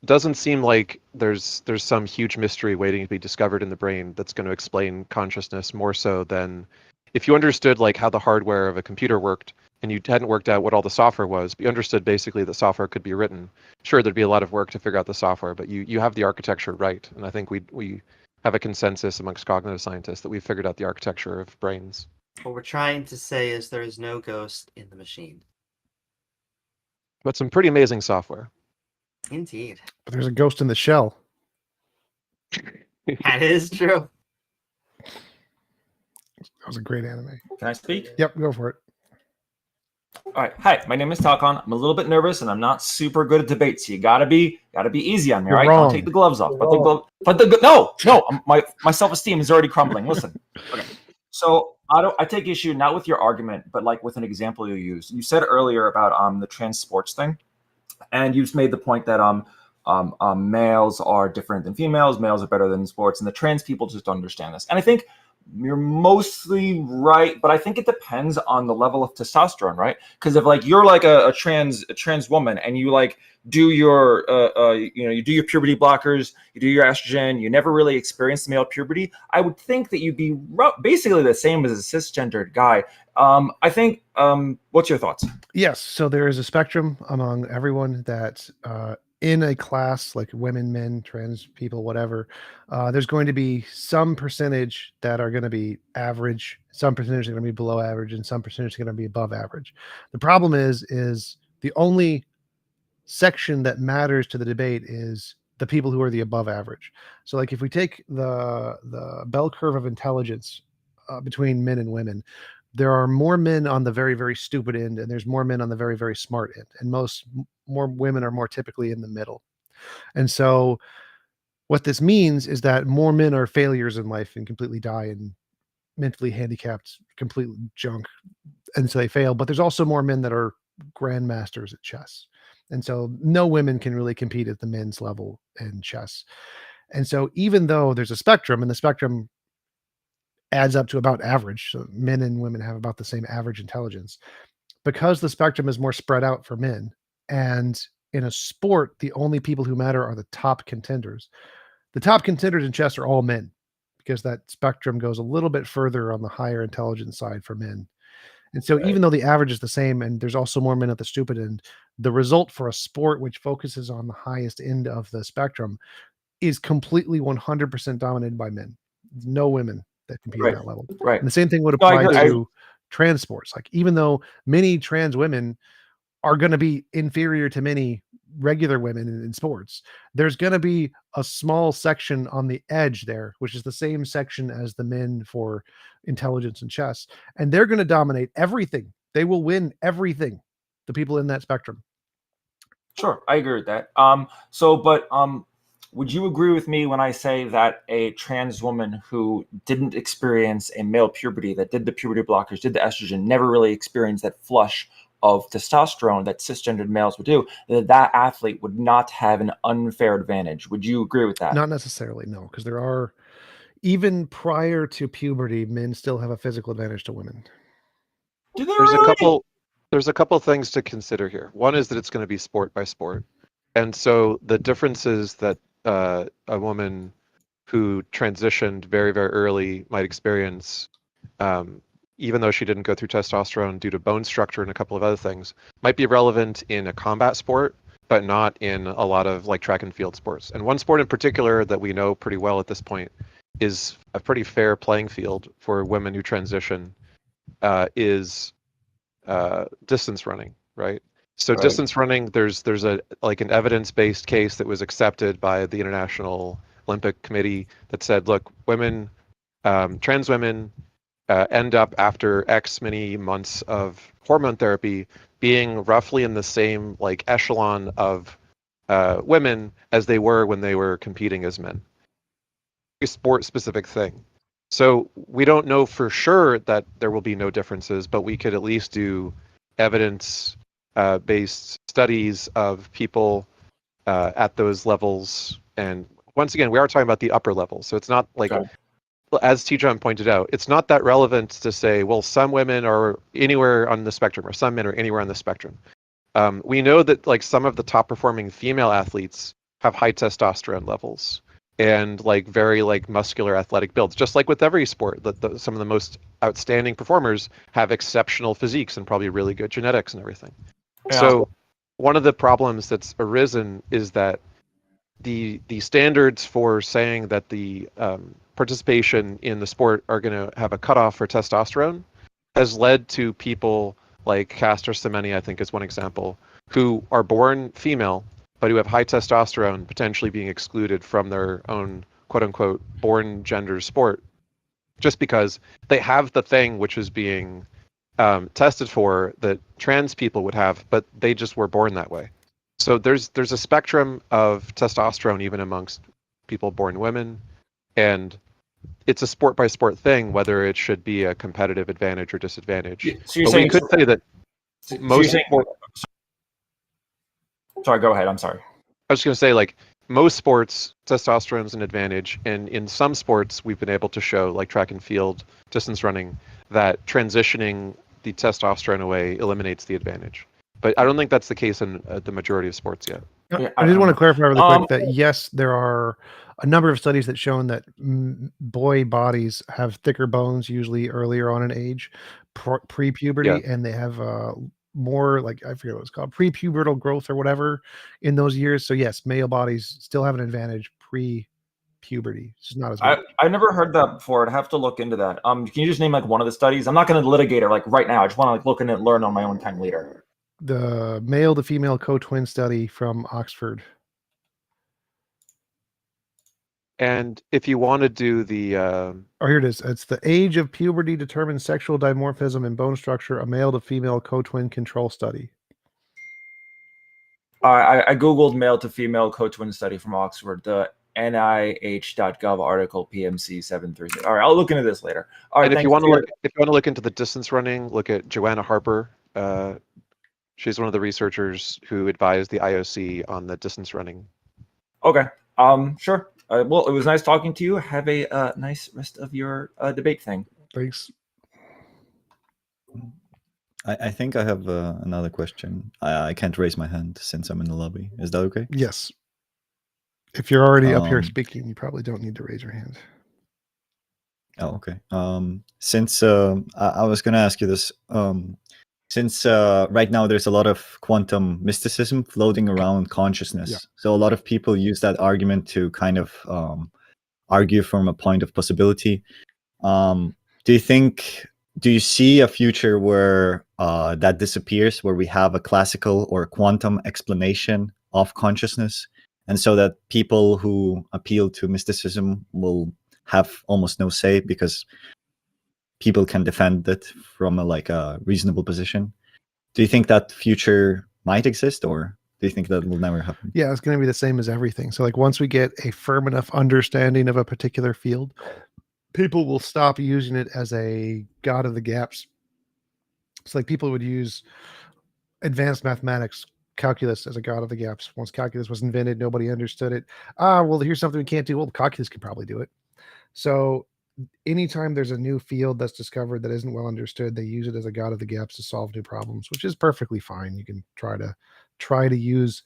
it doesn't seem like there's some huge mystery waiting to be discovered in the brain that's going to explain consciousness more so than if you understood like how the hardware of a computer worked and you hadn't worked out what all the software was, but you understood basically that software could be written. Sure, there'd be a lot of work to figure out the software, but you have the architecture right. And I think we have a consensus amongst cognitive scientists that we've figured out the architecture of brains. What we're trying to say is there is no ghost in the machine. But some pretty amazing software. Indeed. But there's a ghost in the shell. That is true. That was a great anime. Can I speak? Yep, go for it. All right. Hi, my name is Talcon. I'm a little bit nervous and I'm not super good at debates. So you gotta be easy on me, all right? I'll take the gloves off. No, my self-esteem is already crumbling. Listen. Okay. So I take issue not with your argument, but like with an example you used. You said earlier about the trans sports thing, and you made the point that males are different than females, males are better than sports, and the trans people just don't understand this. And I think you're mostly right, but I think it depends on the level of testosterone, right? Because if like you're like a trans woman and you like do your you do your puberty blockers, you do your estrogen, you never really experience male puberty, I would think that you'd be basically the same as a cisgendered guy. I think what's your thoughts? Yes, so there is a spectrum among everyone that in a class like women, men, trans people, whatever, there's going to be some percentage that are going to be average, some percentage are going to be below average, and some percentage are going to be above average. The problem is the only section that matters to the debate is the people who are the above average. So like if we take the bell curve of intelligence between men and women, there are more men on the very, very stupid end, and there's more men on the very, very smart end. And more women are more typically in the middle. And so what this means is that more men are failures in life and completely die and mentally handicapped, complete junk, and so they fail. But there's also more men that are grandmasters at chess. And so no women can really compete at the men's level in chess. And so even though there's a spectrum, and the spectrum adds up to about average, so men and women have about the same average intelligence, because the spectrum is more spread out for men, and in a sport the only people who matter are the top contenders. The top contenders in chess are all men, because that spectrum goes a little bit further on the higher intelligence side for men. And so even though the average is the same and there's also more men at the stupid end, the result for a sport which focuses on the highest end of the spectrum is completely 100% dominated by men. No women that compete at that level. Right. And the same thing would apply to trans sports. Like even though many trans women are going to be inferior to many regular women in sports, there's going to be a small section on the edge there, which is the same section as the men for intelligence and chess. And they're going to dominate everything. They will win everything. The people in that spectrum. Sure, I agree with that. Would you agree with me when I say that a trans woman who didn't experience a male puberty, that did the puberty blockers, did the estrogen, never really experienced that flush of testosterone that cisgendered males would do, that athlete would not have an unfair advantage? Would you agree with that? Not necessarily, no, because there are, even prior to puberty, men still have a physical advantage to women. There's a couple things to consider here. One is that it's going to be sport by sport. And so the differences that a woman who transitioned very, very early might experience, even though she didn't go through testosterone due to bone structure and a couple of other things, might be relevant in a combat sport, but not in a lot of like track and field sports. And one sport in particular that we know pretty well at this point is a pretty fair playing field for women who transition is distance running, right? So Right. Distance running, there's a like an evidence-based case that was accepted by the International Olympic Committee that said, look, women, trans women end up after X many months of hormone therapy being roughly in the same like echelon of women as they were when they were competing as men. A sport-specific thing. So we don't know for sure that there will be no differences, but we could at least do evidence based studies of people at those levels. And once again, we are talking about the upper level. So it's not like, as T-John pointed out, it's not that relevant to say, well, some women are anywhere on the spectrum or some men are anywhere on the spectrum. We know that like some of the top performing female athletes have high testosterone levels and like very like muscular athletic builds, just like with every sport. That some of the most outstanding performers have exceptional physiques and probably really good genetics and everything. Yeah. So one of the problems that's arisen is that the standards for saying that the participation in the sport are going to have a cutoff for testosterone has led to people like Castor Semenya, I think is one example, who are born female but who have high testosterone potentially being excluded from their own quote-unquote born gender sport just because they have the thing which is being tested for that trans people would have, but they just were born that way. So there's a spectrum of testosterone even amongst people born women, and it's a sport by sport thing whether it should be a competitive advantage or disadvantage. So you're but saying we could say that most Sorry, go ahead. I'm sorry. I was going to say, like, most sports, testosterone is an advantage, and in some sports, we've been able to show, like track and field, distance running, that transitioning the testosterone away eliminates the advantage. But I don't think that's the case in the majority of sports yet. I just want to clarify really quick that yes, there are a number of studies that shown that boy bodies have thicker bones usually earlier on in age, pre-puberty, and they have more, like, I forget what it's called, pre-pubertal growth or whatever in those years. So yes, male bodies still have an advantage pre-puberty. It's just not as much. I never heard that before. I'd have to look into that. Can you just name like one of the studies? I'm not going to litigate it like right now. I just want to like look in it, learn on my own time later. The male to female co-twin study from Oxford. And if you want to do the oh, here it is. It's the age of puberty determines sexual dimorphism in bone structure, a male to female co-twin control study. I googled male to female co-twin study from Oxford, the NIH.gov article PMC 736. All right, I'll look into this later. All right, and if you want to look into the distance running, look at Joanna Harper. She's one of the researchers who advised the IOC on the distance running. Okay. Sure. Well, it was nice talking to you. Have a nice rest of your debate thing. Thanks. I think I have another question. I can't raise my hand since I'm in the lobby. Is that okay? Yes. If you're already up here speaking, you probably don't need to raise your hand. Oh, okay. Since I was going to ask you this, since right now there's a lot of quantum mysticism floating around consciousness. Yeah. So a lot of people use that argument to kind of argue from a point of possibility. Do you see a future where that disappears, where we have a classical or quantum explanation of consciousness, and so that people who appeal to mysticism will have almost no say because people can defend it from a reasonable position? Do you think that future might exist, or do you think that will never happen? Yeah, it's going to be the same as everything. So like once we get a firm enough understanding of a particular field, people will stop using it as a god of the gaps. It's like people would use advanced mathematics, calculus, as a god of the gaps. Once calculus was invented, nobody understood it. Well, here's something we can't do. Well, calculus could probably do it. So anytime there's a new field that's discovered that isn't well understood, they use it as a god of the gaps to solve new problems, which is perfectly fine. You can try to use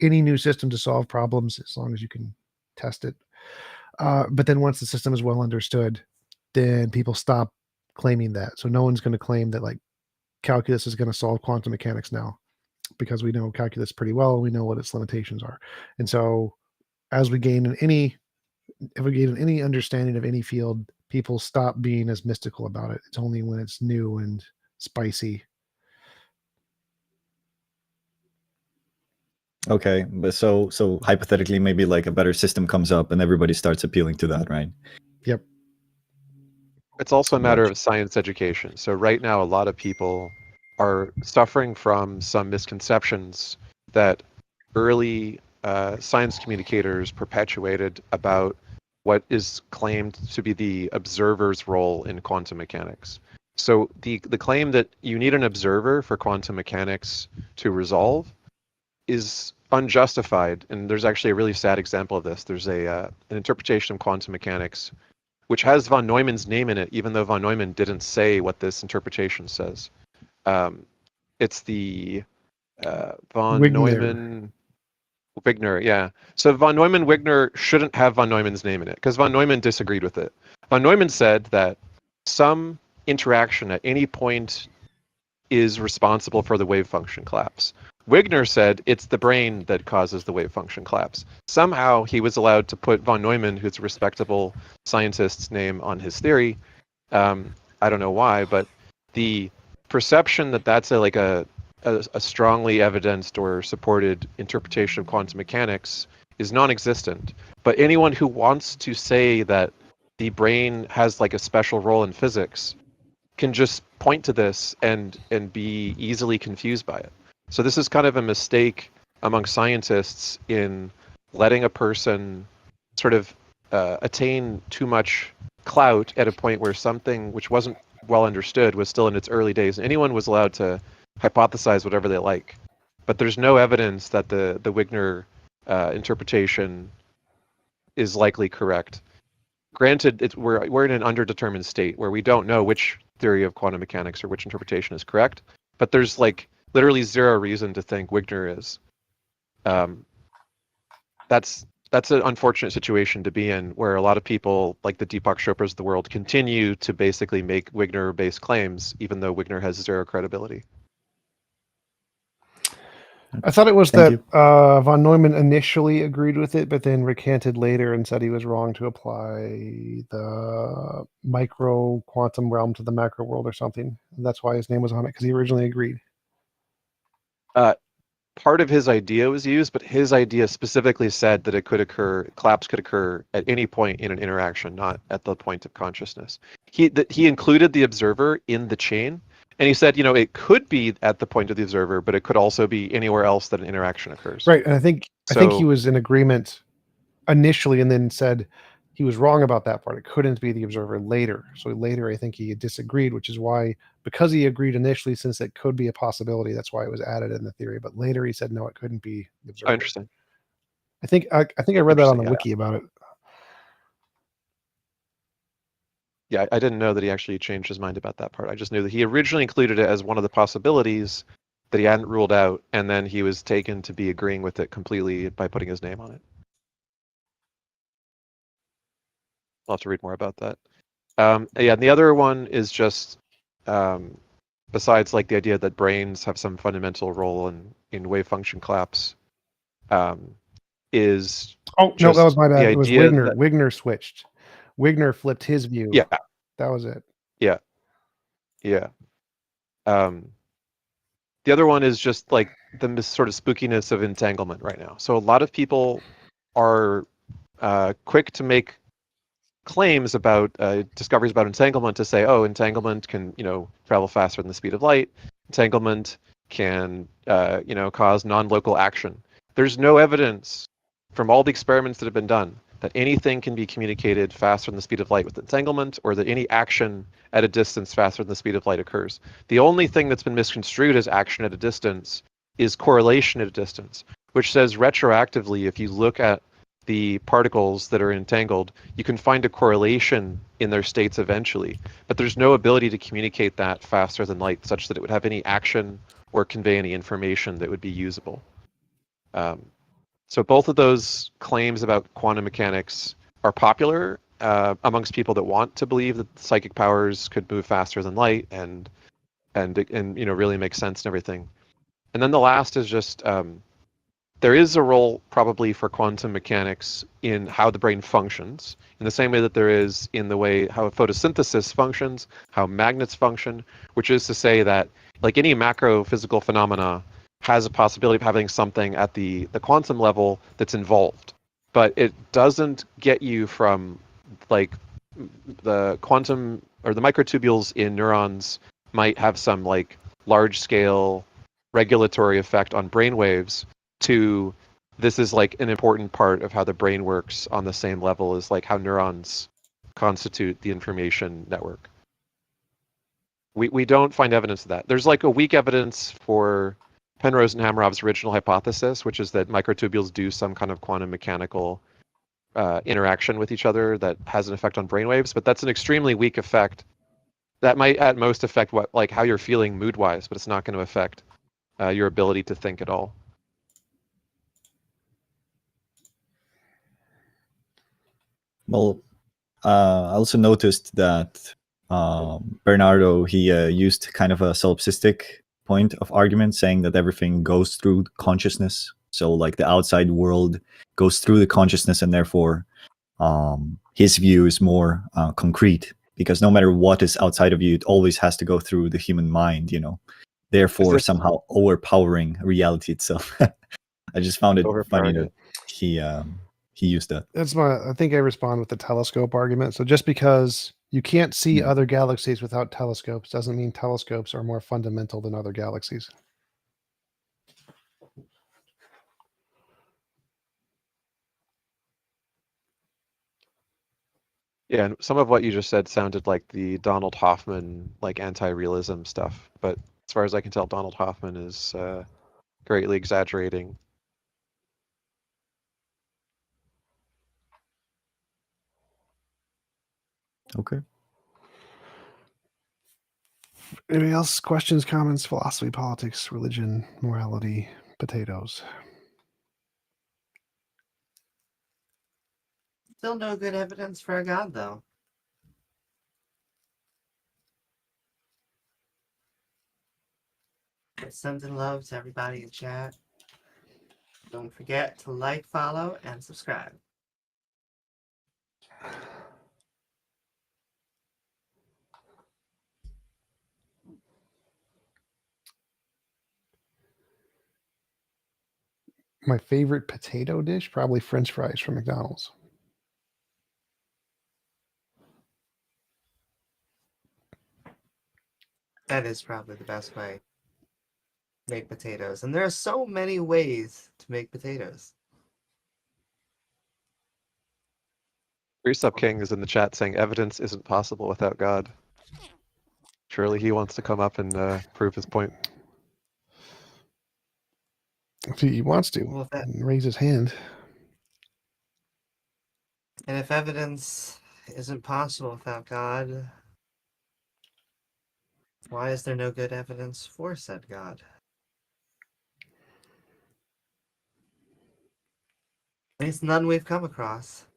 any new system to solve problems as long as you can test it. But then once the system is well understood, then people stop claiming that. So no one's going to claim that like calculus is going to solve quantum mechanics now, because we know calculus pretty well. We know what its limitations are. And so as we gain any understanding of any field, people stop being as mystical about it. It's only when it's new and spicy. Okay, but so hypothetically, maybe like a better system comes up and everybody starts appealing to that, right? Yep. It's also a matter of science education. So right now, a lot of people are suffering from some misconceptions that early science communicators perpetuated about what is claimed to be the observer's role in quantum mechanics. So the claim that you need an observer for quantum mechanics to resolve is unjustified, and there's actually a really sad example of this. There's an interpretation of quantum mechanics which has von Neumann's name in it, even though von Neumann didn't say what this interpretation says. It's the von Wigner. Neumann Wigner, yeah. So von Neumann Wigner shouldn't have von Neumann's name in it because von Neumann disagreed with it. Von Neumann said that some interaction at any point is responsible for the wave function collapse. Wigner said it's the brain that causes the wave function collapse. Somehow he was allowed to put von Neumann, who's a respectable scientist's name, on his theory. I don't know why, but the perception that that's a strongly evidenced or supported interpretation of quantum mechanics is non-existent. But anyone who wants to say that the brain has like a special role in physics can just point to this and be easily confused by it. So this is kind of a mistake among scientists in letting a person sort of attain too much clout at a point where something which wasn't well understood was still in its early days. Anyone was allowed to hypothesize whatever they like, but there's no evidence that the Wigner interpretation is likely correct. Granted, we're in an underdetermined state where we don't know which theory of quantum mechanics or which interpretation is correct, but there's like literally zero reason to think Wigner is. That's an unfortunate situation to be in, where a lot of people, like the Deepak Chopras of the world, continue to basically make Wigner-based claims, even though Wigner has zero credibility. I thought it was Thank that von Neumann initially agreed with it, but then recanted later and said he was wrong to apply the micro quantum realm to the macro world or something. And that's why his name was on it, because he originally agreed. Part of his idea was used, but his idea specifically said that collapse could occur at any point in an interaction, not at the point of consciousness. He included the observer in the chain, and he said, it could be at the point of the observer, but it could also be anywhere else that an interaction occurs. Right, and I think he was in agreement initially, and then said he was wrong about that part. It couldn't be the observer later. So later, I think he disagreed, which is why, because he agreed initially, since it could be a possibility, that's why it was added in the theory. But later, he said no, it couldn't be the observer. I understand. I think I read that on the wiki about it. Yeah, I didn't know that he actually changed his mind about that part. I just knew that he originally included it as one of the possibilities that he hadn't ruled out, and then he was taken to be agreeing with it completely by putting his name on it. I'll have to read more about that. Yeah, and the other one is just, besides like the idea that brains have some fundamental role in wave function collapse, is no, that was my bad. It was Wigner. That, Wigner switched. Wigner flipped his view. Yeah, that was it. Yeah. The other one is just like the sort of spookiness of entanglement right now. So a lot of people are quick to make claims about discoveries about entanglement to say, oh, entanglement can travel faster than the speed of light. Entanglement can cause non-local action. There's no evidence from all the experiments that have been done that anything can be communicated faster than the speed of light with entanglement, or that any action at a distance faster than the speed of light occurs. The only thing that's been misconstrued as action at a distance is correlation at a distance, which says retroactively, if you look at the particles that are entangled, you can find a correlation in their states eventually, but there's no ability to communicate that faster than light such that it would have any action or convey any information that would be usable. So both of those claims about quantum mechanics are popular amongst people that want to believe that psychic powers could move faster than light and really make sense and everything. And then the last is just there is a role probably for quantum mechanics in how the brain functions, in the same way that there is in the way how photosynthesis functions, how magnets function, which is to say that like any macro physical phenomena has a possibility of having something at the quantum level that's involved, but it doesn't get you from like the quantum or the microtubules in neurons might have some like large scale regulatory effect on brain waves to this is like an important part of how the brain works on the same level as like how neurons constitute the information network. We don't find evidence of that. There's like a weak evidence for Penrose and Hamarov's original hypothesis, which is that microtubules do some kind of quantum mechanical interaction with each other that has an effect on brainwaves, but that's an extremely weak effect. That might at most affect how you're feeling mood-wise, but it's not going to affect your ability to think at all. Well, I also noticed that Bernardo, he used kind of a solipsistic point of argument, saying that everything goes through consciousness. So like the outside world goes through the consciousness, and therefore his view is more concrete, because no matter what is outside of you, it always has to go through the human mind, therefore somehow overpowering reality itself. I just found it funny that he used that. I think I respond with the telescope argument. So just because you can't see other galaxies without telescopes doesn't mean telescopes are more fundamental than other galaxies. Yeah, and some of what you just said sounded like the Donald Hoffman anti-realism stuff, but as far as I can tell, Donald Hoffman is greatly exaggerating. Okay. Anybody else? Questions, comments, philosophy, politics, religion, morality, potatoes? Still no good evidence for a god, though. Sending love to everybody in chat. Don't forget to like, follow, and subscribe. My favorite potato dish, probably French fries from McDonald's. That is probably the best way to make potatoes. And there are so many ways to make potatoes. Grease-Up King is in the chat saying evidence isn't possible without God. Surely he wants to come up and prove his point. If he wants to, Well, and raise his hand. And if evidence isn't possible without God, why is there no good evidence for said God? At least none we've come across.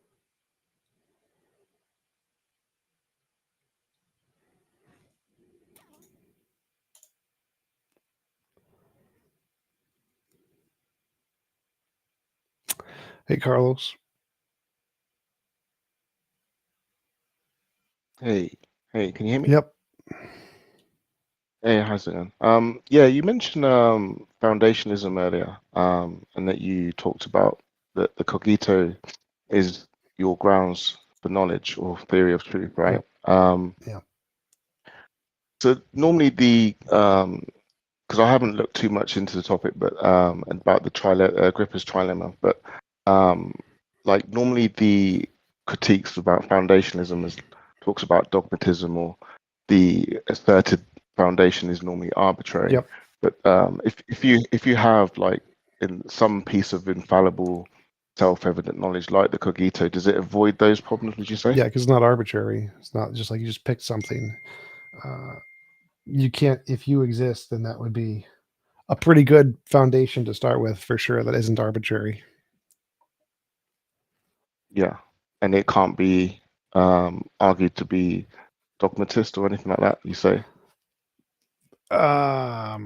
Hey, Carlos. Hey, can you hear me? Yep. Hey, how's it going? Yeah, you mentioned foundationalism earlier, and that you talked about that the cogito is your grounds for knowledge or theory of truth, right? Yeah. So normally because I haven't looked too much into the topic, but about the Agrippa's trilemma, but normally the critiques about foundationalism talks about dogmatism, or the asserted foundation is normally arbitrary. Yep. But if you have in some piece of infallible self-evident knowledge like the cogito, does it avoid those problems, would you say? Yeah, because it's not arbitrary. It's not just like you just picked something. You can't, if you exist, then that would be a pretty good foundation to start with, for sure. That isn't arbitrary. Yeah, and it can't be argued to be dogmatist or anything like that, you say? I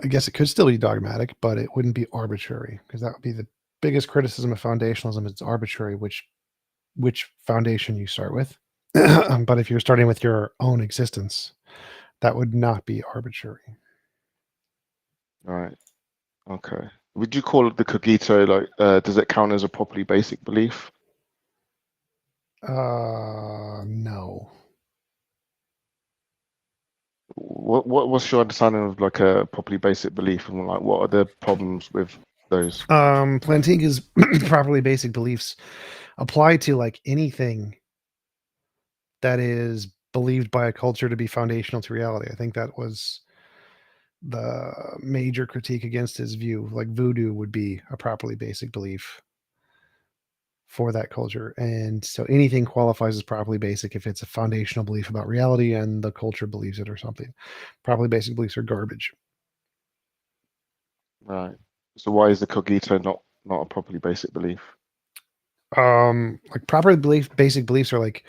guess it could still be dogmatic, but it wouldn't be arbitrary, because that would be the biggest criticism of foundationalism. It's arbitrary which foundation you start with. But if you're starting with your own existence, that would not be arbitrary. All right. Okay. Would you call it the cogito, does it count as a properly basic belief? No. What's your understanding of a properly basic belief, and what are the problems with those? Plantinga's properly basic beliefs apply to anything that is believed by a culture to be foundational to reality. I think that was the major critique against his view. Like voodoo would be a properly basic belief for that culture. And so anything qualifies as properly basic if it's a foundational belief about reality and the culture believes it or something. Properly basic beliefs are garbage. Right. So why is the cogito not a properly basic belief? Like proper basic beliefs are like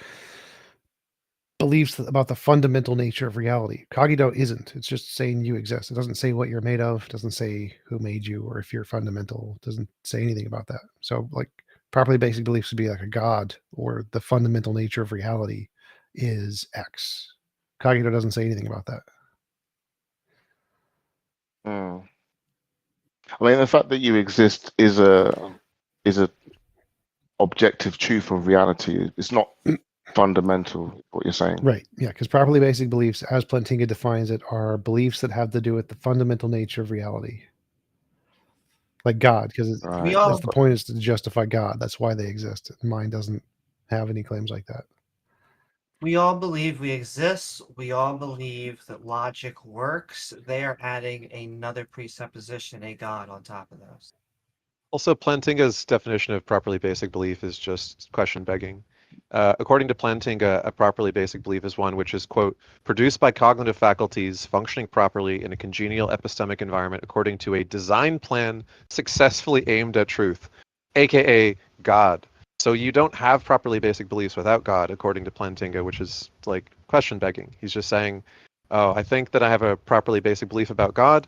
beliefs about the fundamental nature of reality. Cogito isn't. It's just saying you exist. It doesn't say what you're made of. It doesn't say who made you or if you're fundamental. It doesn't say anything about that. So like properly basic beliefs would be like a god or the fundamental nature of reality is X. Cogito doesn't say anything about that. Hmm. I mean, the fact that you exist is a objective truth of reality. It's not fundamental, what you're saying. Right. Yeah. Because properly basic beliefs, as Plantinga defines it, are beliefs that have to do with the fundamental nature of reality. Like God, because Right. that's the point, is to justify God. That's why they exist. Mine doesn't have any claims like that. We all believe we exist. We all believe that logic works. They are adding another presupposition, a God, on top of those. Also, Plantinga's definition of properly basic belief is just question begging. According to Plantinga, a properly basic belief is one which is, quote, produced by cognitive faculties functioning properly in a congenial epistemic environment according to a design plan successfully aimed at truth, aka God. So you don't have properly basic beliefs without God, according to Plantinga, which is like question begging. He's just saying, oh, I think that I have a properly basic belief about God.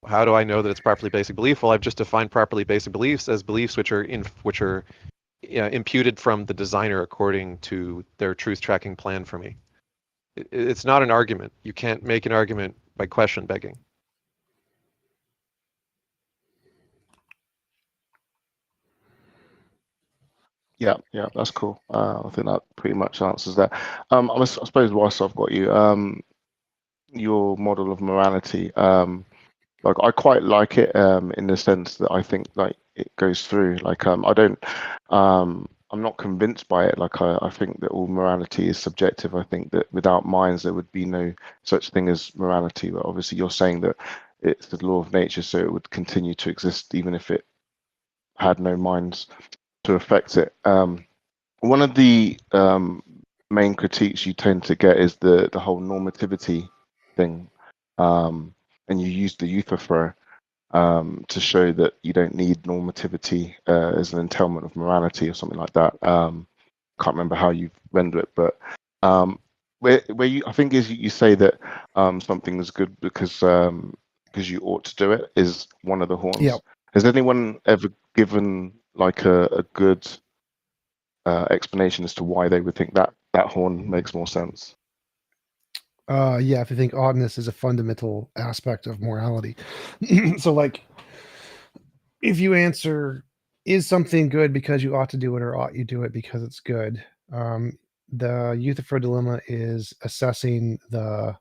How do I know that it's properly basic belief? Well, I've just defined properly basic beliefs as beliefs which are imputed from the designer according to their truth tracking plan for me. It's not an argument. You can't make an argument by question begging. Yeah, that's cool. I think that pretty much answers that. I suppose whilst I've got you, your model of morality, like I quite like it in the sense that I think like it goes through. Like I don't, I'm not convinced by it. Like I think that all morality is subjective. I think that without minds there would be no such thing as morality. But obviously you're saying that it's the law of nature, so it would continue to exist even if it had no minds to affect it. One of the main critiques you tend to get is the whole normativity thing, and you use the Euthyphro to show that you don't need normativity as an entailment of morality or something like that. Can't remember how you render it, but where you, I think is you say that something is good because you ought to do it is one of the horns. Yeah. Has anyone ever given like a good explanation as to why they would think that horn makes more sense? Yeah, if you think oughtness is a fundamental aspect of morality. So like if you answer, is something good because you ought to do it or ought you do it because it's good? The Euthyphro dilemma is assessing the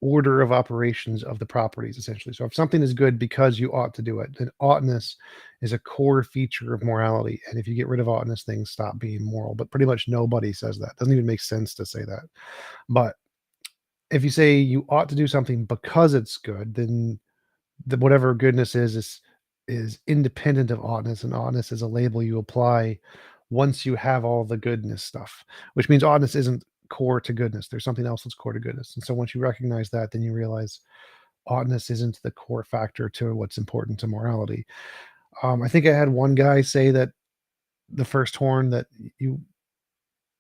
order of operations of the properties, essentially. So if something is good because you ought to do it, then oughtness is a core feature of morality. And if you get rid of oughtness, things stop being moral. But pretty much nobody says that. Doesn't even make sense to say that. But if you say you ought to do something because it's good, then whatever goodness is independent of oughtness, and oughtness is a label you apply once you have all the goodness stuff, which means oughtness isn't core to goodness. There's something else that's core to goodness. And so once you recognize that, then you realize oughtness isn't the core factor to what's important to morality. I think I had one guy say that the first horn, that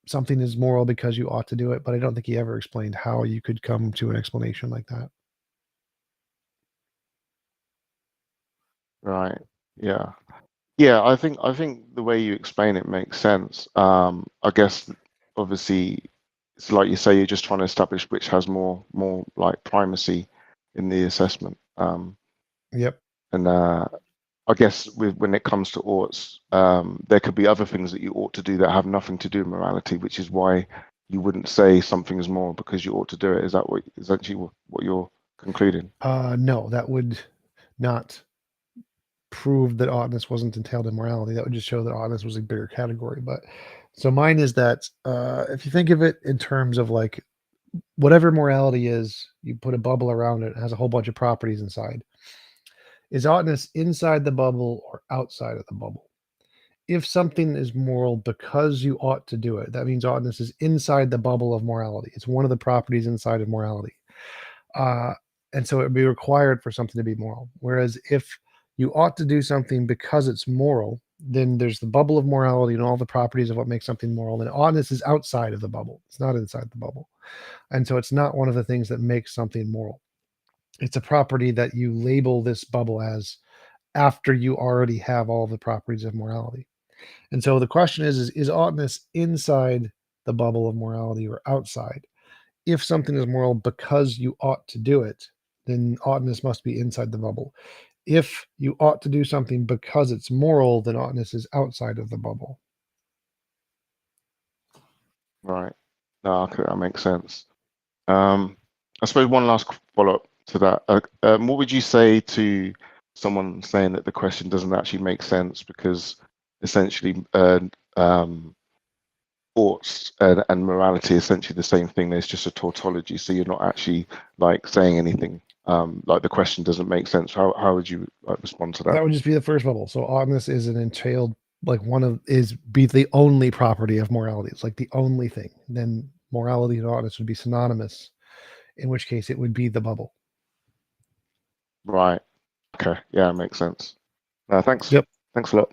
something is moral because you ought to do it, but I don't think he ever explained how you could come to an explanation like that. Right. Yeah. Yeah, I think the way you explain it makes sense. I guess obviously it's like you say, you're just trying to establish which has more like primacy in the assessment. Yep. And I guess when it comes to oughts, there could be other things that you ought to do that have nothing to do with morality, which is why you wouldn't say something is moral because you ought to do it. Is that essentially what you're concluding? No, that would not prove that oughtness wasn't entailed in morality. That would just show that oughtness was a bigger category. But so mine is that if you think of it in terms of like whatever morality is, you put a bubble around it, it has a whole bunch of properties inside. Is oughtness inside the bubble or outside of the bubble? If something is moral because you ought to do it, that means oughtness is inside the bubble of morality. It's one of the properties inside of morality. And so it would be required for something to be moral. Whereas if you ought to do something because it's moral, then there's the bubble of morality and all the properties of what makes something moral. And oughtness is outside of the bubble. It's not inside the bubble. And so it's not one of the things that makes something moral. It's a property that you label this bubble as after you already have all the properties of morality. And so the question is oughtness inside the bubble of morality or outside? If something is moral because you ought to do it, then oughtness must be inside the bubble. If you ought to do something because it's moral, then oughtness is outside of the bubble. Right. No, okay, that makes sense. I suppose one last follow-up to that. What would you say to someone saying that the question doesn't actually make sense because essentially thoughts and morality are essentially the same thing? There's just a tautology, so you're not actually like saying anything. Like the question doesn't make sense. How would you respond to that? That would just be the first bubble. So oughtness is an entailed, like be the only property of morality. It's like the only thing. Then morality and oughtness would be synonymous, in which case it would be the bubble. Right. Okay. Yeah, it makes sense. Thanks. Yep. Thanks a lot.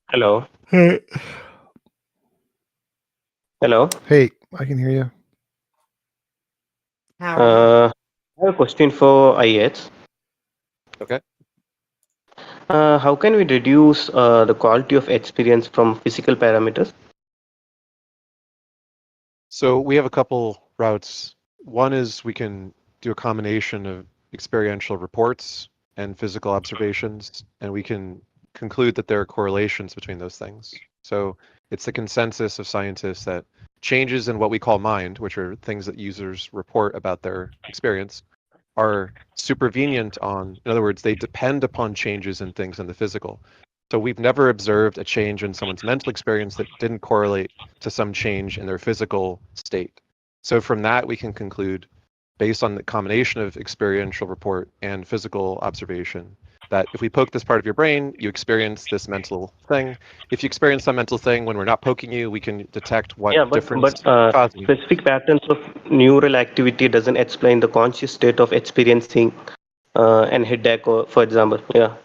Hello. Hey. Hello. Hey, I can hear you. I have a question for IH. Okay. How can we reduce the quality of experience from physical parameters? So we have a couple routes. One is we can do a combination of experiential reports and physical observations, and we can conclude that there are correlations between those things. So it's the consensus of scientists that changes in what we call mind, which are things that users report about their experience, are supervenient on, in other words, they depend upon changes in things in the physical. So we've never observed a change in someone's mental experience that didn't correlate to some change in their physical state. So from that, we can conclude, based on the combination of experiential report and physical observation, that if we poke this part of your brain, you experience this mental thing. If you experience some mental thing when we're not poking you, we can detect what difference causing you. Specific patterns of neural activity doesn't explain the conscious state of experiencing an headache, or, for example. Yeah.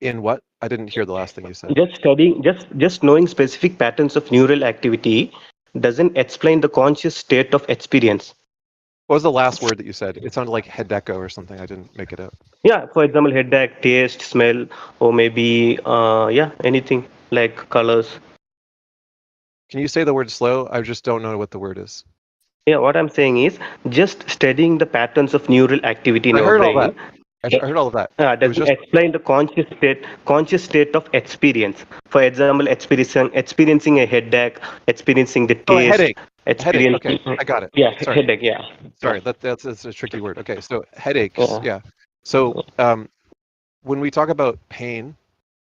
In what? I didn't hear the last thing you said. Just studying, just knowing specific patterns of neural activity doesn't explain the conscious state of experience. What was the last word that you said? It sounded like hedeco or something. I didn't make it up. Yeah, for example, headache, taste, smell, or maybe anything like colors. Can you say the word slow? I just don't know what the word is. Yeah, what I'm saying is just studying the patterns of neural activity in our brain. All that. I heard all of that. Doesn't explain the conscious state of experience. For example, experiencing a headache, experiencing the taste. Oh, a headache. Experiencing. Okay, I got it. Yeah, Sorry. headache. Yeah. Sorry, that's a tricky word. Okay, so headaches. Yeah. So when we talk about pain,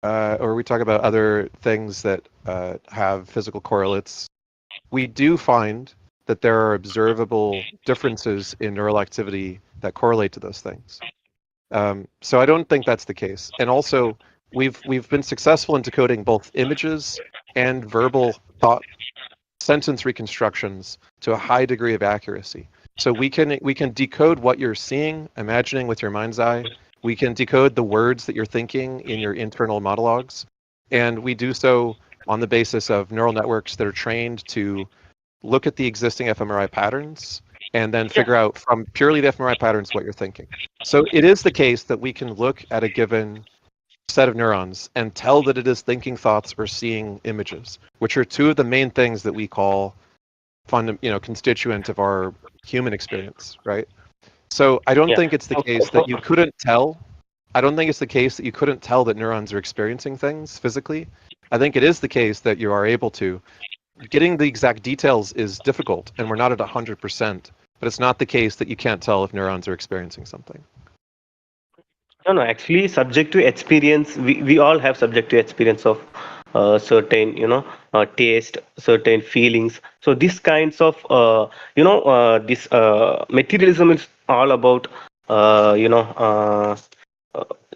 or we talk about other things that have physical correlates, we do find that there are observable differences in neural activity that correlate to those things. So I don't think that's the case. And also, we've been successful in decoding both images and verbal thought sentence reconstructions to a high degree of accuracy. So we can decode what you're seeing, imagining with your mind's eye. We can decode the words that you're thinking in your internal monologues, and we do so on the basis of neural networks that are trained to look at the existing fMRI patterns and then figure out from purely the fMRI patterns what you're thinking. So it is the case that we can look at a given set of neurons and tell that it is thinking thoughts or seeing images, which are two of the main things that we call constituent of our human experience, right? So I don't think it's the case that you couldn't tell. I don't think it's the case that you couldn't tell that neurons are experiencing things physically. I think it is the case that you are able to. Getting the exact details is difficult, and we're not at 100%. but it's not the case that you can't tell if neurons are experiencing something. No, actually, subjective experience, we all have subjective experience of certain, taste, certain feelings. So these kinds of, this materialism is all about, uh,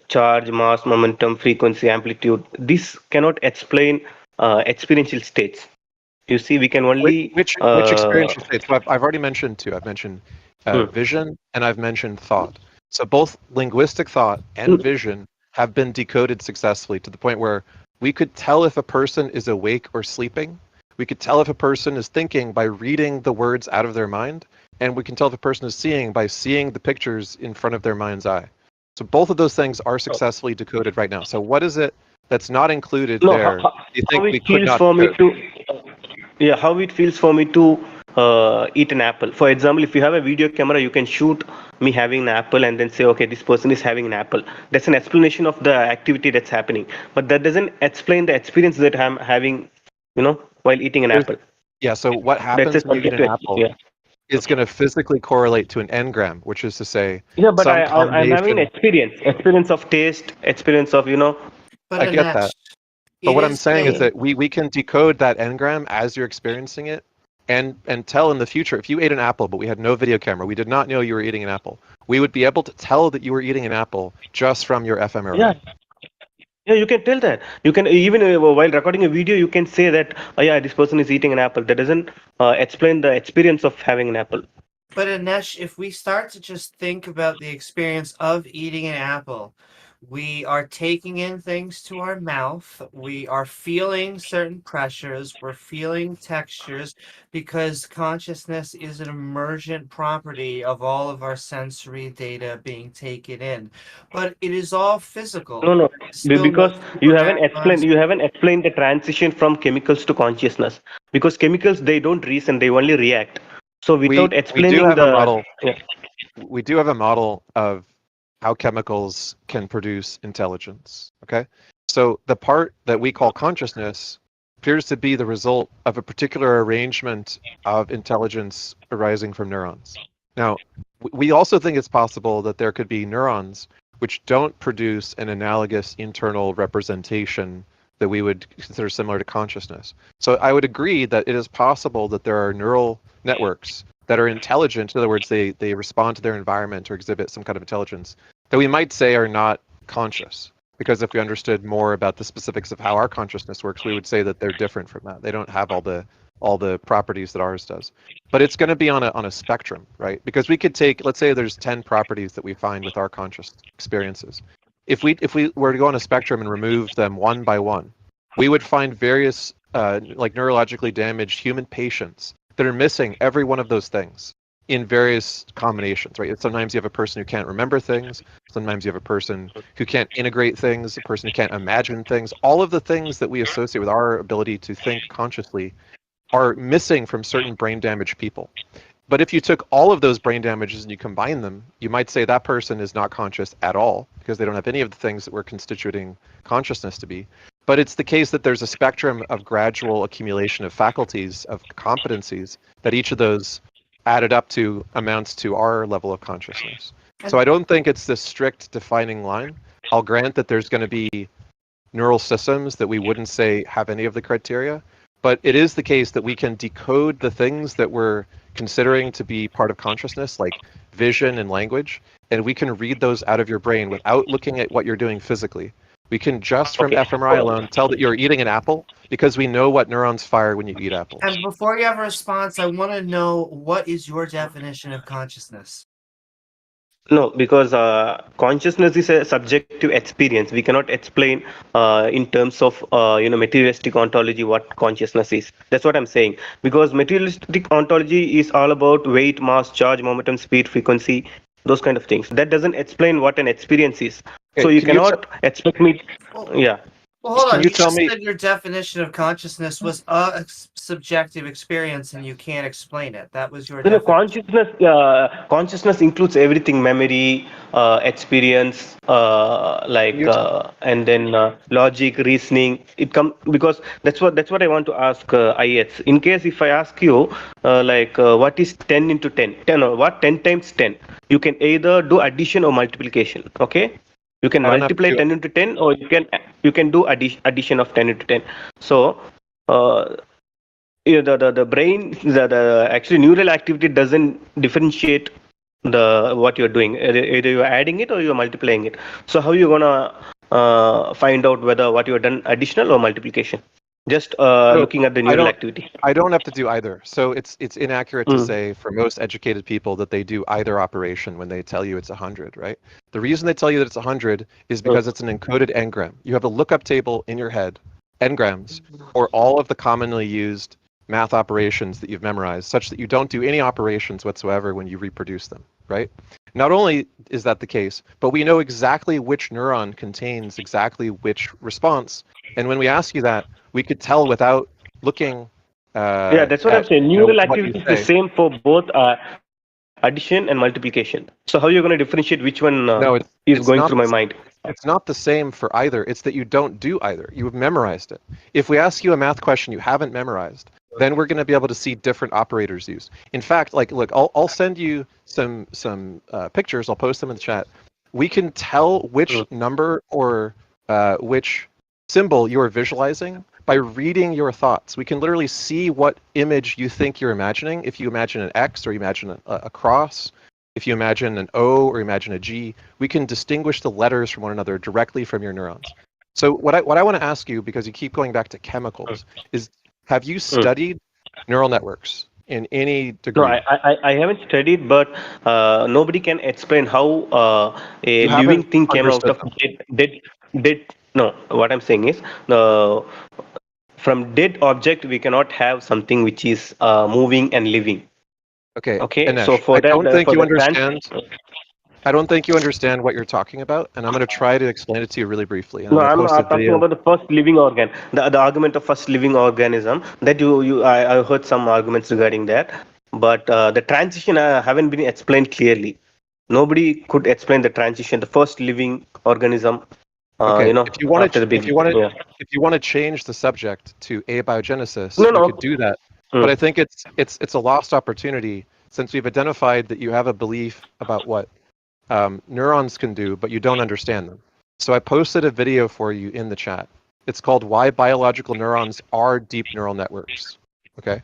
charge, mass, momentum, frequency, amplitude. This cannot explain experiential states. You see, we can only Which experiential states? So I've already mentioned two. I've mentioned vision and I've mentioned thought. So both linguistic thought and vision have been decoded successfully to the point where we could tell if a person is awake or sleeping. We could tell if a person is thinking by reading the words out of their mind, and we can tell if a person is seeing by seeing the pictures in front of their mind's eye. So both of those things are successfully decoded right now. So what is it that's not included there? Do you think we could not decode? How it feels for me to eat an apple. For example, if you have a video camera, you can shoot me having an apple and then say, okay, this person is having an apple. That's an explanation of the activity that's happening. But that doesn't explain the experience that I'm having, while eating an apple. Yeah, so what happens when you eat an apple is going to physically correlate to an engram, which is to say, but some I'm having an combination. experience of taste, experience of, I get that. But what I'm saying is that we can decode that engram as you're experiencing it and tell in the future, if you ate an apple but we had no video camera, we did not know you were eating an apple, we would be able to tell that you were eating an apple just from your fMRI. Yeah, you can tell that. You can even while recording a video, you can say that, this person is eating an apple. That doesn't explain the experience of having an apple. But Anesh, if we start to just think about the experience of eating an apple, we are taking in things to our mouth. We are feeling certain pressures. We're feeling textures because consciousness is an emergent property of all of our sensory data being taken in. But it is all physical. No, Still because you haven't programmed explained the transition from chemicals to consciousness. Because chemicals, they don't reason, they only react. So without We explaining do have the a model. We do have a model of how chemicals can produce intelligence. Okay, so the part that we call consciousness appears to be the result of a particular arrangement of intelligence arising from neurons. Now, we also think it's possible that there could be neurons which don't produce an analogous internal representation that we would consider similar to consciousness. So I would agree that it is possible that there are neural networks that are intelligent. In other words, they respond to their environment or exhibit some kind of intelligence that we might say are not conscious. Because if we understood more about the specifics of how our consciousness works, we would say that they're different from that. They don't have all the properties that ours does. But it's going to be on a spectrum, right? Because we could take, let's say there's 10 properties that we find with our conscious experiences. If we were to go on a spectrum and remove them one by one, we would find various like neurologically damaged human patients that are missing every one of those things in various combinations, right? Sometimes you have a person who can't remember things. Sometimes you have a person who can't integrate things, a person who can't imagine things. All of the things that we associate with our ability to think consciously are missing from certain brain damaged people. But if you took all of those brain damages and you combine them, you might say that person is not conscious at all because they don't have any of the things that we're constituting consciousness to be. But it's the case that there's a spectrum of gradual accumulation of faculties, of competencies, that each of those added up to amounts to our level of consciousness. So I don't think it's this strict defining line. I'll grant that there's going to be neural systems that we wouldn't say have any of the criteria, but it is the case that we can decode the things that we're considering to be part of consciousness, like vision and language, and we can read those out of your brain without looking at what you're doing physically. We can just from fMRI alone tell that you're eating an apple because we know what neurons fire when you eat apples. And before you have a response, I want to know, what is your definition of consciousness? No, because consciousness is a subjective experience. We cannot explain in terms of materialistic ontology what consciousness is. That's what I'm saying. Because materialistic ontology is all about weight, mass, charge, momentum, speed, frequency, those kind of things. That doesn't explain what an experience is. So you cannot expect me. Yeah. Well, hold Can on. you You tell just me? said your definition of consciousness was a subjective experience, and you can't explain it. That was your No, definition. consciousness includes everything: memory, experience, and then logic, reasoning. It come because that's what I want to ask IS. In case if I ask you, what is 10 into 10? 10 or what? 10 times 10. You can either do addition or multiplication. Okay. You can I don't have to multiply do. 10 into 10, or you can do addition of 10 into 10. So. Yeah, the brain, the actually neural activity doesn't differentiate the what you're doing. Either you're adding it or you're multiplying it. So how you gonna find out whether what you've done additional or multiplication? Just So looking at the I neural don't. activity. I don't have to do either. So it's inaccurate to Mm. say for most educated people that they do either operation when they tell you it's 100, right? The reason they tell you that it's 100 is because it's an encoded engram. You have a lookup table in your head, engrams, or all of the commonly used math operations that you've memorized, such that you don't do any operations whatsoever when you reproduce them, right? Not only is that the case, but we know exactly which neuron contains exactly which response. And when we ask you that, we could tell without looking Yeah, that's what I'm at saying. Neural what you activity is the say. same for both addition and multiplication. So how you're going to differentiate which one No, is it's going not through my mind? it's not the same for either. It's that you don't do either. You've memorized it. If we ask you a math question you haven't memorized, then we're going to be able to see different operators used. In fact, like, look, I'll send you some pictures. I'll post them in the chat. We can tell which number or which symbol you are visualizing by reading your thoughts. We can literally see what image you think you're imagining. If you imagine an X or you imagine a cross, if you imagine an O or imagine a G, we can distinguish the letters from one another directly from your neurons. So what I want to ask you, because you keep going back to chemicals, is have you studied neural networks in any No, degree? I haven't studied, but nobody can explain how a You living haven't thing came out understood of them. dead. No, what I'm saying is, from dead object we cannot have something which is moving and living. Okay, Okay, so Anesh, I don't think you understand. I don't think you understand what you're talking about, and I'm going to try to explain it to you really briefly. And I'm No, going to I'm post a talking video. about the first living organ, the argument of first living organism. That I heard some arguments regarding that, but the transition haven't been explained clearly. Nobody could explain the transition, the first living organism. Okay, if you want After to, the big, yeah. if you want to change the subject to abiogenesis, No, we no. could do that. But I think it's a lost opportunity since we've identified that you have a belief about what neurons can do, but you don't understand them. So I posted a video for you in the chat. It's called "Why Biological Neurons Are Deep Neural Networks." Okay,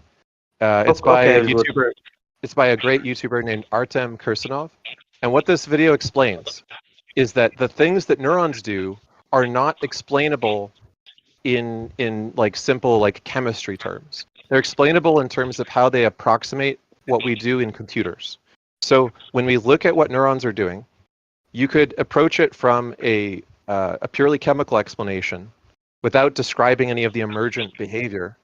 it's by Okay, a I will go. YouTuber. It's by a great YouTuber named Artem Kirsanov. And what this video explains is that the things that neurons do are not explainable in like simple like chemistry terms. They're explainable in terms of how they approximate what we do in computers. So when we look at what neurons are doing, you could approach it from a purely chemical explanation without describing any of the emergent behavior,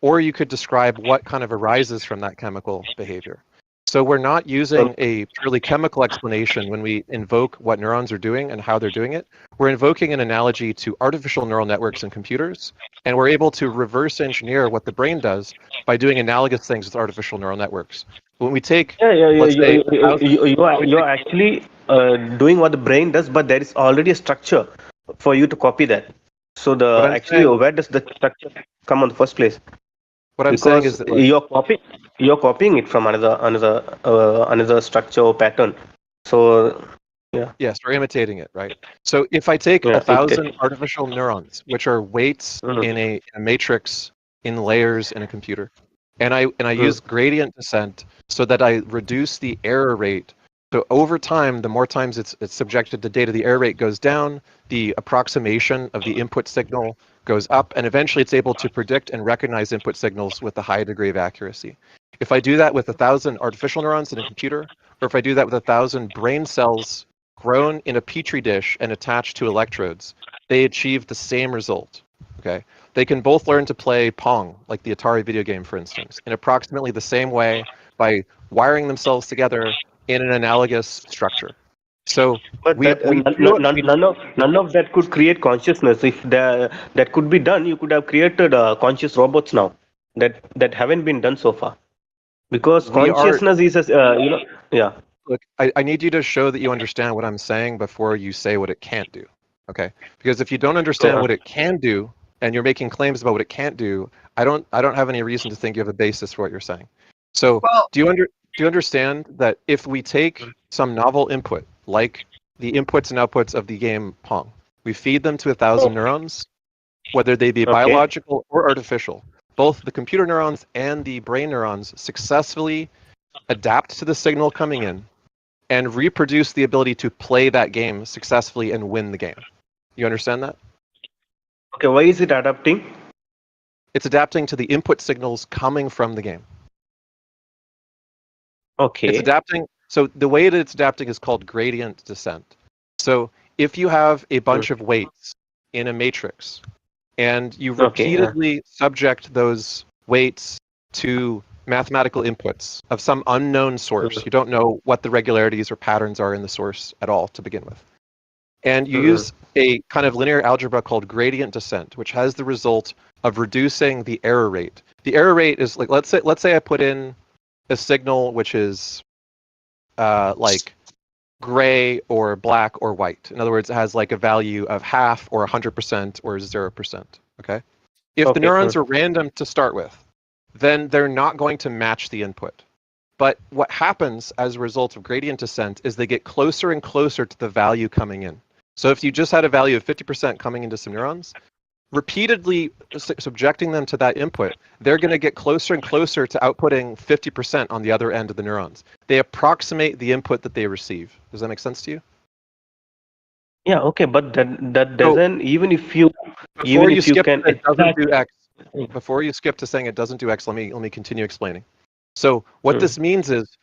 or you could describe what kind of arises from that chemical behavior. So we're not using a purely chemical explanation when we invoke what neurons are doing and how they're doing it. We're invoking an analogy to artificial neural networks in computers, and we're able to reverse engineer what the brain does by doing analogous things with artificial neural networks. When we take, Yeah. let's say, You're actually doing what the brain does, but there is already a structure for you to copy that. So what the I'm actually, saying, where does the structure come on the first place? what I'm saying is Because that, like, you're copying it from another structure or pattern. So yeah. yes, we're imitating it, right? So if I take Yeah, 1,000 artificial neurons, which are weights in a matrix in layers in a computer, and I use gradient descent so that I reduce the error rate. So over time, the more times it's subjected to data, the error rate goes down, the approximation of the input signal goes up, and eventually it's able to predict and recognize input signals with a high degree of accuracy. If I do that with 1,000 artificial neurons in a computer, or if I do that with 1,000 brain cells grown in a petri dish and attached to electrodes, they achieve the same result. Okay, they can both learn to play Pong, like the Atari video game, for instance, in approximately the same way by wiring themselves together in an analogous structure. So But we that we do none of that could create consciousness. If that could be done, you could have created conscious robots now. That haven't been done so far. Because we are consciousness is yeah. look. I need you to show that you understand what I'm saying before you say what it can't do. Okay? Because if you don't understand what it can do and you're making claims about what it can't do, I don't have any reason to think you have a basis for what you're saying. So Well, do you understand that if we take some novel input, like the inputs and outputs of the game Pong, we feed them to 1,000 neurons, whether they be biological or artificial, both the computer neurons and the brain neurons successfully adapt to the signal coming in and reproduce the ability to play that game successfully and win the game. You understand that? Okay, why is it adapting? It's adapting to the input signals coming from the game. Okay. It's adapting. So the way that it's adapting is called gradient descent. So if you have a bunch of weights in a matrix and you repeatedly subject those weights to mathematical inputs of some unknown source, you don't know what the regularities or patterns are in the source at all to begin with. And you use a kind of linear algebra called gradient descent, which has the result of reducing the error rate. The error rate is like, let's say I put in a signal which is like gray or black or white. In other words, it has like a value of half or 100% or 0%. Okay. If the neurons are random to start with, then they're not going to match the input. But what happens as a result of gradient descent is they get closer and closer to the value coming in. So if you just had a value of 50% coming into some neurons, repeatedly subjecting them to that input, they're going to get closer and closer to outputting 50% on the other end of the neurons. They approximate the input that they receive. Does that make sense to you? Yeah, okay, but that doesn't, even if you can it doesn't do X. Before you skip to saying it doesn't do X, let me continue explaining. So what this means is,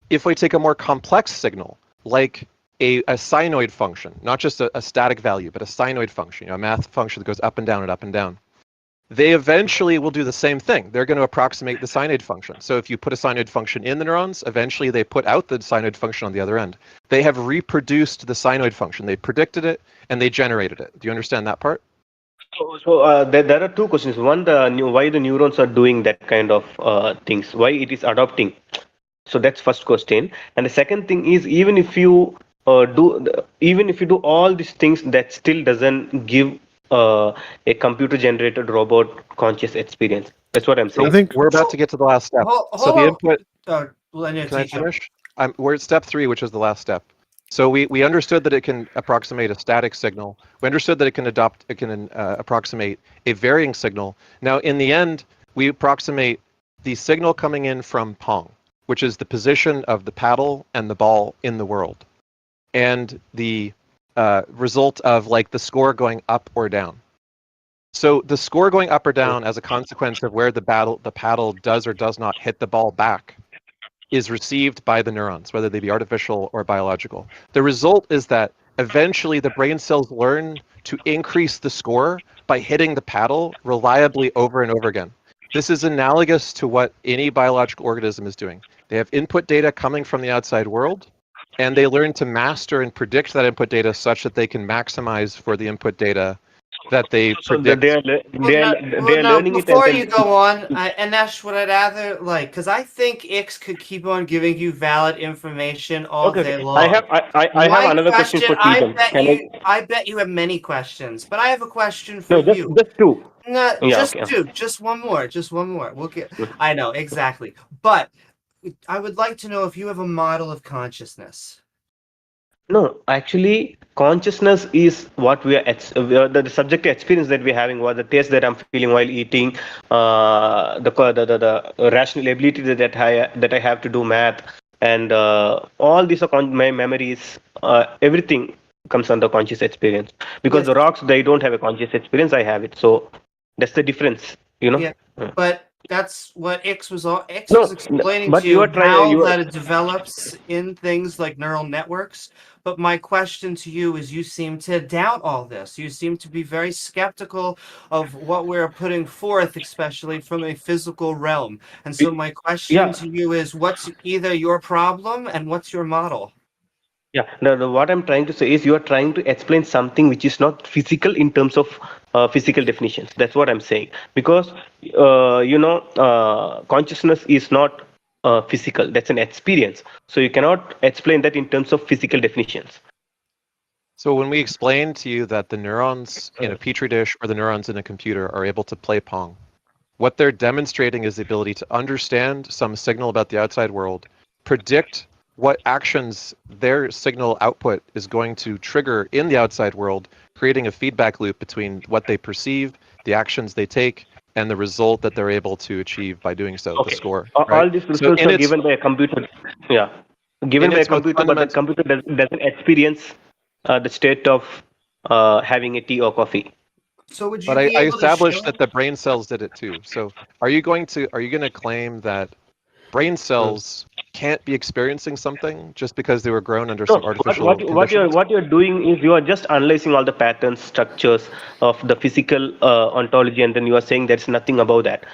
if we take a more complex signal, like a sinoid function, not just a static value, but a sinoid function, a math function that goes up and down and up and down, they eventually will do the same thing. They're going to approximate the sinoid function. So if you put a sinoid function in the neurons, eventually they put out the sinoid function on the other end. They have reproduced the sinoid function. They predicted it and they generated it. Do you understand that part? So there are two questions. One, why the neurons are doing that kind of things, why it is adopting. So that's first question. And the second thing is, even if you do all these things, that still doesn't give a computer generated robot conscious experience. That's what I'm saying. I think we're about to get to the last step. So the input. Can I finish? We're at step 3, which is the last step. So we understood that it can approximate a static signal. We understood that it can approximate a varying signal. Now, in the end, we approximate the signal coming in from Pong, which is the position of the paddle and the ball in the world, and the result of like the score going up or down. So the score going up or down as a consequence of where the paddle does or does not hit the ball back is received by the neurons, whether they be artificial or biological. The result is that eventually the brain cells learn to increase the score by hitting the paddle reliably over and over again. This is analogous to what any biological organism is doing. They have input data coming from the outside world, and they learn to master and predict that input data such that they can maximize for the input data that they predict. They are learning it. Before you go on, Anesh, what I'd rather because I think X could keep on giving you valid information all day long. I have another question for T-Jump. I bet you have many questions, but I have a question for you. Just two. No, Yeah, just okay. two. Just one more. Just one more. We'll get. I know exactly, but I would like to know if you have a model of consciousness. No, actually, consciousness is what we are the subjective experience that we're having, what the taste that I'm feeling while eating, the rational ability that I have to do math, and all these are my memories. Everything comes under conscious experience, because the rocks, they don't have a conscious experience. I have it, so that's the difference, you know. Yeah, but that's what X was explaining but to you, you that it develops in things like neural networks. But my question to you is, you seem to doubt all this. You seem to be very skeptical of what we're putting forth, especially from a physical realm. And so my question to you is, what's either your problem and what's your model? Yeah, what I'm trying to say is you are trying to explain something which is not physical in terms of physical definitions. That's what I'm saying. Because, consciousness is not physical, that's an experience. So you cannot explain that in terms of physical definitions. So when we explain to you that the neurons in a petri dish or the neurons in a computer are able to play Pong, what they're demonstrating is the ability to understand some signal about the outside world, predict what actions their signal output is going to trigger in the outside world, creating a feedback loop between what they perceive, the actions they take, and the result that they're able to achieve by doing so, the score. Right? All these So results are given by a computer. Yeah, given by a its most computer, but the fundamental, computer doesn't experience the state of having a tea or coffee. So would you but be I able to established show? that the brain cells did it too. So are you going to claim that brain cells can't be experiencing something just because they were grown under No, some artificial conditions? what you're doing is you are just analyzing all the patterns, structures of the physical ontology, and then you are saying there's nothing above that,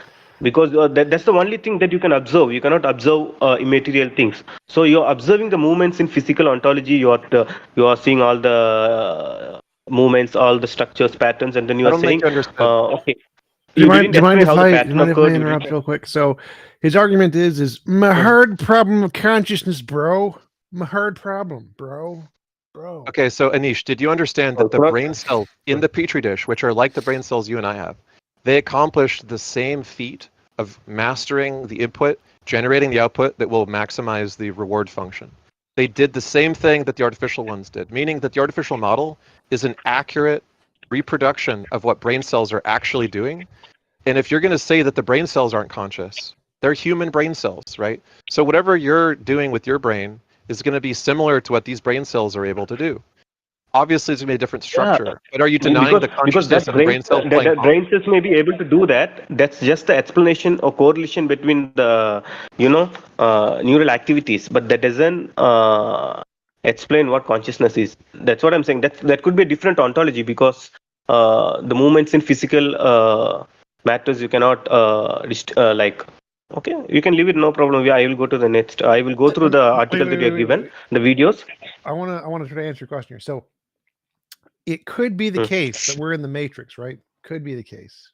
because that's the only thing that you can observe. You cannot observe immaterial things. So you're observing the movements in physical ontology. You are seeing all the movements, all the structures, patterns, and then you I are don't think saying, you understood. Okay, Do you you mind? didn't Do you mind explain if how the I? Do you pattern mind if I occurred. interrupt real quick? So, his argument is my hard problem of consciousness, bro. My hard problem, bro. Okay, so Anish, did you understand that the brain cells in the petri dish, which are like the brain cells you and I have, they accomplished the same feat of mastering the input, generating the output that will maximize the reward function. They did the same thing that the artificial ones did, meaning that the artificial model is an accurate reproduction of what brain cells are actually doing. And if you're going to say that the brain cells aren't conscious, they're human brain cells, right? So whatever you're doing with your brain is going to be similar to what these brain cells are able to do. Obviously, it's going to be a different structure, but are you denying the Because consciousness that of a brain cell playing that Pong? brain cells may be able to do that. That's just the explanation or correlation between the neural activities, but that doesn't explain what consciousness is. That's what I'm saying. That could be a different ontology, because the movements in physical matters you cannot okay, you can leave it, no problem. Yeah, I will go to the next. I will go through the article that you have given, the videos. I want to try to answer your question here. So, it could be the case that we're in the Matrix, right? Could be the case.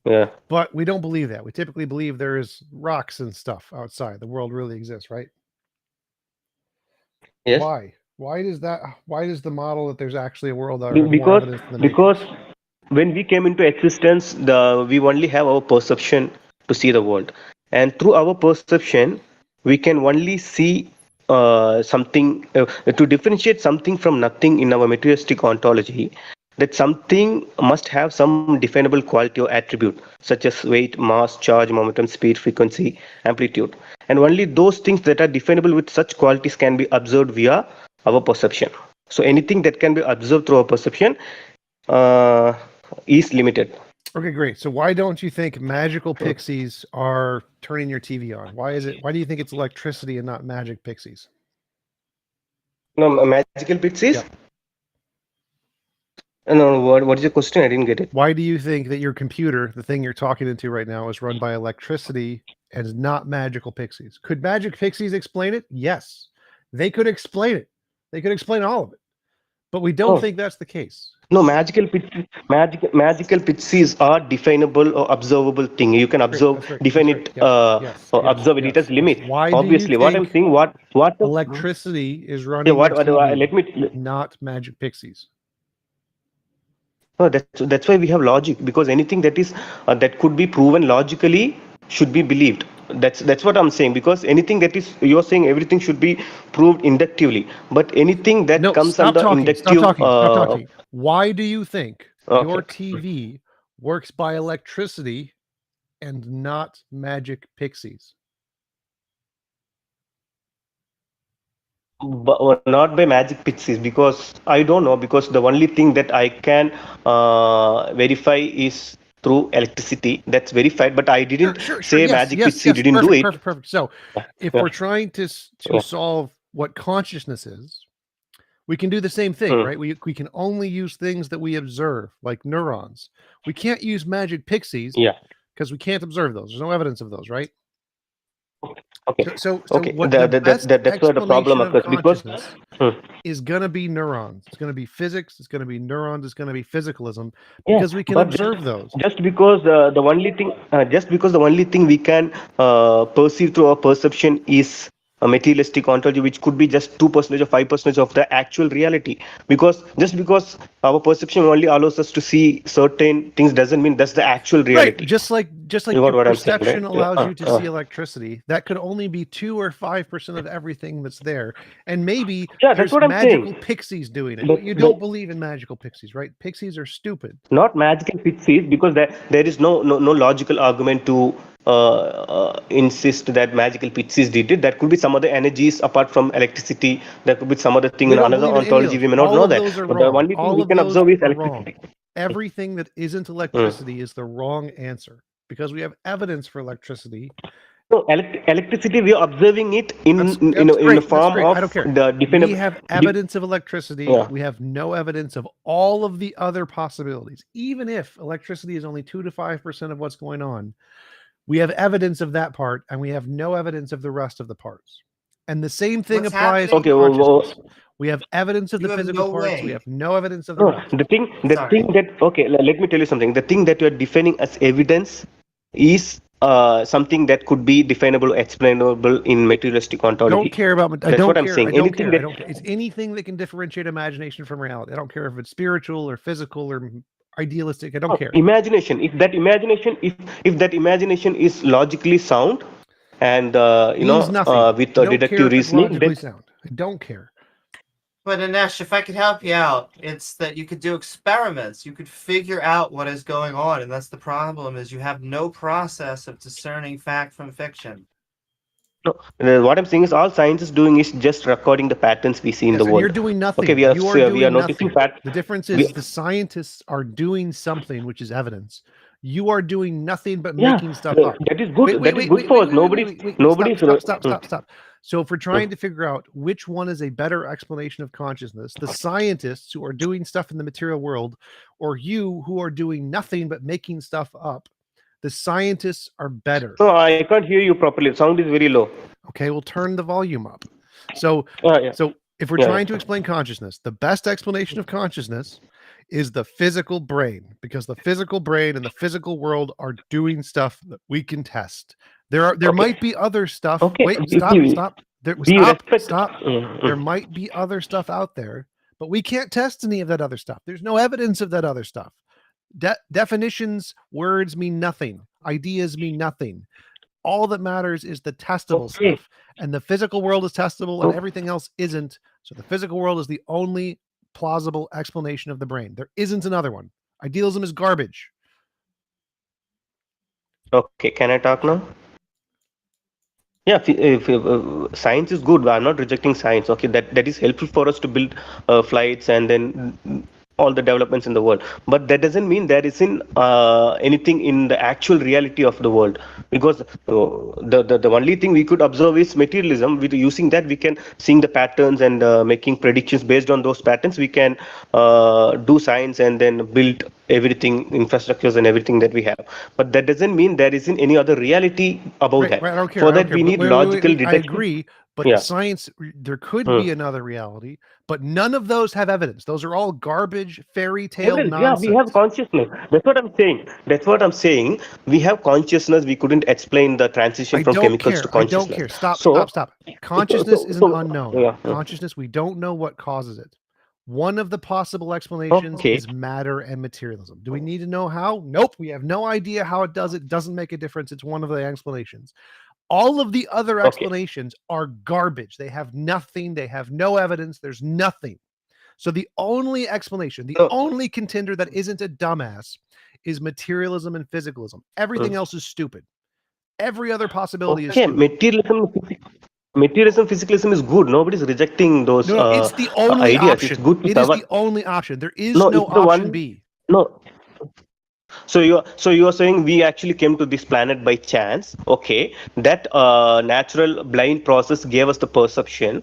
Yeah. But we don't believe that. We typically believe there is rocks and stuff outside. The world really exists, right? Yes. Why? Why does the model that there's actually a world out there have more Because evidence than the Matrix? when we came into existence, we only have our perception to see the world, and through our perception, we can only see something to differentiate something from nothing in our materialistic ontology. That something must have some definable quality or attribute, such as weight, mass, charge, momentum, speed, frequency, amplitude, and only those things that are definable with such qualities can be observed via our perception. So anything that can be observed through our perception is limited. Okay, great. So why don't you think magical pixies are turning your TV on? Why do you think it's electricity and not magic pixies? No, magical pixies? Yep. No, what is your question? I didn't get it. Why do you think that your computer, the thing you're talking into right now, is run by electricity and is not magical pixies? Could magic pixies explain it? Yes. They could explain it. They could explain all of it. But we don't think that's the case. No, magical pixies are definable or observable thing. You can observe, define it, or observe it. It has limits. Why Obviously, do you what I'm saying, what electricity is running your TV, not magic pixies? No, that's why we have logic, because anything that is that could be proven logically should be believed. That's what I'm saying, because anything that is, you're saying everything should be proved inductively, but anything that comes under inductive. Stop talking. Why do you think your TV works by electricity and not magic pixies? But not by magic pixies, because I don't know, because the only thing that I can verify is through electricity. That's verified, but I didn't say magic pixie didn't do it. Perfect. So if we're trying to solve what consciousness is, we can do the same thing, right? We can only use things that we observe, like neurons. We can't use magic pixies because we can't observe those. There's no evidence of those, right? Okay. So Okay. what the best That's where the problem explanation of occurs because. consciousness is going to be neurons. It's going to be physics. It's going to be neurons. It's going to be physicalism Yeah, because we can but observe those. just because the only thing, we can perceive through our perception is a materialistic ontology, which could be just 2% or 5% of the actual reality. Because just because our perception only allows us to see certain things doesn't mean that's the actual reality. Right, just like You got your what I'm saying, perception right? allows you to see electricity. That could only be 2 or 5% of everything that's there, and maybe Yeah, that's there's what I'm magical saying. pixies doing it. But- You don't but- believe in magical pixies, right? Pixies are stupid. Not magical pixies, because there is no logical argument to insist that magical pixies did it. That could be some other energies apart from electricity. There could be some other thing We in don't another believe in any of ontology. those. We may not All know of that. those are But the wrong. only thing All we of can those observe is are electricity. wrong. Everything that isn't electricity is the wrong answer because we have evidence for electricity. No, electricity, we are observing it in That's the great. form That's great. of I don't care. the We have evidence of electricity. Yeah. We have no evidence of all of the other possibilities. Even if electricity is only 2 to 5% of what's going on, we have evidence of that part, and we have no evidence of the rest of the parts. And the same thing What's applies happening- to Okay, consciousness. We have evidence of You the have physical no parts. We way. have no evidence of the No, rest. the thing Sorry. that let me tell you something. The thing that you are defining as evidence is something that could be definable, explainable in materialistic ontology. Don't care about. I That's don't what I'm care. saying. I don't Anything care. that I don't care. It's anything that can differentiate imagination from reality. I don't care if it's spiritual or physical or idealistic. I don't care. Imagination. If that imagination is logically sound, and Means nothing. with Don't care deductive if it's reasoning, logically then sound. I don't care. But Anesh, if I could help you out, it's that you could do experiments. You could figure out what is going on, and that's the problem. Is you have no process of discerning fact from fiction. no, what I'm saying is all science is doing is just recording the patterns we see in Yes, the and world. you're doing nothing. Okay, we are noticing nothing. The difference is the scientists are doing something, which is evidence. You are doing nothing but making stuff up. That is good. That is good for us. Nobody's Stop. So if we're trying to figure out which one is a better explanation of consciousness, the scientists who are doing stuff in the material world, or you who are doing nothing but making stuff up, the scientists are better. No, I can't hear you properly. Sound is very low. Okay, we'll turn the volume up. So if we're Yeah, trying yeah. to explain consciousness, the best explanation of consciousness is the physical brain, because the physical brain and the physical world are doing stuff that we can test. There might be other stuff. Okay, Wait, do stop. you respect- Stop. There might be other stuff out there, but we can't test any of that other stuff. There's no evidence of that other stuff. Definitions, words mean nothing. Ideas mean nothing. All that matters is the testable stuff, and the physical world is testable and everything else isn't. So the physical world is the only plausible explanation of the brain. There isn't another one. Idealism is garbage. Okay, can I talk now? Yeah, if science is good. I'm not rejecting science. Okay, that is helpful for us to build flights and then all the developments in the world. But that doesn't mean there isn't anything in the actual reality of the world. Because the only thing we could observe is materialism. With using that, we can seeing the patterns and making predictions based on those patterns. We can do science and then build everything, infrastructures and everything that we have. But that doesn't mean there isn't any other reality about that. Right, I don't care. For I don't that, care. we But need wait, logical I deduction. agree, but Yeah. science, there could be another reality, but none of those have evidence. Those are all garbage, fairy tale Evidence, nonsense. yeah, we have consciousness. That's what I'm saying. We have consciousness. We couldn't explain the transition I from don't chemicals care. to I consciousness. don't care. Stop. So- Consciousness is an so- unknown. yeah. Consciousness, we don't know what causes it. One of the possible explanations Okay. is matter and materialism. Do we need to know how? Nope. We have no idea how it does. It doesn't make a difference. It's one of the explanations. All of the other explanations are garbage. They have nothing. They have no evidence. There's nothing. So the only explanation, the only contender that isn't a dumbass is materialism and physicalism. Everything else is stupid. Every other possibility is Okay, stupid. materialism, physicalism is good. Nobody's rejecting those No, it's the only ideas. option. It's good to It is survive. the only option. There is No, no it's the option one- B. No. So you're saying we actually came to this planet by chance. Okay, that natural blind process gave us the perception,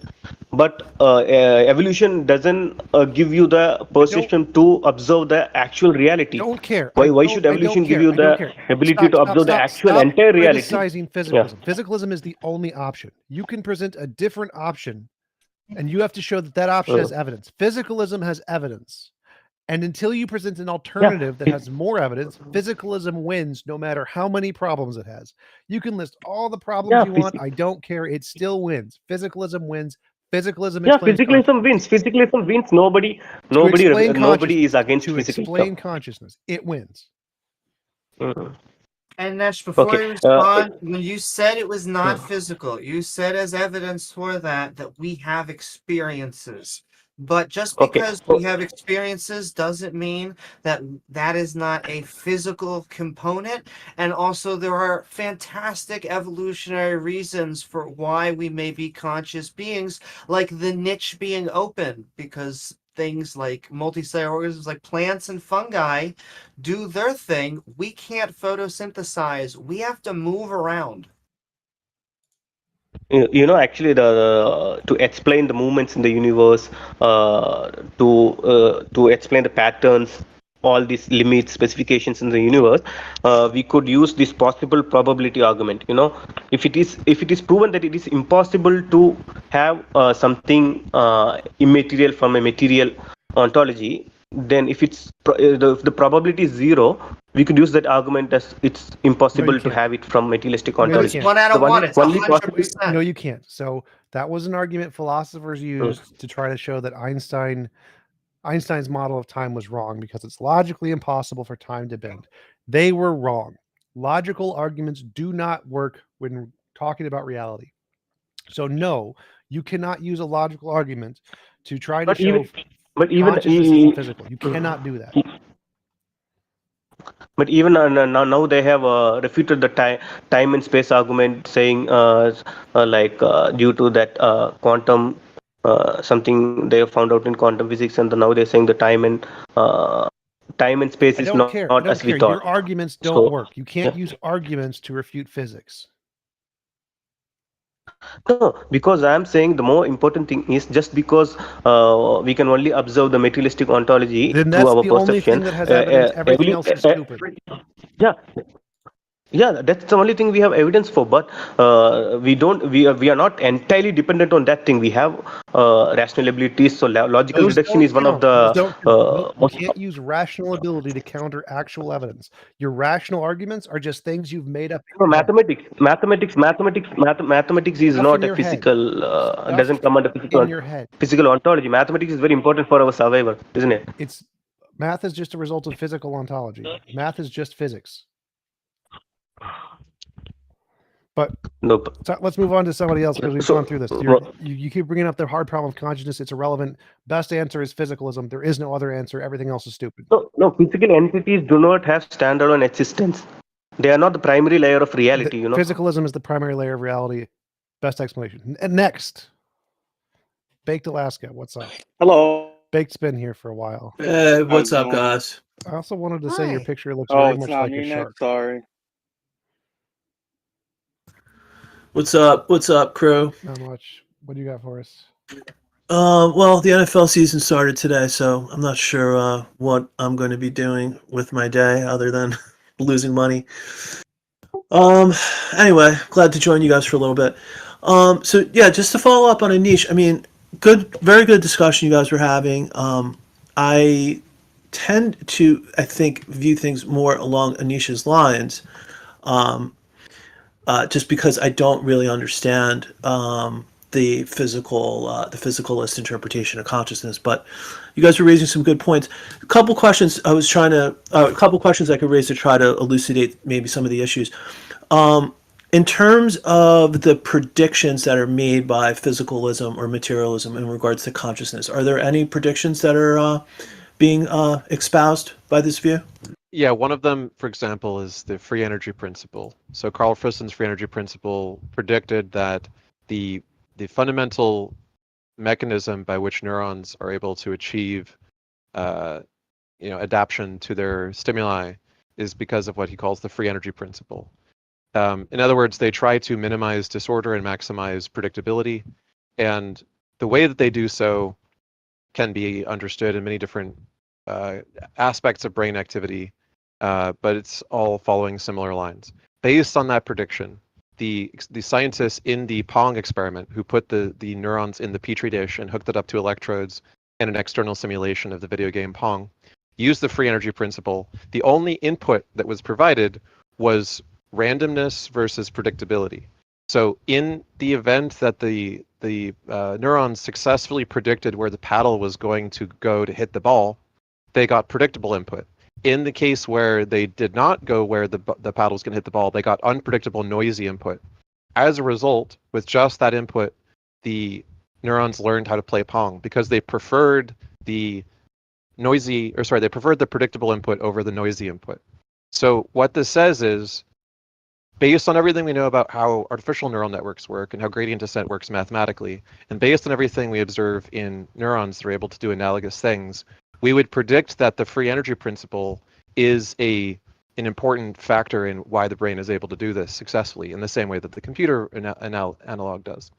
but evolution doesn't give you the perception to observe the actual reality. Don't care. Why should evolution give you I don't the care. ability to observe the actual entire reality? Criticizing physicalism. Physicalism is the only option. You can present a different option, and you have to show that that option has evidence. Physicalism has evidence. And until you present an alternative that has more evidence, physicalism wins no matter how many problems it has. You can list all the problems you want. I don't care. It still wins. Physicalism wins. Physicalism explains physicalism wins. Physicalism wins. Nobody is against physicalism. Explain consciousness. It wins. And Nesh, before Okay, you respond, when you said it was not physical, you said as evidence for that we have experiences. But just because we have experiences doesn't mean that that is not a physical component. And also there are fantastic evolutionary reasons for why we may be conscious beings, like the niche being open, because things like multicellular organisms like plants and fungi do their thing. We can't photosynthesize. We have to move around. Actually, to explain the movements in the universe, to explain the patterns, all these limits, specifications in the universe, we could use this possible probability argument. If it is proven that it is impossible to have something immaterial from a material ontology, then if it's the probability is 0, we could use that argument as it's impossible to have it from materialistic ontology. No, One out of one. It's 100%. No, you can't. So that was an argument philosophers used to try to show that Einstein's model of time was wrong because it's logically impossible for time to bend. They were wrong. Logical arguments do not work when talking about reality. So no, you cannot use a logical argument to try to show consciousness isn't physical. You cannot do that. But even now they have refuted the time and space argument, saying due to that quantum something they have found out in quantum physics, and now they're saying the time and space is not as we thought. Your arguments don't work. You can't use arguments to refute physics. No, because I'm saying the more important thing is just because we can only observe the materialistic ontology Then through that's our the only perception. thing that has evidence. Everything else is stupid. Yeah, that's the only thing we have evidence for. But we are not entirely dependent on that thing. We have rational abilities. So logical deduction is one of the. You can't use rational ability to counter actual evidence. Your rational arguments are just things you've made up. No, mathematics is not a physical. Doesn't come under physical. In your head. Physical ontology. Mathematics is very important for our survival, isn't it? Math is just a result of physical ontology. Math is just physics. But let's move on to somebody else because we've gone through this. You keep bringing up the hard problem of consciousness. It's irrelevant. Best answer is physicalism. There is no other answer. Everything else is stupid. No, physical entities do not have standalone existence. They are not the primary layer of reality. Physicalism is the primary layer of reality. Best explanation. And next, Baked Alaska. What's up? Hello. Baked's been here for a while. What's up, guys? I also wanted to say your picture looks very much like a shark. Sorry. What's up? What's up, crew? Not much. What do you got for us? Well, the NFL season started today, so I'm not sure what I'm going to be doing with my day other than losing money. Anyway, glad to join you guys for a little bit. So yeah, just to follow up on Anish, I mean, very good discussion you guys were having. I tend to, I think, view things more along Anish's lines. Just because I don't really understand the physicalist interpretation of consciousness, but you guys were raising some good points. A couple questions I could raise to try to elucidate maybe some of the issues. In terms of the predictions that are made by physicalism or materialism in regards to consciousness, are there any predictions that are being espoused by this view? Yeah, one of them, for example, is the free energy principle. So Carl Friston's free energy principle predicted that the fundamental mechanism by which neurons are able to achieve, adaptation to their stimuli is because of what he calls the free energy principle. In other words, they try to minimize disorder and maximize predictability. And the way that they do so can be understood in many different aspects of brain activity, but it's all following similar lines. Based on that prediction, the scientists in the Pong experiment who put the neurons in the petri dish and hooked it up to electrodes and an external simulation of the video game Pong used the free energy principle. The only input that was provided was randomness versus predictability. So in the event that the neurons successfully predicted where the paddle was going to go to hit the ball, they got predictable input. In the case where they did not go where the paddle was going to hit the ball, they got unpredictable, noisy input. As a result, with just that input, the neurons learned how to play Pong because they preferred the predictable input over the noisy input. So what this says is, based on everything we know about how artificial neural networks work and how gradient descent works mathematically, and based on everything we observe in neurons that are able to do analogous things, we would predict that the free energy principle is an important factor in why the brain is able to do this successfully in the same way that the computer analog does.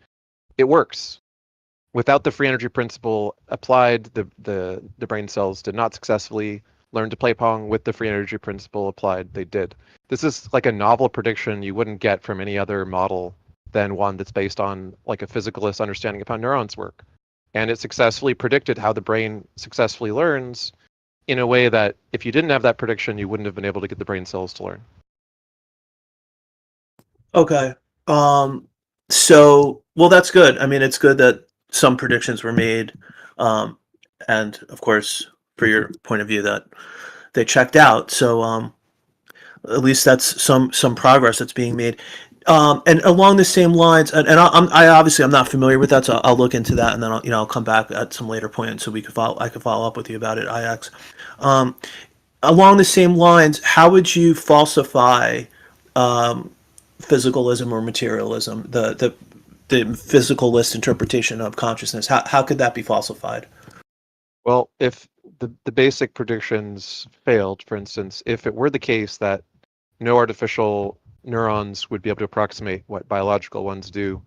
It works. Without the free energy principle applied, the brain cells did not successfully learn to play Pong. With the free energy principle applied, they did. This is like a novel prediction you wouldn't get from any other model than one that's based on like a physicalist understanding of how neurons work. And it successfully predicted how the brain successfully learns in a way that if you didn't have that prediction, you wouldn't have been able to get the brain cells to learn. Okay. So, well, that's good. I mean, it's good that some predictions were made. And of course, for your point of view, that they checked out. So, at least that's some progress that's being made. And along the same lines, and I obviously I'm not familiar with that, so I'll look into that, and then I'll come back at some later point, so I could follow up with you about it. IX. Along the same lines, how would you falsify physicalism or materialism, the physicalist interpretation of consciousness? How could that be falsified? Well, if the basic predictions failed, for instance, if it were the case that no artificial neurons would be able to approximate what biological ones do,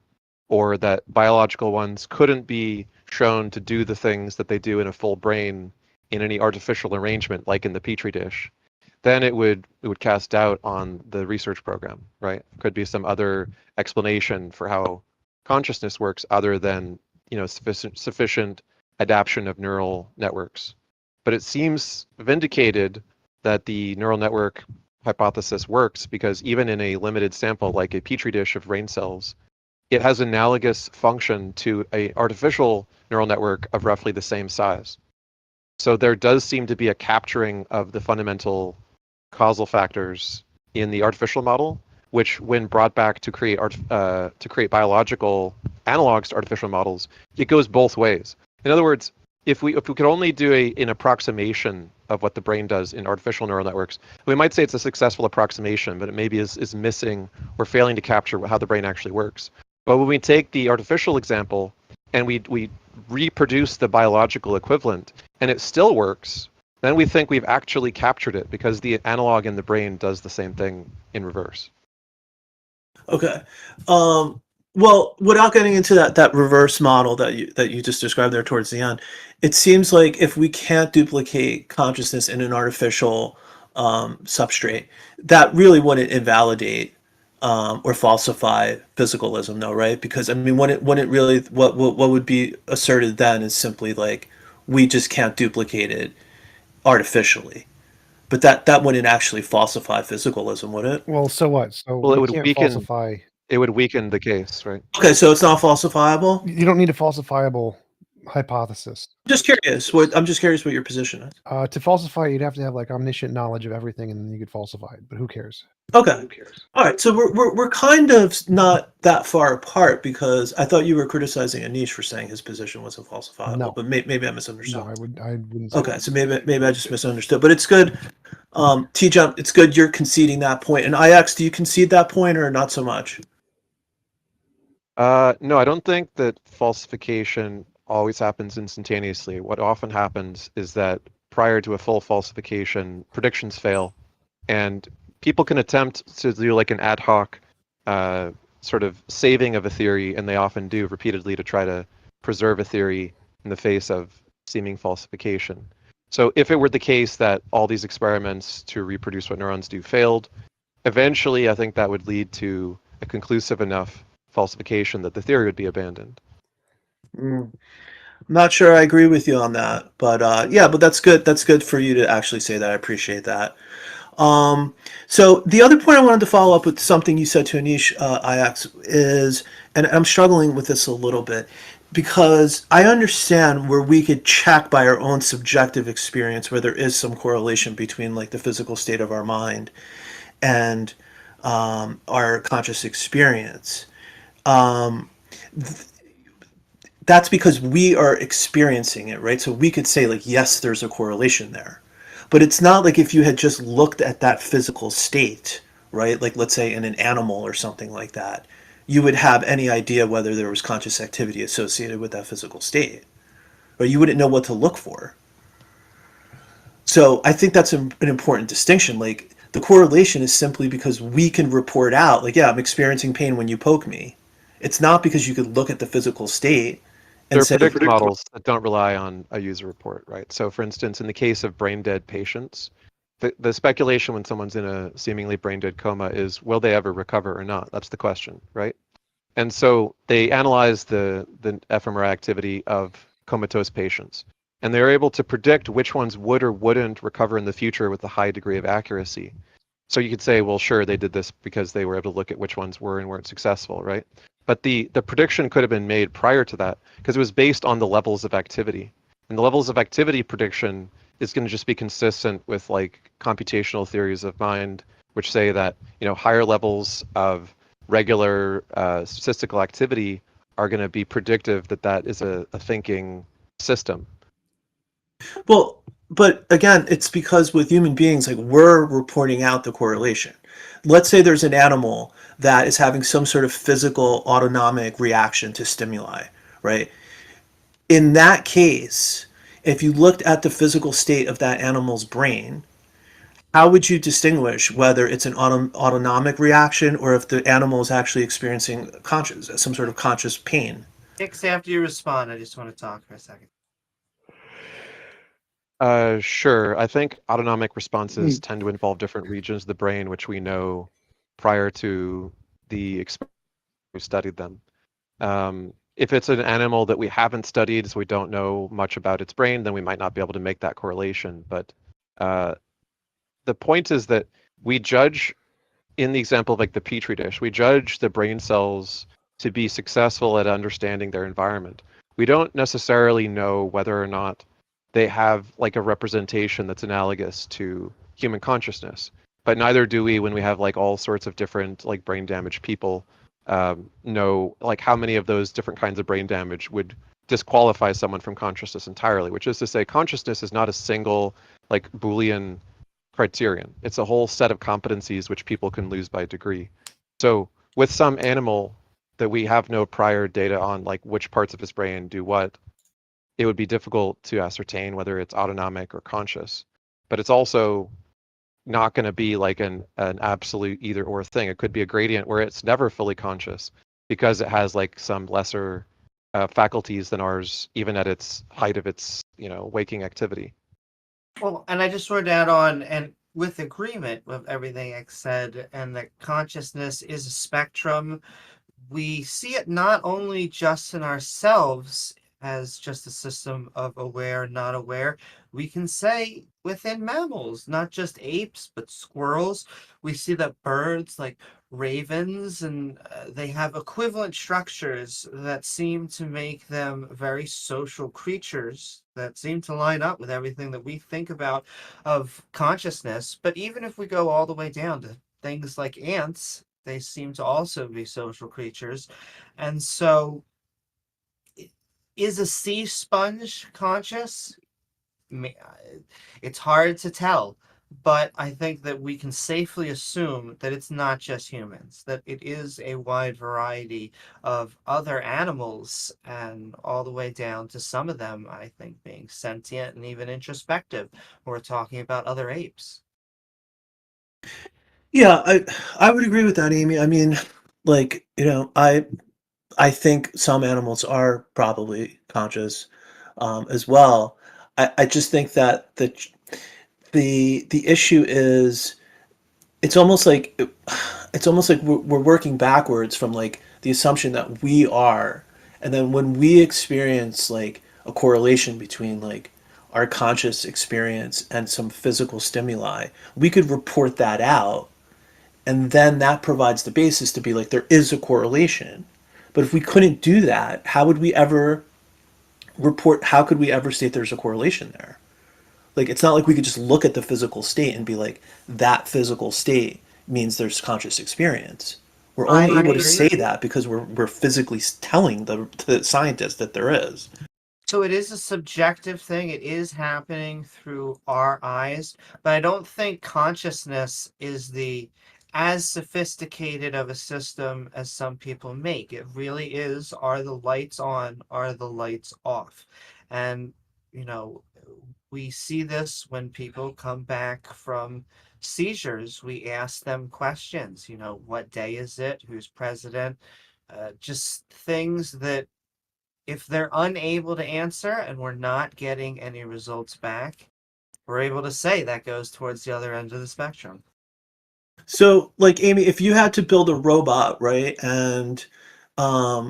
or that biological ones couldn't be shown to do the things that they do in a full brain in any artificial arrangement, like in the petri dish, then it would cast doubt on the research program, right? Could be some other explanation for how consciousness works other than sufficient adaptation of neural networks. But it seems vindicated that the neural network hypothesis works because even in a limited sample like a petri dish of brain cells, it has analogous function to an artificial neural network of roughly the same size. So there does seem to be a capturing of the fundamental causal factors in the artificial model, which when brought back to create biological analogs to artificial models, it goes both ways. In other words, if we could only do an approximation of what the brain does in artificial neural networks, we might say it's a successful approximation, but it maybe is missing or failing to capture how the brain actually works. But when we take the artificial example and we reproduce the biological equivalent and it still works, then we think we've actually captured it because the analog in the brain does the same thing in reverse. Okay. Well, without getting into that reverse model that you just described there towards the end, it seems like if we can't duplicate consciousness in an artificial substrate, that really wouldn't invalidate or falsify physicalism, though, right? Because I mean, wouldn't really what would be asserted then is simply like we just can't duplicate it artificially. But that wouldn't actually falsify physicalism, would it? Well, so what? So Well, it we would can't weaken. falsify. It would weaken the case, right? Okay, so it's not falsifiable? You don't need a falsifiable hypothesis. I'm just curious what your position is. To falsify, you'd have to have like omniscient knowledge of everything, and then you could falsify it. But who cares? Okay. All right. So we're kind of not that far apart because I thought you were criticizing Anish for saying his position wasn't falsifiable. No. But maybe I misunderstood. No, I wouldn't. Say Okay. that. So maybe I just misunderstood. But it's good. T-Jump, it's good you're conceding that point. And IX, do you concede that point or not so much? No, I don't think that falsification always happens instantaneously. What often happens is that prior to a full falsification, predictions fail, and people can attempt to do like an ad hoc sort of saving of a theory, and they often do repeatedly to try to preserve a theory in the face of seeming falsification. So if it were the case that all these experiments to reproduce what neurons do failed, eventually I think that would lead to a conclusive enough falsification that the theory would be abandoned. I'm not sure I agree with you on that, but yeah, but that's good. That's good for you to actually say that. I appreciate that. So the other point I wanted to follow up with something you said to Anish Ix is, and I'm struggling with this a little bit, because I understand where we could check by our own subjective experience where there is some correlation between like the physical state of our mind and our conscious experience. That's because we are experiencing it, right? So we could say like, yes, there's a correlation there. But it's not like if you had just looked at that physical state, right? Like let's say in an animal or something like that, you would have any idea whether there was conscious activity associated with that physical state, or you wouldn't know what to look for. So I think that's an important distinction. Like the correlation is simply because we can report out, like, yeah, I'm experiencing pain when you poke me. It's not because you could look at the physical state and There are say, predictive models that don't rely on a user report, right? So for instance, in the case of brain dead patients, the speculation when someone's in a seemingly brain dead coma is, will they ever recover or not? That's the question, right? And so they analyze the fMRI activity of comatose patients, and they're able to predict which ones would or wouldn't recover in the future with a high degree of accuracy. So you could say, well, sure, they did this because they were able to look at which ones were and weren't successful, right? But the prediction could have been made prior to that because it was based on the levels of activity. And the levels of activity prediction is going to just be consistent with like computational theories of mind, which say that, you know, higher levels of regular statistical activity are going to be predictive that that is a thinking system. well, but again, it's because with human beings, like we're reporting out the correlation. Let's say there's an animal that is having some sort of physical autonomic reaction to stimuli, right? In that case, if you looked at the physical state of that animal's brain, how would you distinguish whether it's an autonomic reaction or if the animal is actually experiencing some sort of conscious pain? Hicks, after you respond, I just want to talk for a second. Sure. I think autonomic responses tend to involve different regions of the brain, which we know prior to the experiment we studied them. If it's an animal that we haven't studied, so we don't know much about its brain, then we might not be able to make that correlation. But the point is that we judge, in the example of like the petri dish, we judge the brain cells to be successful at understanding their environment. We don't necessarily know whether or not they have like a representation that's analogous to human consciousness, but neither do we when we have like all sorts of different like brain damaged people know like how many of those different kinds of brain damage would disqualify someone from consciousness entirely, which is to say consciousness is not a single like Boolean criterion. It's a whole set of competencies which people can lose by degree. So with some animal that we have no prior data on, like which parts of his brain do what, it would be difficult to ascertain whether it's autonomic or conscious. But it's also not going to be like an absolute either or thing. It could be a gradient where it's never fully conscious because it has like some lesser faculties than ours, even at its height of its, you know, waking activity. Well, and I just wanted to add on, and with agreement with everything I said, and that consciousness is a spectrum, we see it not only just in ourselves as just a system of aware, not aware. We can say within mammals, not just apes, but squirrels. We see that birds like ravens, and they have equivalent structures that seem to make them very social creatures that seem to line up with everything that we think about of consciousness. But even if we go all the way down to things like ants, they seem to also be social creatures. And so, is a sea sponge conscious? It's hard to tell, but I think that we can safely assume that it's not just humans, that it is a wide variety of other animals, and all the way down to some of them, I think, being sentient and even introspective. We're talking about other apes. Yeah, I would agree with that, Amy. I mean, like, you know, I think some animals are probably conscious as well. I just think that the issue is it's almost like we're working backwards from like the assumption that we are, and then when we experience like a correlation between like our conscious experience and some physical stimuli, we could report that out, and then that provides the basis to be like there is a correlation. But if we couldn't do that, how would we ever report? How could we ever state there's a correlation there? Like, it's not like we could just look at the physical state and be like, that physical state means there's conscious experience. We're only able to say that because we're physically telling the scientists that there is. So it is a subjective thing. It is happening through our eyes, but I don't think consciousness is as sophisticated of a system as some people make. It really is, are the lights on, are the lights off? And, we see this when people come back from seizures. We ask them questions, what day is it? Who's president? Just things that if they're unable to answer and we're not getting any results back, we're able to say that goes towards the other end of the spectrum. So, like, Amy, if you had to build a robot, right, and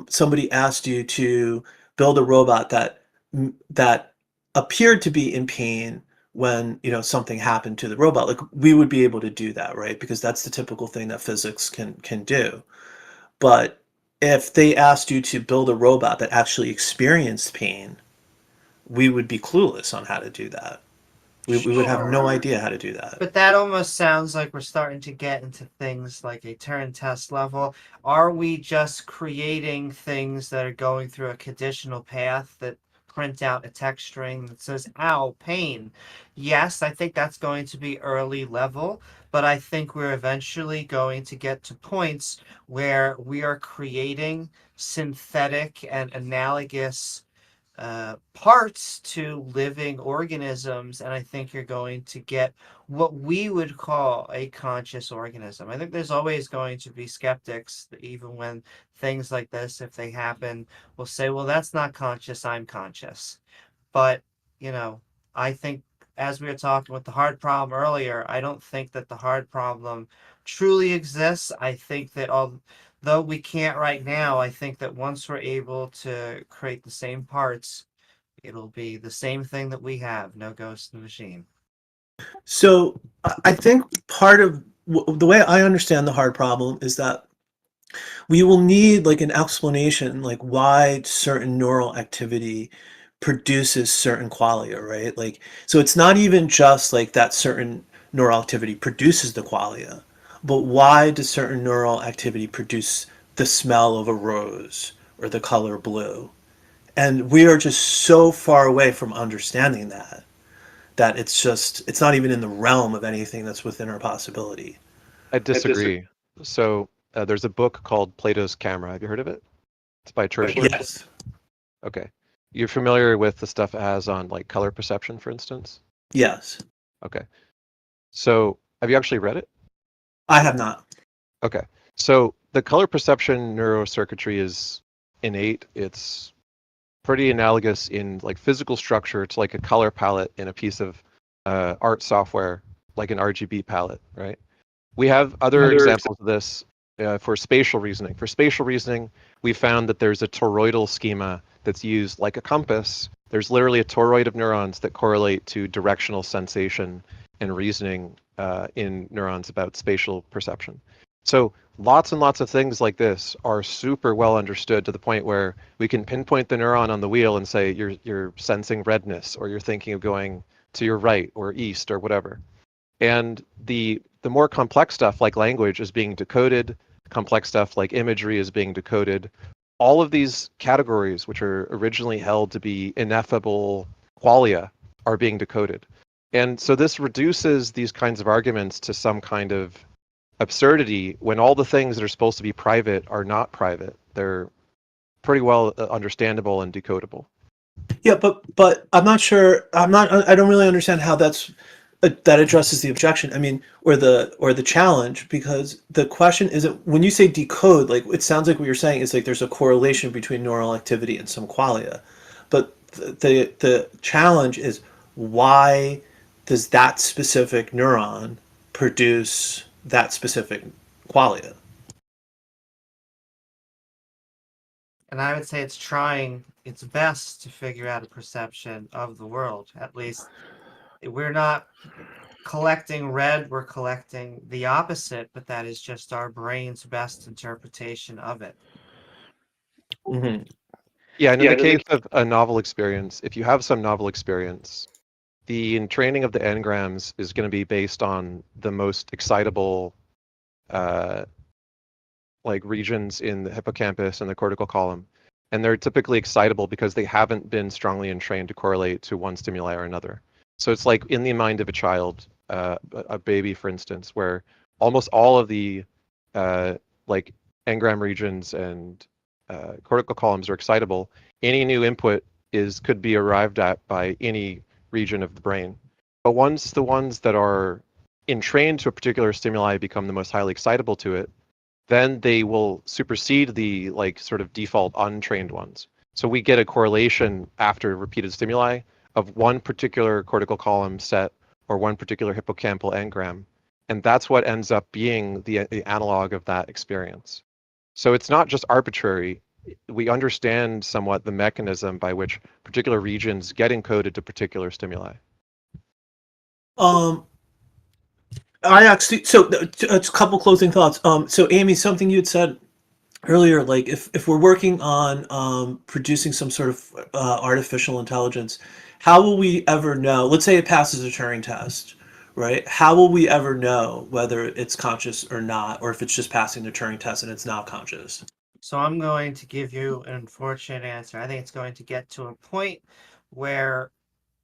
somebody asked you to build a robot that appeared to be in pain when something happened to the robot, like we would be able to do that, right? Because that's the typical thing that physics can do. But if they asked you to build a robot that actually experienced pain, we would be clueless on how to do that. We would have no idea how to do that. But that almost sounds like we're starting to get into things like a Turing test level. Are we just creating things that are going through a conditional path that print out a text string that says, ow, pain? Yes, I think that's going to be early level, but I think we're eventually going to get to points where we are creating synthetic and analogous parts to living organisms, and I think you're going to get what we would call a conscious organism. I think there's always going to be skeptics, even when things like this, if they happen, will say, well, that's not conscious, I'm conscious. But, I think, as we were talking with the hard problem earlier, I don't think that the hard problem truly exists. I think that though we can't right now, I think that once we're able to create the same parts, it'll be the same thing that we have, no ghost in the machine. So I think part of the way I understand the hard problem is that we will need like an explanation, like why certain neural activity produces certain qualia, right? Like, so it's not even just like that certain neural activity produces the qualia, but why does certain neural activity produce the smell of a rose or the color blue? And we are just so far away from understanding that it's not even in the realm of anything that's within our possibility. I disagree. So there's a book called Plato's Camera. Have you heard of it? It's by Churchland. Yes. Okay. You're familiar with the stuff it has on like color perception, for instance? Yes. Okay. So have you actually read it? I have not. Okay. So the color perception neurocircuitry is innate. It's pretty analogous in like physical structure to like a color palette in a piece of art software, like an RGB palette, right? We have other examples of this for spatial reasoning. For spatial reasoning, we found that there's a toroidal schema that's used like a compass. There's literally a toroid of neurons that correlate to directional sensation and reasoning in neurons about spatial perception. So lots and lots of things like this are super well understood to the point where we can pinpoint the neuron on the wheel and say you're sensing redness, or you're thinking of going to your right or east or whatever. And the more complex stuff like language is being decoded, complex stuff like imagery is being decoded. All of these categories, which are originally held to be ineffable qualia, are being decoded. And so this reduces these kinds of arguments to some kind of absurdity when all the things that are supposed to be private are not private. They're pretty well understandable and decodable. Yeah, but I'm not sure. I don't really understand how that's that addresses the objection. I mean, or the challenge, because the question isn't when you say decode, like it sounds like what you're saying is like there's a correlation between neural activity and some qualia, but the challenge is why does that specific neuron produce that specific qualia? And I would say it's trying its best to figure out a perception of the world. At least we're not collecting red, we're collecting the opposite, but that is just our brain's best interpretation of it. Mm-hmm. Yeah, and in the case of a novel experience, if you have some novel experience, the entraining of the engrams is going to be based on the most excitable like regions in the hippocampus and the cortical column. And they're typically excitable because they haven't been strongly entrained to correlate to one stimuli or another. So it's like in the mind of a child, a baby, for instance, where almost all of the like engram regions and cortical columns are excitable. Any new input could be arrived at by any region of the brain. But once the ones that are entrained to a particular stimuli become the most highly excitable to it, then they will supersede the like sort of default untrained ones. So we get a correlation after repeated stimuli of one particular cortical column set or one particular hippocampal engram. And that's what ends up being the analog of that experience. So it's not just arbitrary. We understand somewhat the mechanism by which particular regions get encoded to particular stimuli. I actually, so a couple closing thoughts. So Amy, something you had said earlier, like if we're working on producing some sort of artificial intelligence, how will we ever know? Let's say it passes a Turing test, right? How will we ever know whether it's conscious or not, or if it's just passing the Turing test and it's not conscious? So I'm going to give you an unfortunate answer. I think it's going to get to a point where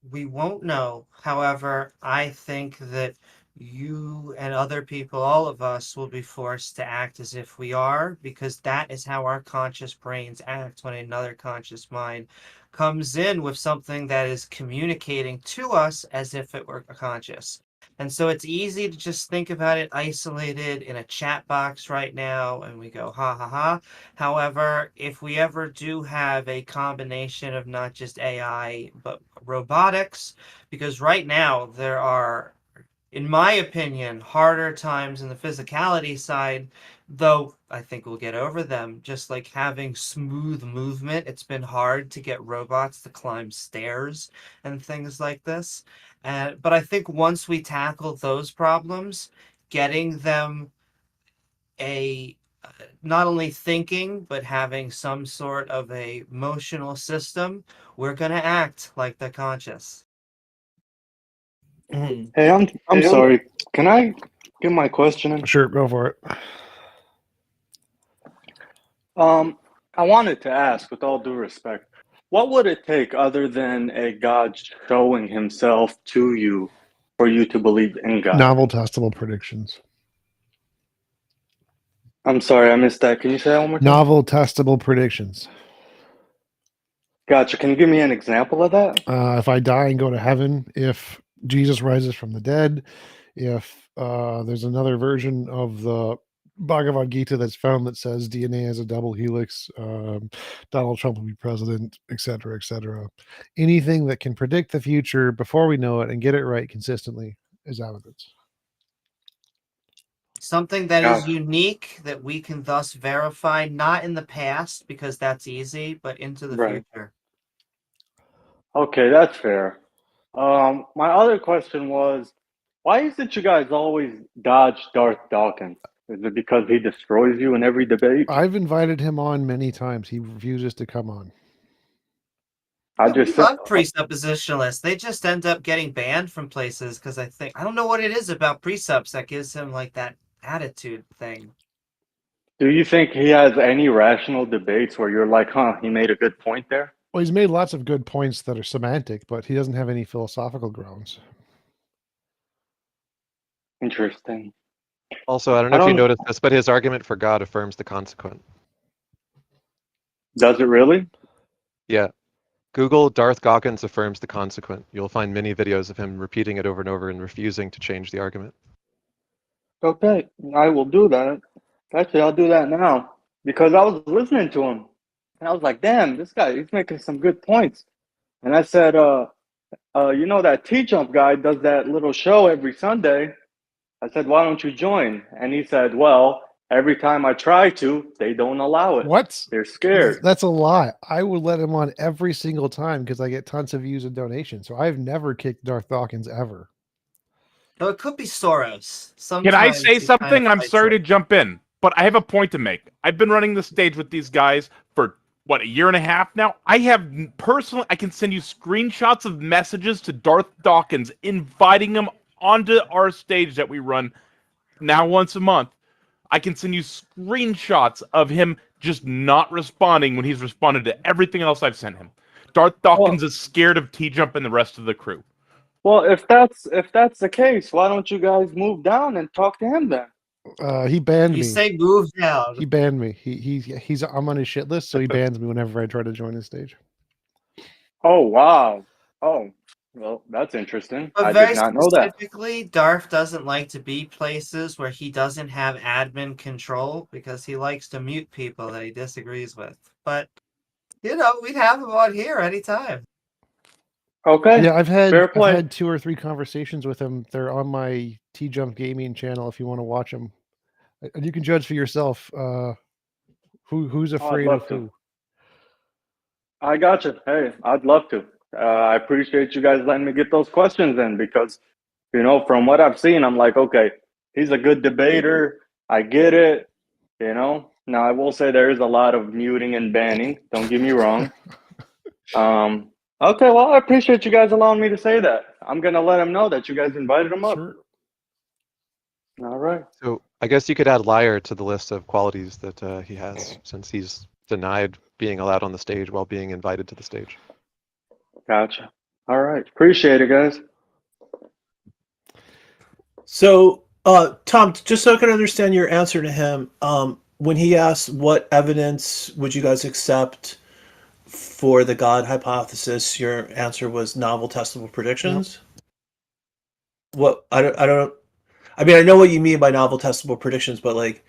we won't know. However, I think that you and other people, all of us, will be forced to act as if we are, because that is how our conscious brains act when another conscious mind comes in with something that is communicating to us as if it were conscious. And so it's easy to just think about it isolated in a chat box right now, and we go, ha ha ha. However, if we ever do have a combination of not just AI, but robotics, because right now there are, in my opinion, harder times in the physicality side, though I think we'll get over them. Just like having smooth movement, it's been hard to get robots to climb stairs and things like this. But I think once we tackle those problems, getting them not only thinking, but having some sort of a emotional system, we're going to act like the conscious. Hey, I'm sorry. Can I get my question in? Sure, go for it. I wanted to ask, with all due respect, what would it take other than a God showing himself to you for you to believe in God? Novel testable predictions. I'm sorry, I missed that. Can you say that one more time? Novel testable predictions. Gotcha. Can you give me an example of that? If I die and go to heaven, if Jesus rises from the dead, if there's another version of the Bhagavad Gita that's found that says DNA has a double helix, Donald Trump will be president, etc., etc. Anything that can predict the future before we know it and get it right consistently is evidence. Something that is unique that we can thus verify, not in the past, because that's easy, but into the future. Okay, that's fair. My other question was, why is it you guys always dodge Darth Dawkins? Is it because he destroys you in every debate? I've invited him on many times. He refuses to come on. I We just love presuppositionalists. They just end up getting banned from places because I don't know what it is about presups that gives him like that attitude thing. Do you think he has any rational debates where you're like, huh, he made a good point there? Well, he's made lots of good points that are semantic, but he doesn't have any philosophical grounds. Interesting. Also, I don't know if you noticed this, but his argument for God affirms the consequent. Does it really? Yeah. Google Darth Dawkins affirms the consequent. You'll find many videos of him repeating it over and over and refusing to change the argument. Okay, I will do that. Actually, I'll do that now because I was listening to him and I was like, damn, this guy, he's making some good points. And I said, you know, that T-Jump guy does that little show every Sunday. I said, why don't you join? And he said, well, every time I try to, they don't allow it. What? They're scared. That's a lie. I would let him on every single time because I get tons of views and donations. So I've never kicked Darth Dawkins ever. No, it could be Soros. Can I Sometimes say he something? kind of I'm fights sorry it. to jump in, but I have a point to make. I've been running the stage with these guys for, what, a year and a half now? I can send you screenshots of messages to Darth Dawkins inviting him onto our stage that we run now once a month. I can send you screenshots of him just not responding when he's responded to everything else I've sent him. Darth Dawkins is scared of T-Jump and the rest of the crew. Well, if that's the case, why don't you guys move down and talk to him then? He banned You me. say move down. He banned me. I'm on his shit list, so he bans me whenever I try to join his stage. Oh wow. Oh, well, that's interesting. But I very did not know that. specifically, Darth doesn't like to be places where he doesn't have admin control because he likes to mute people that he disagrees with. But, you know, we'd have him on here anytime. Okay. Yeah, I've had Fair play. 2 or 3 conversations with him. They're on my T-Jump Gaming channel if you want to watch them. And you can judge for yourself who's afraid of love to. who. I got you. Hey, I'd love to. I appreciate you guys letting me get those questions in because, you know, from what I've seen, I'm like, okay, he's a good debater. I get it. You know, now I will say there is a lot of muting and banning. Don't get me wrong. Okay, well, I appreciate you guys allowing me to say that. I'm gonna let him know that you guys invited him up. Sure. All right. So I guess you could add liar to the list of qualities that he has, since he's denied being allowed on the stage while being invited to the stage. Gotcha. All right. Appreciate it, guys. So, Tom, just so I can understand your answer to him, when he asked what evidence would you guys accept for the God hypothesis, your answer was novel testable predictions. What I don't. I mean, I know what you mean by novel testable predictions, but like,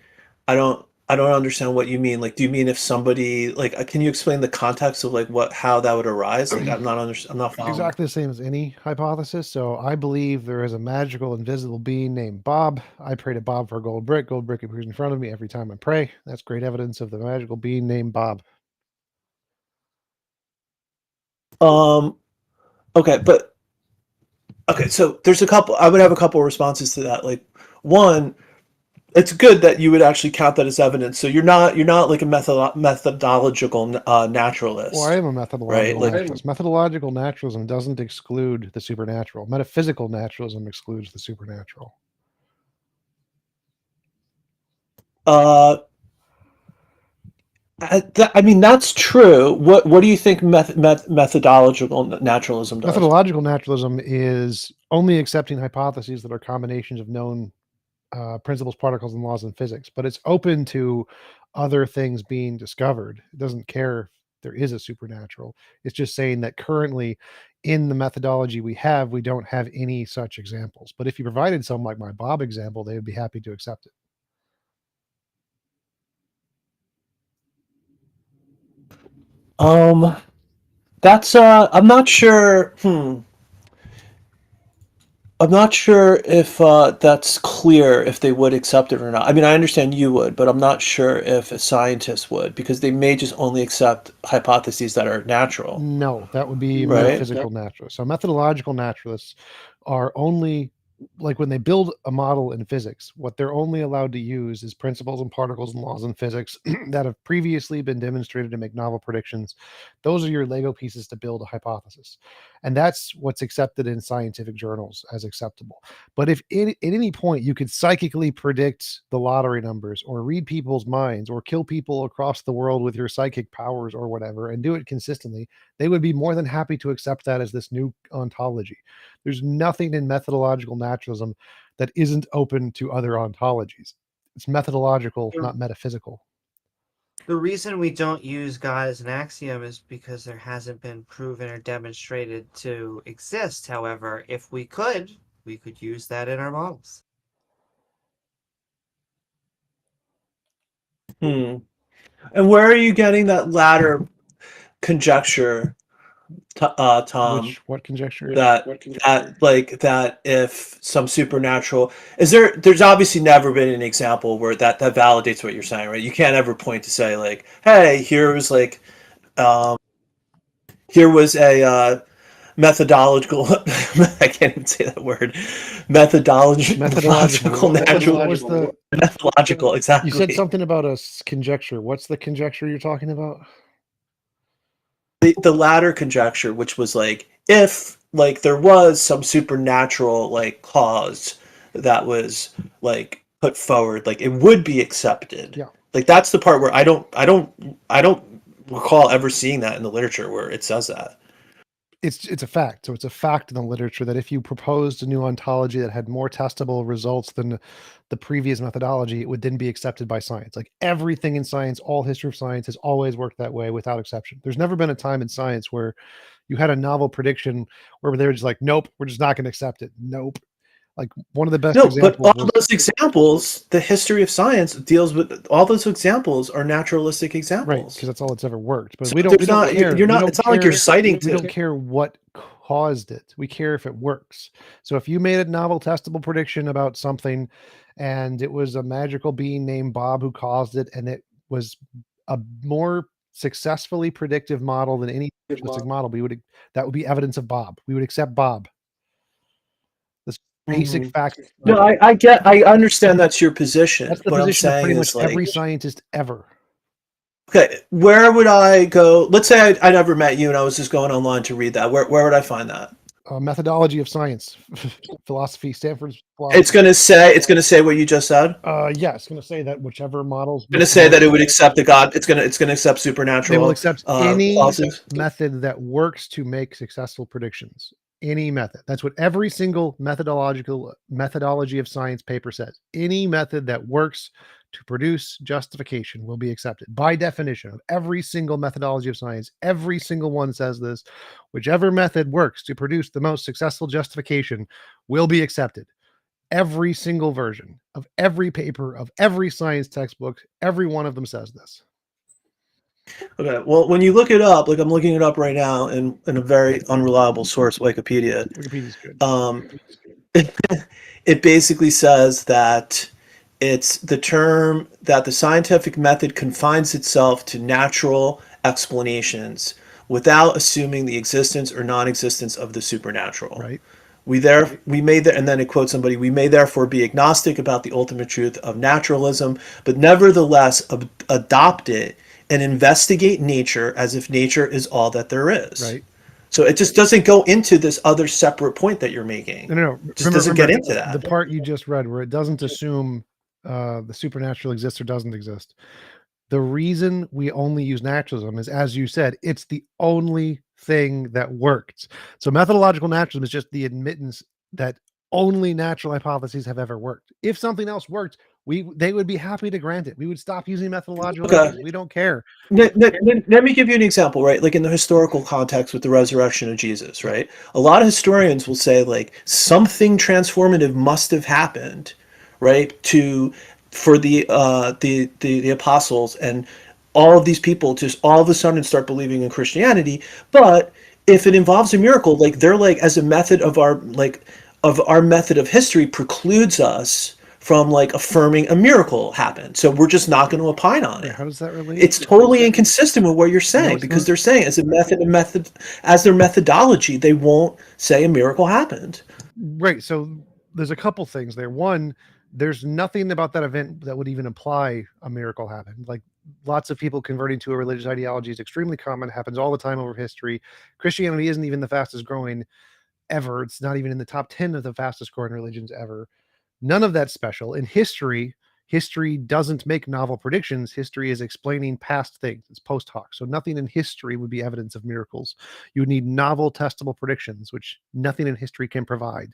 I don't understand what you mean. Like, do you mean if somebody like, can you explain the context of like how that would arise? Like, I'm not following. Exactly the same as any hypothesis. So I believe there is a magical invisible being named Bob. I pray to Bob for a gold brick. Gold brick appears in front of me every time I pray. That's great evidence of the magical being named Bob. Okay, but okay, so there's a couple. I would have a couple of responses to that. Like, one, it's good that you would actually count that as evidence. So you're not like a methodological naturalist. Well, I am a methodological right? naturalist. Methodological naturalism doesn't exclude the supernatural. Metaphysical naturalism excludes the supernatural. I mean, that's true. What do you think methodological naturalism does? Methodological naturalism is only accepting hypotheses that are combinations of known principles, particles, and laws in physics, but it's open to other things being discovered. It doesn't care if there is a supernatural. It's just saying that currently in the methodology we don't have any such examples. But if you provided some like my Bob example, they would be happy to accept it. That's I'm not sure. I'm not sure if that's clear if they would accept it or not. I mean, I understand you would, but I'm not sure if a scientist would, because they may just only accept hypotheses that are natural. No, that would be Right? metaphysical naturalists. So methodological naturalists are only, like when they build a model in physics, what they're only allowed to use is principles and particles and laws in physics that have previously been demonstrated to make novel predictions. Those are your Lego pieces to build a hypothesis. And that's what's accepted in scientific journals as acceptable. But if at any point you could psychically predict the lottery numbers or read people's minds or kill people across the world with your psychic powers or whatever and do it consistently, they would be more than happy to accept that as this new ontology. There's nothing in methodological naturalism that isn't open to other ontologies. It's methodological, not metaphysical. The reason we don't use God as an axiom is because there hasn't been proven or demonstrated to exist. However, if we could use that in our models. And where are you getting that latter conjecture, Tom? What conjecture? That if some supernatural there's obviously never been an example where that validates what you're saying, right? You can't ever point to say like, hey, here was a methodological I can't even say that word. Methodological natural methodological, exactly. You said something about a conjecture. What's the conjecture you're talking about? The latter conjecture, which was like, if like there was some supernatural like cause that was like put forward, like it would be accepted. Yeah. Like that's the part where I don't recall ever seeing that in the literature where it says that. It's a fact. So it's a fact in the literature that if you proposed a new ontology that had more testable results than the previous methodology, it would then be accepted by science. Like everything in science, all history of science has always worked that way without exception. There's never been a time in science where you had a novel prediction where they were just like, nope, we're just not going to accept it. Nope. Like one of the best examples. But all those examples, the history of science deals with all those examples are naturalistic examples. Right, because that's all that's ever worked. But So we don't there's care. you're not. It's not like you're citing. We don't care what caused it. We care if it works. So if you made a novel testable prediction about something, and it was a magical being named Bob who caused it, and it was a more successfully predictive model than any naturalistic model, that would be evidence of Bob. We would accept Bob. This basic fact. No, I understand that's your position. That's the what position I'm of saying pretty is much like, every scientist ever. okay, where would I go? Let's say I never met you and I was just going online to read that. Where would I find that? Methodology of science, philosophy, Stanford's philosophy. It's gonna say what you just said. Yeah, it's gonna say that whichever models. It's gonna say that it would accept the God. It's gonna accept supernatural. They will accept any clauses. method that works to make successful predictions. Any method. That's what every single methodology of science paper says. Any method that works to produce justification will be accepted. By definition of every single methodology of science, every single one says this. Whichever method works to produce the most successful justification will be accepted. Every single version of every paper of every science textbook, every one of them says this. Okay, well, when you look it up, like I'm looking it up right now in a very unreliable source, Wikipedia. Wikipedia's good. It basically says that it's the term that the scientific method confines itself to natural explanations without assuming the existence or non-existence of the supernatural. Right. And then it quotes somebody, we may therefore be agnostic about the ultimate truth of naturalism, but nevertheless adopt it and investigate nature as if nature is all that there is. Right. So it just doesn't go into this other separate point that you're making. No. It just doesn't get into that. The part you just read where it doesn't assume the supernatural exists or doesn't exist. The reason we only use naturalism is, as you said, it's the only thing that works. So methodological naturalism is just the admittance that only natural hypotheses have ever worked. If something else worked, they would be happy to grant it. We would stop using methodological naturalism. We don't care. Let me give you an example, right? Like in the historical context with the resurrection of Jesus, right? A lot of historians will say like something transformative must have happened, right? For the apostles and all of these people just all of a sudden start believing in Christianity. But if it involves a miracle, like they're like, as a method of our method of history precludes us from like affirming a miracle happened. So we're just not going to opine on it. How does that relate? It's totally inconsistent with what you're saying, because they're saying as their methodology, they won't say a miracle happened. Right. So there's a couple things there. One, there's nothing about that event that would even imply a miracle happened. Like lots of people converting to a religious ideology is extremely common, happens all the time over history. Christianity isn't even the fastest growing ever. It's not even in the top 10 of the fastest growing religions ever. None of that's special. In history doesn't make novel predictions. History is explaining past things. It's post hoc. So nothing in history would be evidence of miracles. You would need novel testable predictions, which nothing in history can provide.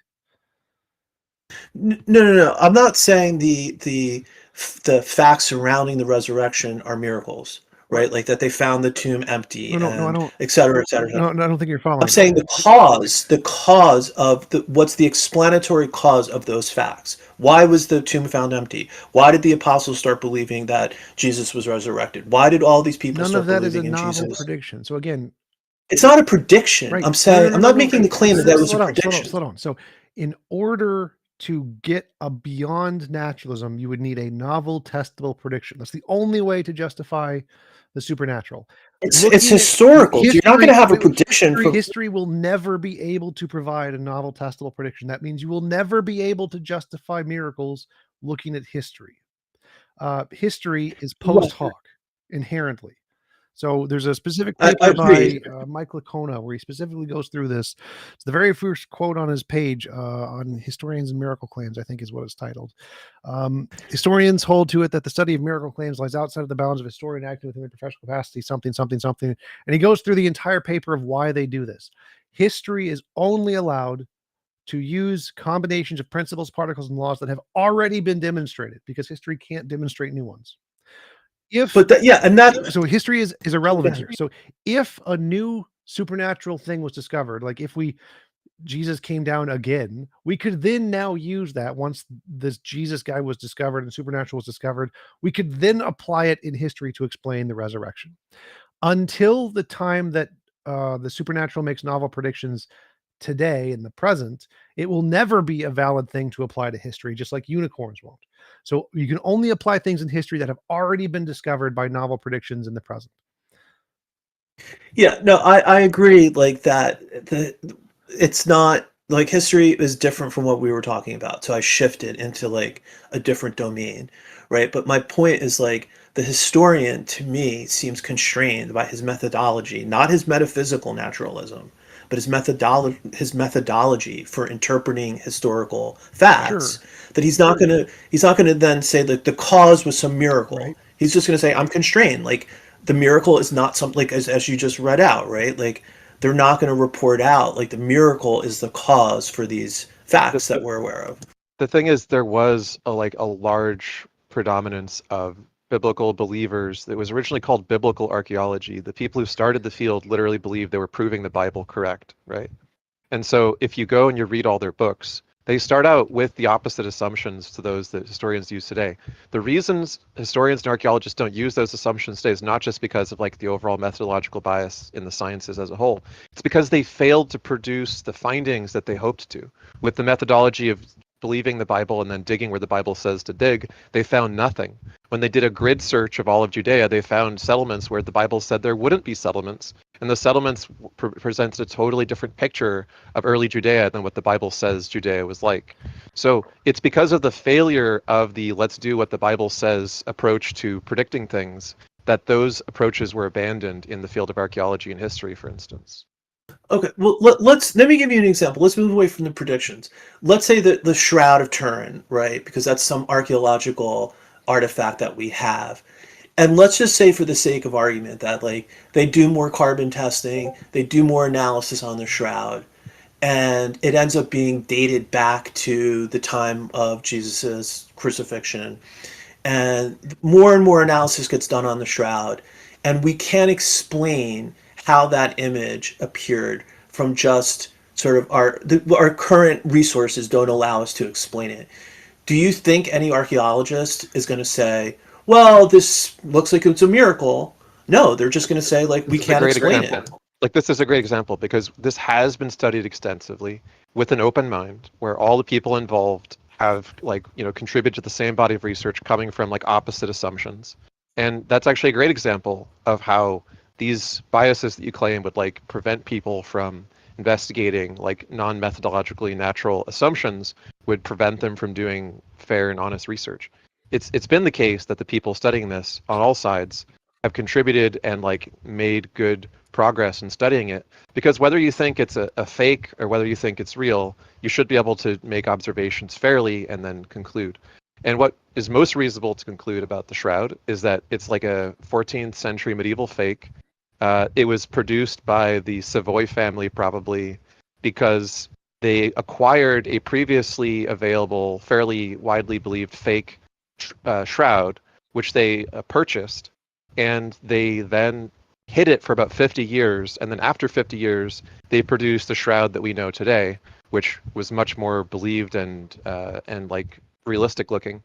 No. I'm not saying the facts surrounding the resurrection are miracles, right? Like that they found the tomb empty No, and I don't. et cetera, et cetera. No, I don't think you're I'm following. saying the cause of what's the explanatory cause of those facts? Why was the tomb found empty? Why did the apostles start believing that Jesus was resurrected? Why did all these people None start of that is a believing in novel Jesus? prediction. So again, It's not a prediction. right? I'm saying I'm not making the claim that that was Slow a down, prediction. slow down. So, in order to get a beyond naturalism, you would need a novel, testable prediction. That's the only way to justify the supernatural. It's Looking at historical. So you're not going to have a prediction from history will never be able to provide a novel, testable prediction. That means you will never be able to justify miracles looking at history. History is post hoc inherently. So there's a specific I paper by agree. Mike Lacona where he specifically goes through this. It's the very first quote on his page on Historians and Miracle Claims, I think is what it's titled. Historians hold to it that the study of miracle claims lies outside of the bounds of historian acting within their professional capacity, something. And he goes through the entire paper of why they do this. History is only allowed to use combinations of principles, particles, and laws that have already been demonstrated because history can't demonstrate new ones. So history is irrelevant here. So if a new supernatural thing was discovered, like if Jesus came down again, we could then now use that once this Jesus guy was discovered and supernatural was discovered, we could then apply it in history to explain the resurrection. Until the time that the supernatural makes novel predictions today in the present, it will never be a valid thing to apply to history, just like unicorns won't. So you can only apply things in history that have already been discovered by novel predictions in the present. Yeah, no, I agree. Like that, it's not like history is different from what we were talking about. So I shifted into like a different domain, right? But my point is like the historian to me seems constrained by his methodology, not his metaphysical naturalism, but his methodology for interpreting historical facts. That he's not gonna then say that the cause was some miracle. Right. He's just gonna say I'm constrained. Like the miracle is not something like as you just read out, right? Like they're not going to report out like the miracle is the cause for these facts that we're aware of. The thing is, there was a large predominance of biblical believers that was originally called biblical archaeology. The people who started the field literally believed they were proving the Bible correct, right? And so if you go and you read all their books, they start out with the opposite assumptions to those that historians use today. The reasons historians and archaeologists don't use those assumptions today is not just because of like the overall methodological bias in the sciences as a whole. It's because they failed to produce the findings that they hoped to. With the methodology of believing the Bible and then digging where the Bible says to dig, they found nothing. When they did a grid search of all of Judea, they found settlements where the Bible said there wouldn't be settlements. And the settlements presented a totally different picture of early Judea than what the Bible says Judea was like. So it's because of the failure of the let's do what the Bible says approach to predicting things that those approaches were abandoned in the field of archaeology and history, for instance. Okay, well let me give you an example. Let's move away from the predictions. Let's say that the Shroud of Turin, right? Because that's some archaeological artifact that we have. And let's just say for the sake of argument that like they do more carbon testing, they do more analysis on the shroud, and it ends up being dated back to the time of Jesus's crucifixion. And more analysis gets done on the shroud, and we can't explain how that image appeared from just sort of our current resources don't allow us to explain it. Do you think any archaeologist is going to say, well, this looks like it's a miracle? No, they're just going to say, like, we can't explain it. Like, this is a great example because this has been studied extensively with an open mind where all the people involved have, like, contributed to the same body of research coming from, like, opposite assumptions. And that's actually a great example of how these biases that you claim would, like, prevent people from investigating, like, non-methodologically natural assumptions would prevent them from doing fair and honest research. It's been the case that the people studying this on all sides have contributed and like made good progress in studying it, because whether you think it's a fake or whether you think it's real, you should be able to make observations fairly and then conclude. And what is most reasonable to conclude about the shroud is that it's like a 14th century medieval fake. It was produced by the Savoy family probably because they acquired a previously available, fairly widely believed fake shroud, which they purchased, and they then hid it for about 50 years, and then after 50 years, they produced the shroud that we know today, which was much more believed and like realistic looking.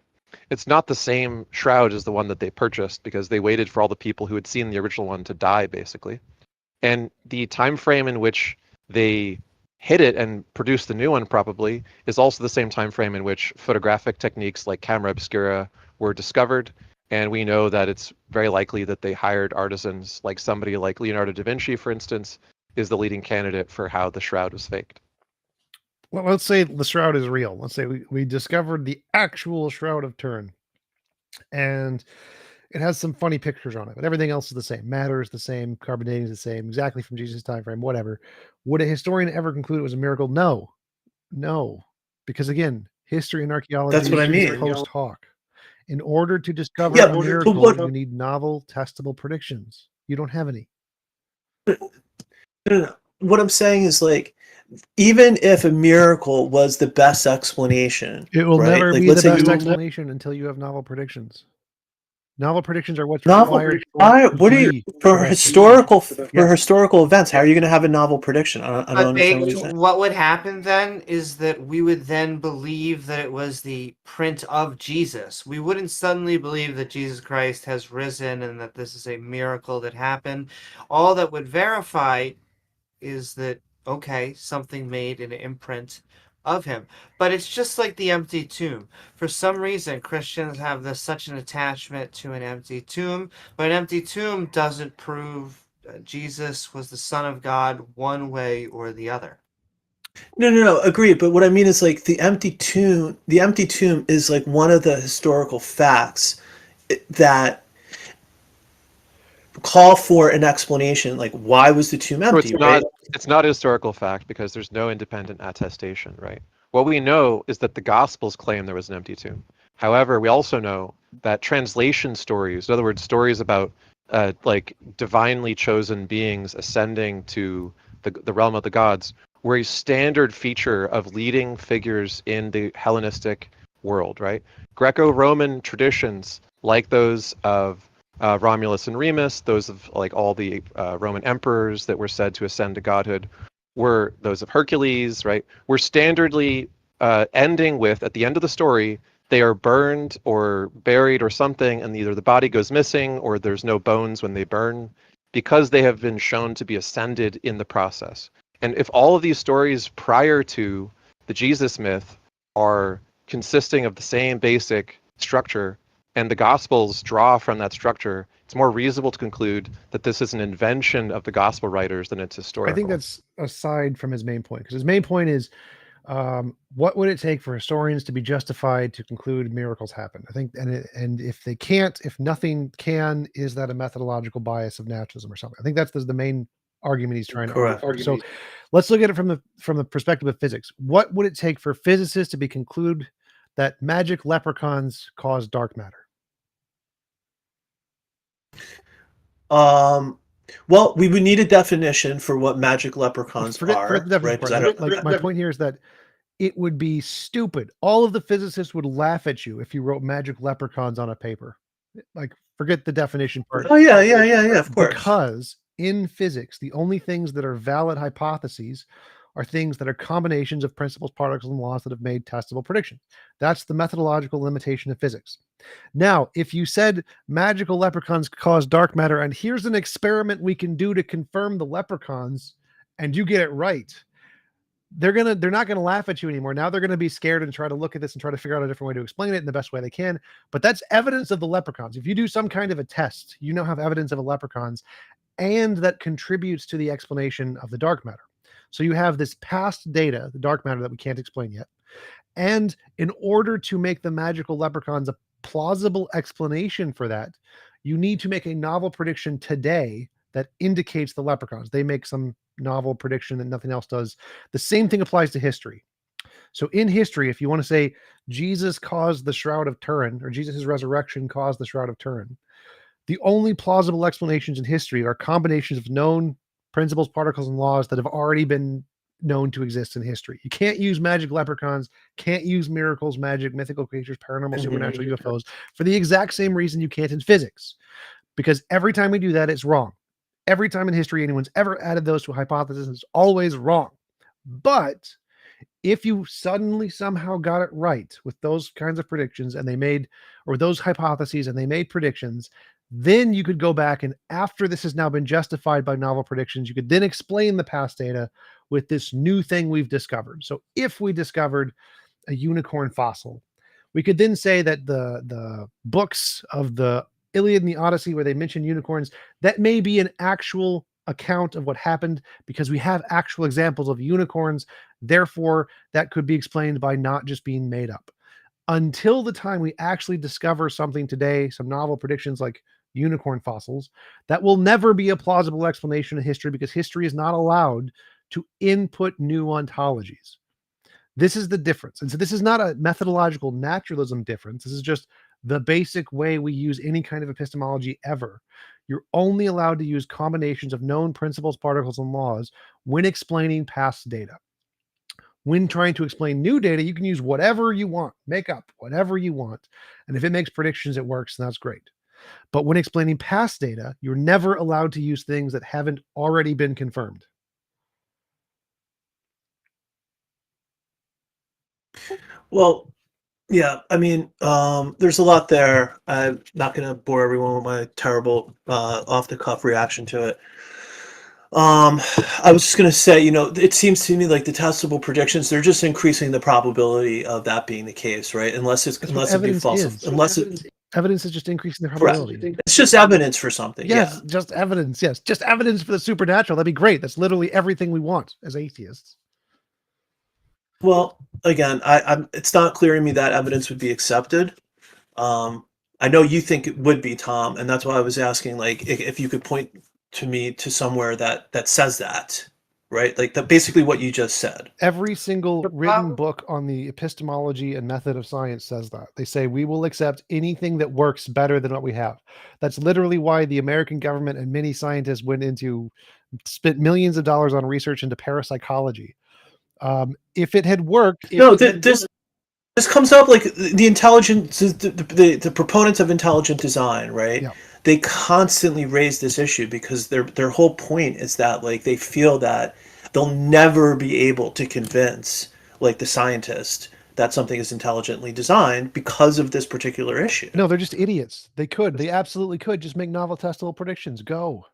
It's not the same shroud as the one that they purchased because they waited for all the people who had seen the original one to die, basically. And the time frame in which they hid it and produced the new one probably is also the same time frame in which photographic techniques like camera obscura were discovered. And we know that it's very likely that they hired artisans, like somebody like Leonardo da Vinci, for instance, is the leading candidate for how the shroud was faked. Well, let's say the shroud is real. Let's say we discovered the actual Shroud of Turin, and it has some funny pictures on it, but everything else is the same. Matter is the same, carbon dating is the same, exactly from Jesus' time frame, whatever. Would a historian ever conclude it was a miracle? No, because again, history and archaeology That's what I is mean. post hoc. In order to discover Yeah, a but miracle, what- you need novel, testable predictions. You don't have any. No. What I'm saying is, like, even if a miracle was the best explanation, It will right? never Like, be let's the say best you explanation until you have novel predictions. Novel predictions are what's novel. required. Why? What are you be for correct. historical for Yes. historical events? How are you going to have a novel prediction? I don't But understand what you're saying. what would happen then is that we would then believe that it was the print of Jesus. We wouldn't suddenly believe that Jesus Christ has risen and that this is a miracle that happened. All that would verify is that, okay, something made an imprint of him. But it's just like the empty tomb. For some reason, Christians have such an attachment to an empty tomb, but an empty tomb doesn't prove Jesus was the Son of God one way or the other. No, agreed. But what I mean is, like, the empty tomb. The empty tomb is like one of the historical facts that call for an explanation. Like, why was the tomb So empty? Right? it's not a historical fact because there's no independent attestation, right? What we know is that the Gospels claim there was an empty tomb. However, we also know that translation stories, in other words, stories about like divinely chosen beings ascending to the realm of the gods, were a standard feature of leading figures in the Hellenistic world, right? Greco-Roman traditions, like those of Romulus and Remus, those of like all the Roman emperors that were said to ascend to godhood, were those of Hercules, right? Were standardly ending with, at the end of the story, they are burned or buried or something, and either the body goes missing or there's no bones when they burn, because they have been shown to be ascended in the process. And if all of these stories prior to the Jesus myth are consisting of the same basic structure, and the Gospels draw from that structure, it's more reasonable to conclude that this is an invention of the Gospel writers than it's historical. I think that's aside from his main point, because his main point is, what would it take for historians to be justified to conclude miracles happen? I think, and if they can't, if nothing can, is that a methodological bias of naturalism or something? I think that's the main argument he's trying to argue. So let's look at it from the perspective of physics. What would it take for physicists to conclude that magic leprechauns cause dark matter? Well, we would need a definition for what magic leprechauns forget are. the definition Right? part. Like, my point here is that it would be stupid. All of the physicists would laugh at you if you wrote magic leprechauns on a paper. Like, forget the definition part. Oh yeah, of course. Because in physics, the only things that are valid hypotheses are things that are combinations of principles, particles, and laws that have made testable predictions. That's the methodological limitation of physics. Now, if you said magical leprechauns cause dark matter, and here's an experiment we can do to confirm the leprechauns, and you get it right, they're not gonna laugh at you anymore. Now they're gonna be scared and try to look at this and try to figure out a different way to explain it in the best way they can. But that's evidence of the leprechauns. If you do some kind of a test, you now have evidence of a leprechauns, and that contributes to the explanation of the dark matter. So you have this past data, the dark matter that we can't explain yet. And in order to make the magical leprechauns a plausible explanation for that, you need to make a novel prediction today that indicates the leprechauns. They make some novel prediction that nothing else does. The same thing applies to history. So in history, if you want to say Jesus caused the Shroud of Turin, or Jesus' resurrection caused the Shroud of Turin, the only plausible explanations in history are combinations of known principles, particles, and laws that have already been known to exist in history. You can't use magic leprechauns, can't use miracles, magic, mythical creatures, paranormal, supernatural, UFOs for the exact same reason you can't in physics. Because every time we do that, it's wrong. Every time in history anyone's ever added those to a hypothesis, it's always wrong. But if you suddenly somehow got it right with those kinds of predictions and they made, or those hypotheses and they made predictions, then you could go back and after this has now been justified by novel predictions, you could then explain the past data with this new thing we've discovered. So if we discovered a unicorn fossil, we could then say that the books of the Iliad and the Odyssey where they mention unicorns, that may be an actual account of what happened because we have actual examples of unicorns. Therefore, that could be explained by not just being made up. Until the time we actually discover something today, some novel predictions like unicorn fossils, that will never be a plausible explanation of history because history is not allowed to input new ontologies. This is the difference. And so this is not a methodological naturalism difference. This is just the basic way we use any kind of epistemology ever. You're only allowed to use combinations of known principles, particles, and laws when explaining past data. When trying to explain new data, you can use whatever you want, make up whatever you want. And if it makes predictions, it works, and that's great. But when explaining past data, you're never allowed to use things that haven't already been confirmed. Well, yeah, I mean, there's a lot there. I'm not going to bore everyone with my terrible off-the-cuff reaction to it. I was just going to say, it seems to me like the testable predictions, they're just increasing the probability of that being the case, right? Unless it be false. Evidence is just increasing the probability. It's just evidence for something. Yes, Yeah. just evidence. Yes, just evidence for the supernatural. That'd be great. That's literally everything we want as atheists. Well, again, it's not clear to me that evidence would be accepted. I know you think it would be, Tom, and that's why I was asking, like, if you could point to me to somewhere that says that, right? Like basically what you just said. Every single written book on the epistemology and method of science says that. They say we will accept anything that works better than what we have. That's literally why the American government and many scientists spent millions of dollars on research into parapsychology. If it had worked, this comes up like the intelligence, the proponents of intelligent design, right? Yeah. They constantly raise this issue because their whole point is that like they feel that they'll never be able to convince like the scientist that something is intelligently designed because of this particular issue. No, they're just idiots. They absolutely could just make novel testable predictions. Go.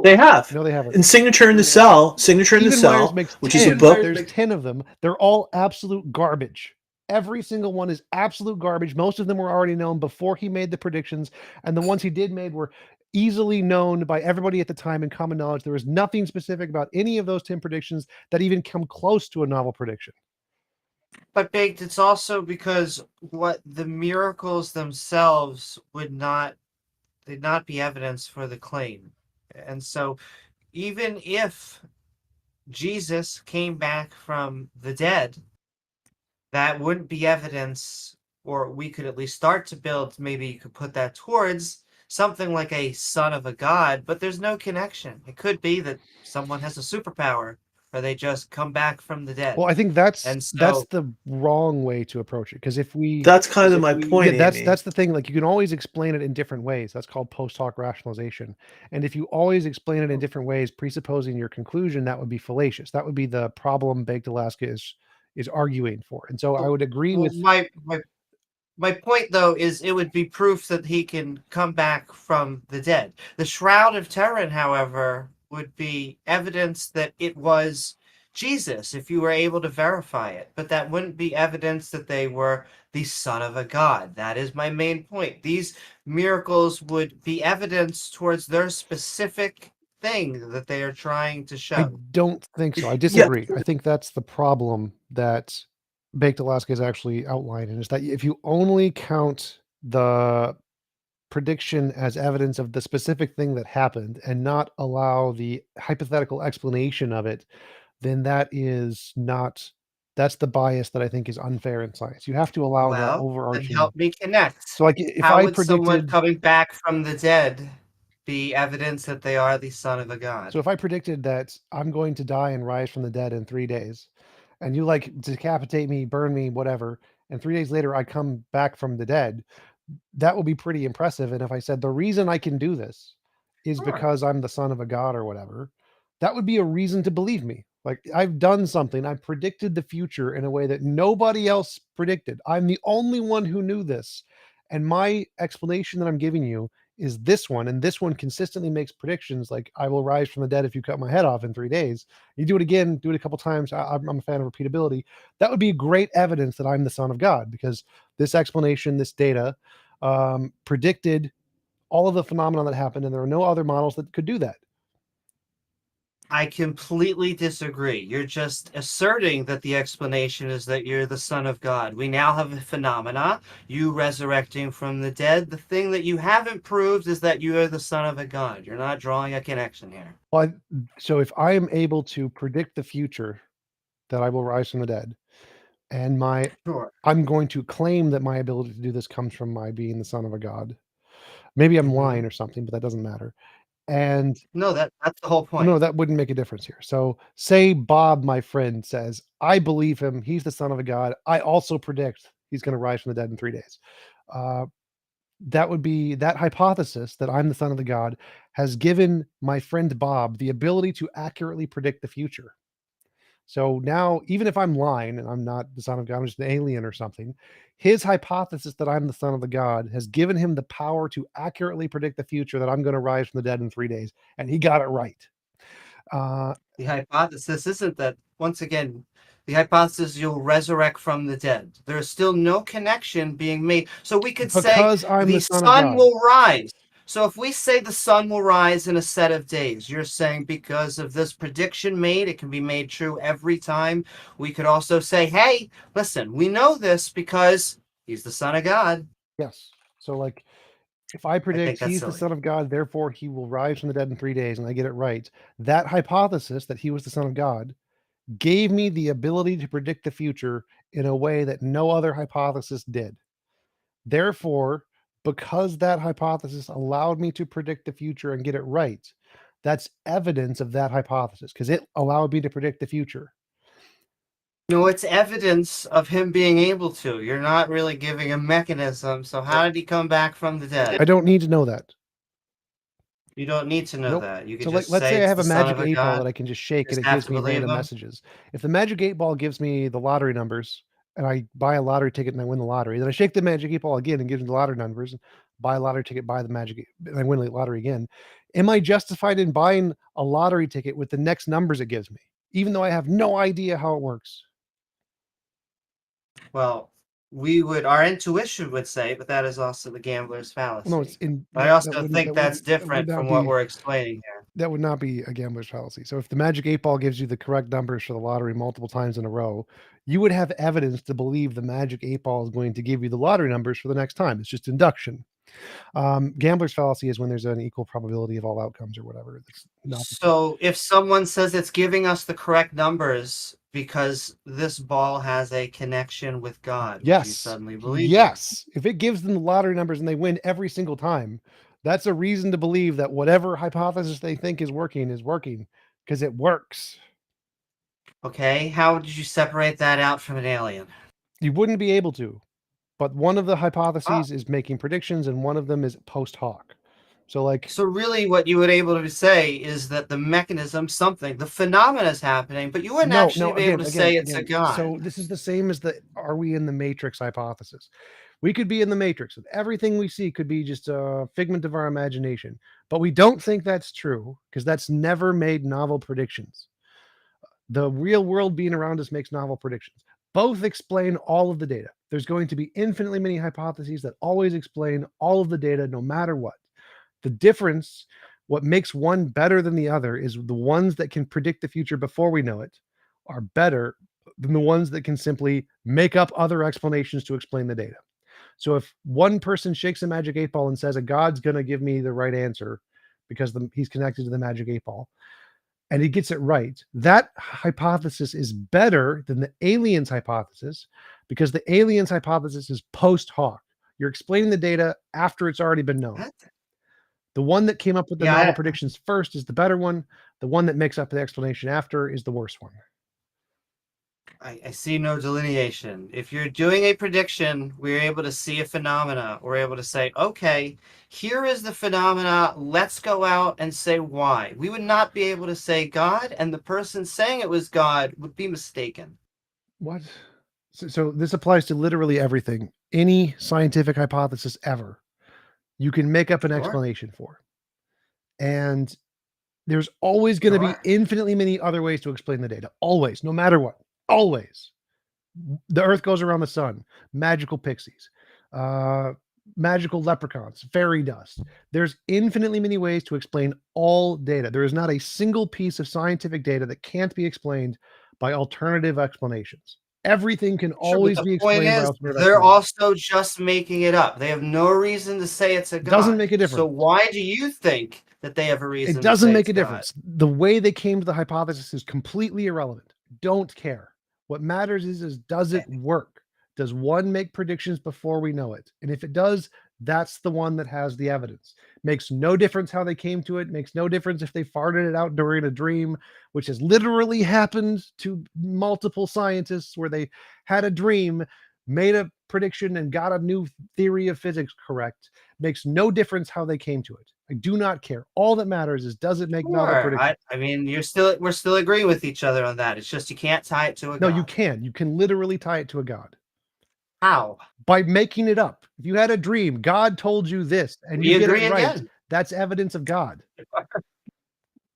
They have. No, they haven't. In Signature in the Cell, Myers makes which 10. is a book. There's 10 of them. They're all absolute garbage. Every single one is absolute garbage. Most of them were already known before he made the predictions, and the ones he did made were easily known by everybody at the time in common knowledge. There was nothing specific about any of those 10 predictions that even come close to a novel prediction. But Baked, it's also because what the miracles themselves they'd not be evidence for the claim. And so even if Jesus came back from the dead, that wouldn't be evidence, or we could at least start to build, maybe you could put that towards something like a son of a god, but there's no connection. It could be that someone has a superpower, or they just come back from the dead. Well, I think that's So- the wrong way to approach it, because That's kind of my point, Yeah, Amy. that's the thing. Like, you can always explain it in different ways. That's called post hoc rationalization. And if you always explain it in different ways, presupposing your conclusion, that would be fallacious. That would be the problem Baked Alaska is arguing for. And so I would agree with my point, though, is it would be proof that he can come back from the dead. The Shroud of Turin, however, would be evidence that it was Jesus if you were able to verify it. But that wouldn't be evidence that they were the son of a god. That is my main point. These miracles would be evidence towards their specific thing that they are trying to show. I don't think so. I disagree. I think that's the problem that Baked Alaska is actually outlining, is that if you only count the prediction as evidence of the specific thing that happened and not allow the hypothetical explanation of it, then that's the bias that I think is unfair in science. You have to allow that Well, overarching. then help me connect. So like if How I would someone predicted coming back from the dead be evidence that they are the son of a god. So if I predicted that I'm going to die and rise from the dead in 3 days, and you like decapitate me, burn me, whatever, and 3 days later I come back from the dead, that will be pretty impressive. And if I said the reason I can do this is Sure. because I'm the son of a god or whatever, that would be a reason to believe me. Like, I've done something. I predicted the future in a way that nobody else predicted. I'm the only one who knew this. And my explanation that I'm giving you is this one. And this one consistently makes predictions like, I will rise from the dead if you cut my head off in 3 days. You do it again, do it a couple times. I'm a fan of repeatability. That would be great evidence that I'm the son of God, because this explanation, this data, predicted all of the phenomena that happened, and there are no other models that could do that. I completely disagree. You're just asserting that the explanation is that you're the son of God. We now have a phenomena, you resurrecting from the dead. The thing that you haven't proved is that you are the son of a god. You're not drawing a connection here. Well, so if I am able to predict the future, that I will rise from the dead, and Sure. I'm going to claim that my ability to do this comes from my being the son of a god. Maybe I'm lying or something, but that doesn't matter. And No, that's the whole point. no, that wouldn't make a difference here. So say Bob, my friend, says, I believe him. He's the son of a god. I also predict he's going to rise from the dead in 3 days. That would be that hypothesis that I'm the son of the god has given my friend Bob the ability to accurately predict the future. So now, even if I'm lying and I'm not the son of God, I'm just an alien or something, his hypothesis that I'm the son of the god has given him the power to accurately predict the future, that I'm going to rise from the dead in 3 days. And he got it right. The hypothesis isn't that, once again, the hypothesis you'll resurrect from the dead. There is still no connection being made. So we could Because say I'm the the son of sun God. will rise. So if we say the sun will rise in a set of days, you're saying because of this prediction made, it can be made true every time. We could also say, hey, listen, we know this because he's the son of God. Yes. So, like, if I predict that's he's the silly. son of God, therefore he will rise from the dead in 3 days, and I get it right, that hypothesis that he was the son of God gave me the ability to predict the future in a way that no other hypothesis did. Therefore, because that hypothesis allowed me to predict the future and get it right, that's evidence of that hypothesis, because it allowed me to predict the future. No, it's evidence of him being able to. You're not really giving a mechanism. So how did he come back from the dead? I don't need to know that. You don't need to know Nope. that. You can So, just let's say I it's have the a son magic of a 8 ball god. that I can just shake and Just it have gives to me believe random him. messages. If the magic 8 ball gives me the lottery numbers and I buy a lottery ticket and I win the lottery, then I shake the magic 8 ball again and gives me the lottery numbers, buy a lottery ticket, buy the magic, and I win the lottery again. Am I justified in buying a lottery ticket with the next numbers it gives me, even though I have no idea how it works? Well, our intuition would say, but that is also the gambler's fallacy. No, it's in. I also think that's different from what we're explaining here. That would not be a gambler's fallacy. So if the magic 8 ball gives you the correct numbers for the lottery multiple times in a row, you would have evidence to believe the magic 8 ball is going to give you the lottery numbers for the next time. It's just induction. Gambler's fallacy is when there's an equal probability of all outcomes or whatever. That's not So if someone says it's giving us the correct numbers because this ball has a connection with God, would you yes, suddenly believe that? yes. If it gives them the lottery numbers and they win every single time, that's a reason to believe that whatever hypothesis they think is working because it works. Okay, how did you separate that out from an alien? You wouldn't be able to, but one of the hypotheses is making predictions and one of them is post hoc. So like, So really what you would able to say is that the mechanism, the phenomena is happening, but you wouldn't actually be able to say it's a god. So this is the same as the are we in the matrix hypothesis. We could be in the matrix and everything we see could be just a figment of our imagination, but we don't think that's true because that's never made novel predictions. The real world being around us makes novel predictions. Both explain all of the data. There's going to be infinitely many hypotheses that always explain all of the data no matter what. The difference, what makes one better than the other, is the ones that can predict the future before we know it are better than the ones that can simply make up other explanations to explain the data. So if one person shakes a magic 8 ball and says a god's going to give me the right answer because he's connected to the magic 8 ball, and he gets it right, that hypothesis is better than the aliens hypothesis because the aliens hypothesis is post hoc. You're explaining the data after it's already been known. What? The one that came up with the Yeah, novel predictions first is the better one. The one that makes up the explanation after is the worst one. I see no delineation. If you're doing a prediction, we're able to see a phenomena. We're able to say, okay, here is the phenomena. Let's go out and say why. We would not be able to say God, and the person saying it was God would be mistaken. What? So this applies to literally everything. Any scientific hypothesis ever, you can make up an explanation for. And there's always going to be infinitely many other ways to explain the data. Always, no matter what. Always. The Earth goes around the sun. Magical pixies. Magical leprechauns. Fairy dust. There's infinitely many ways to explain all data. There is not a single piece of scientific data that can't be explained by alternative explanations. Everything can always be explained by alternative They're explanations. also just making it up. They have no reason to say it's a God. Doesn't make a difference. So why do you think that they have a reason It to doesn't say make it's a God? difference. The way they came to the hypothesis is completely irrelevant. Don't care. What matters is does it work? Does one make predictions before we know it? And if it does, that's the one that has the evidence. Makes no difference how they came to it. Makes no difference if they farted it out during a dream, which has literally happened to multiple scientists where they had a dream, made a prediction, and got a new theory of physics correct. Makes no difference how they came to it. I do not care. All that matters is does it make novel Sure. predictions? I mean, we're still agreeing with each other on that. It's just you can't tie it to a No, God. you can. You can literally tie it to a God. How? By making it up. If you had a dream, God told you this, and We you get agree it right, again. that's evidence of God.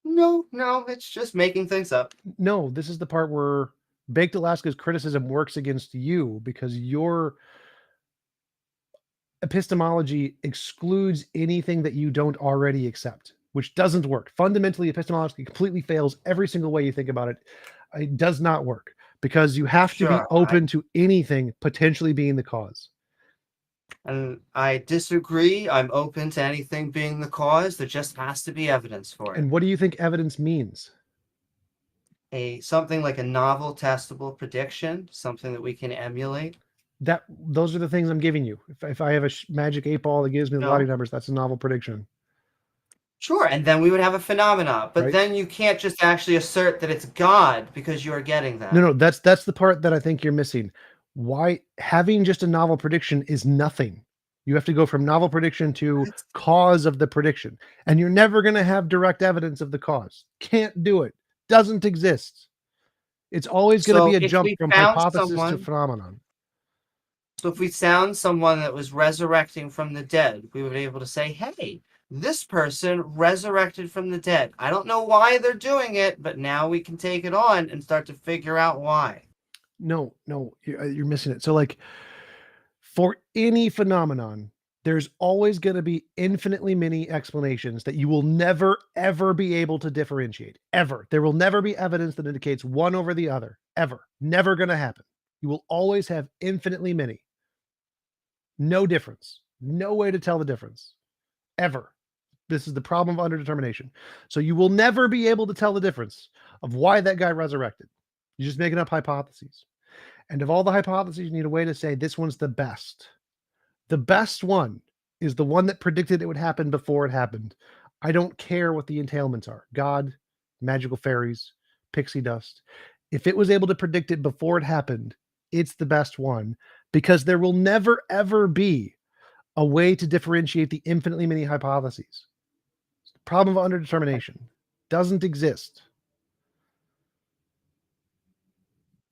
No, it's just making things up. No, this is the part where Baked Alaska's criticism works against you because your epistemology excludes anything that you don't already accept, which doesn't work. Fundamentally, epistemology completely fails every single way you think about it. It does not work because you have to be Sure, open to anything potentially being the cause. And I disagree. I'm open to anything being the cause. There just has to be evidence for it. And what do you think evidence means? Something like a novel testable prediction, something that we can emulate. Those are the things I'm giving you. If I have a magic 8-ball that gives me the lottery numbers, that's a novel prediction. Sure, and then we would have a phenomena. But Right. then you can't just actually assert that it's God because you are getting that. No, that's the part that I think you're missing. Why having just a novel prediction is nothing. You have to go from novel prediction to cause of the prediction. And you're never going to have direct evidence of the cause. Can't do it. Doesn't exist. It's always going to be a if jump we from found hypothesis to someone- phenomenon. So if we found someone that was resurrecting from the dead, we would be able to say, hey, this person resurrected from the dead. I don't know why they're doing it, but now we can take it on and start to figure out why. No, you're missing it. So like for any phenomenon, there's always going to be infinitely many explanations that you will never, ever be able to differentiate. Ever. There will never be evidence that indicates one over the other. Ever. Never going to happen. You will always have infinitely many. No difference. No way to tell the difference. Ever. This is the problem of underdetermination. So you will never be able to tell the difference of why that guy resurrected. You're just making up hypotheses. And of all the hypotheses, you need a way to say this one's the best. The best one is the one that predicted it would happen before it happened. I don't care what the entailments are. God, magical fairies, pixie dust. If it was able to predict it before it happened, it's the best one because there will never, ever be a way to differentiate the infinitely many hypotheses. The problem of underdetermination doesn't exist.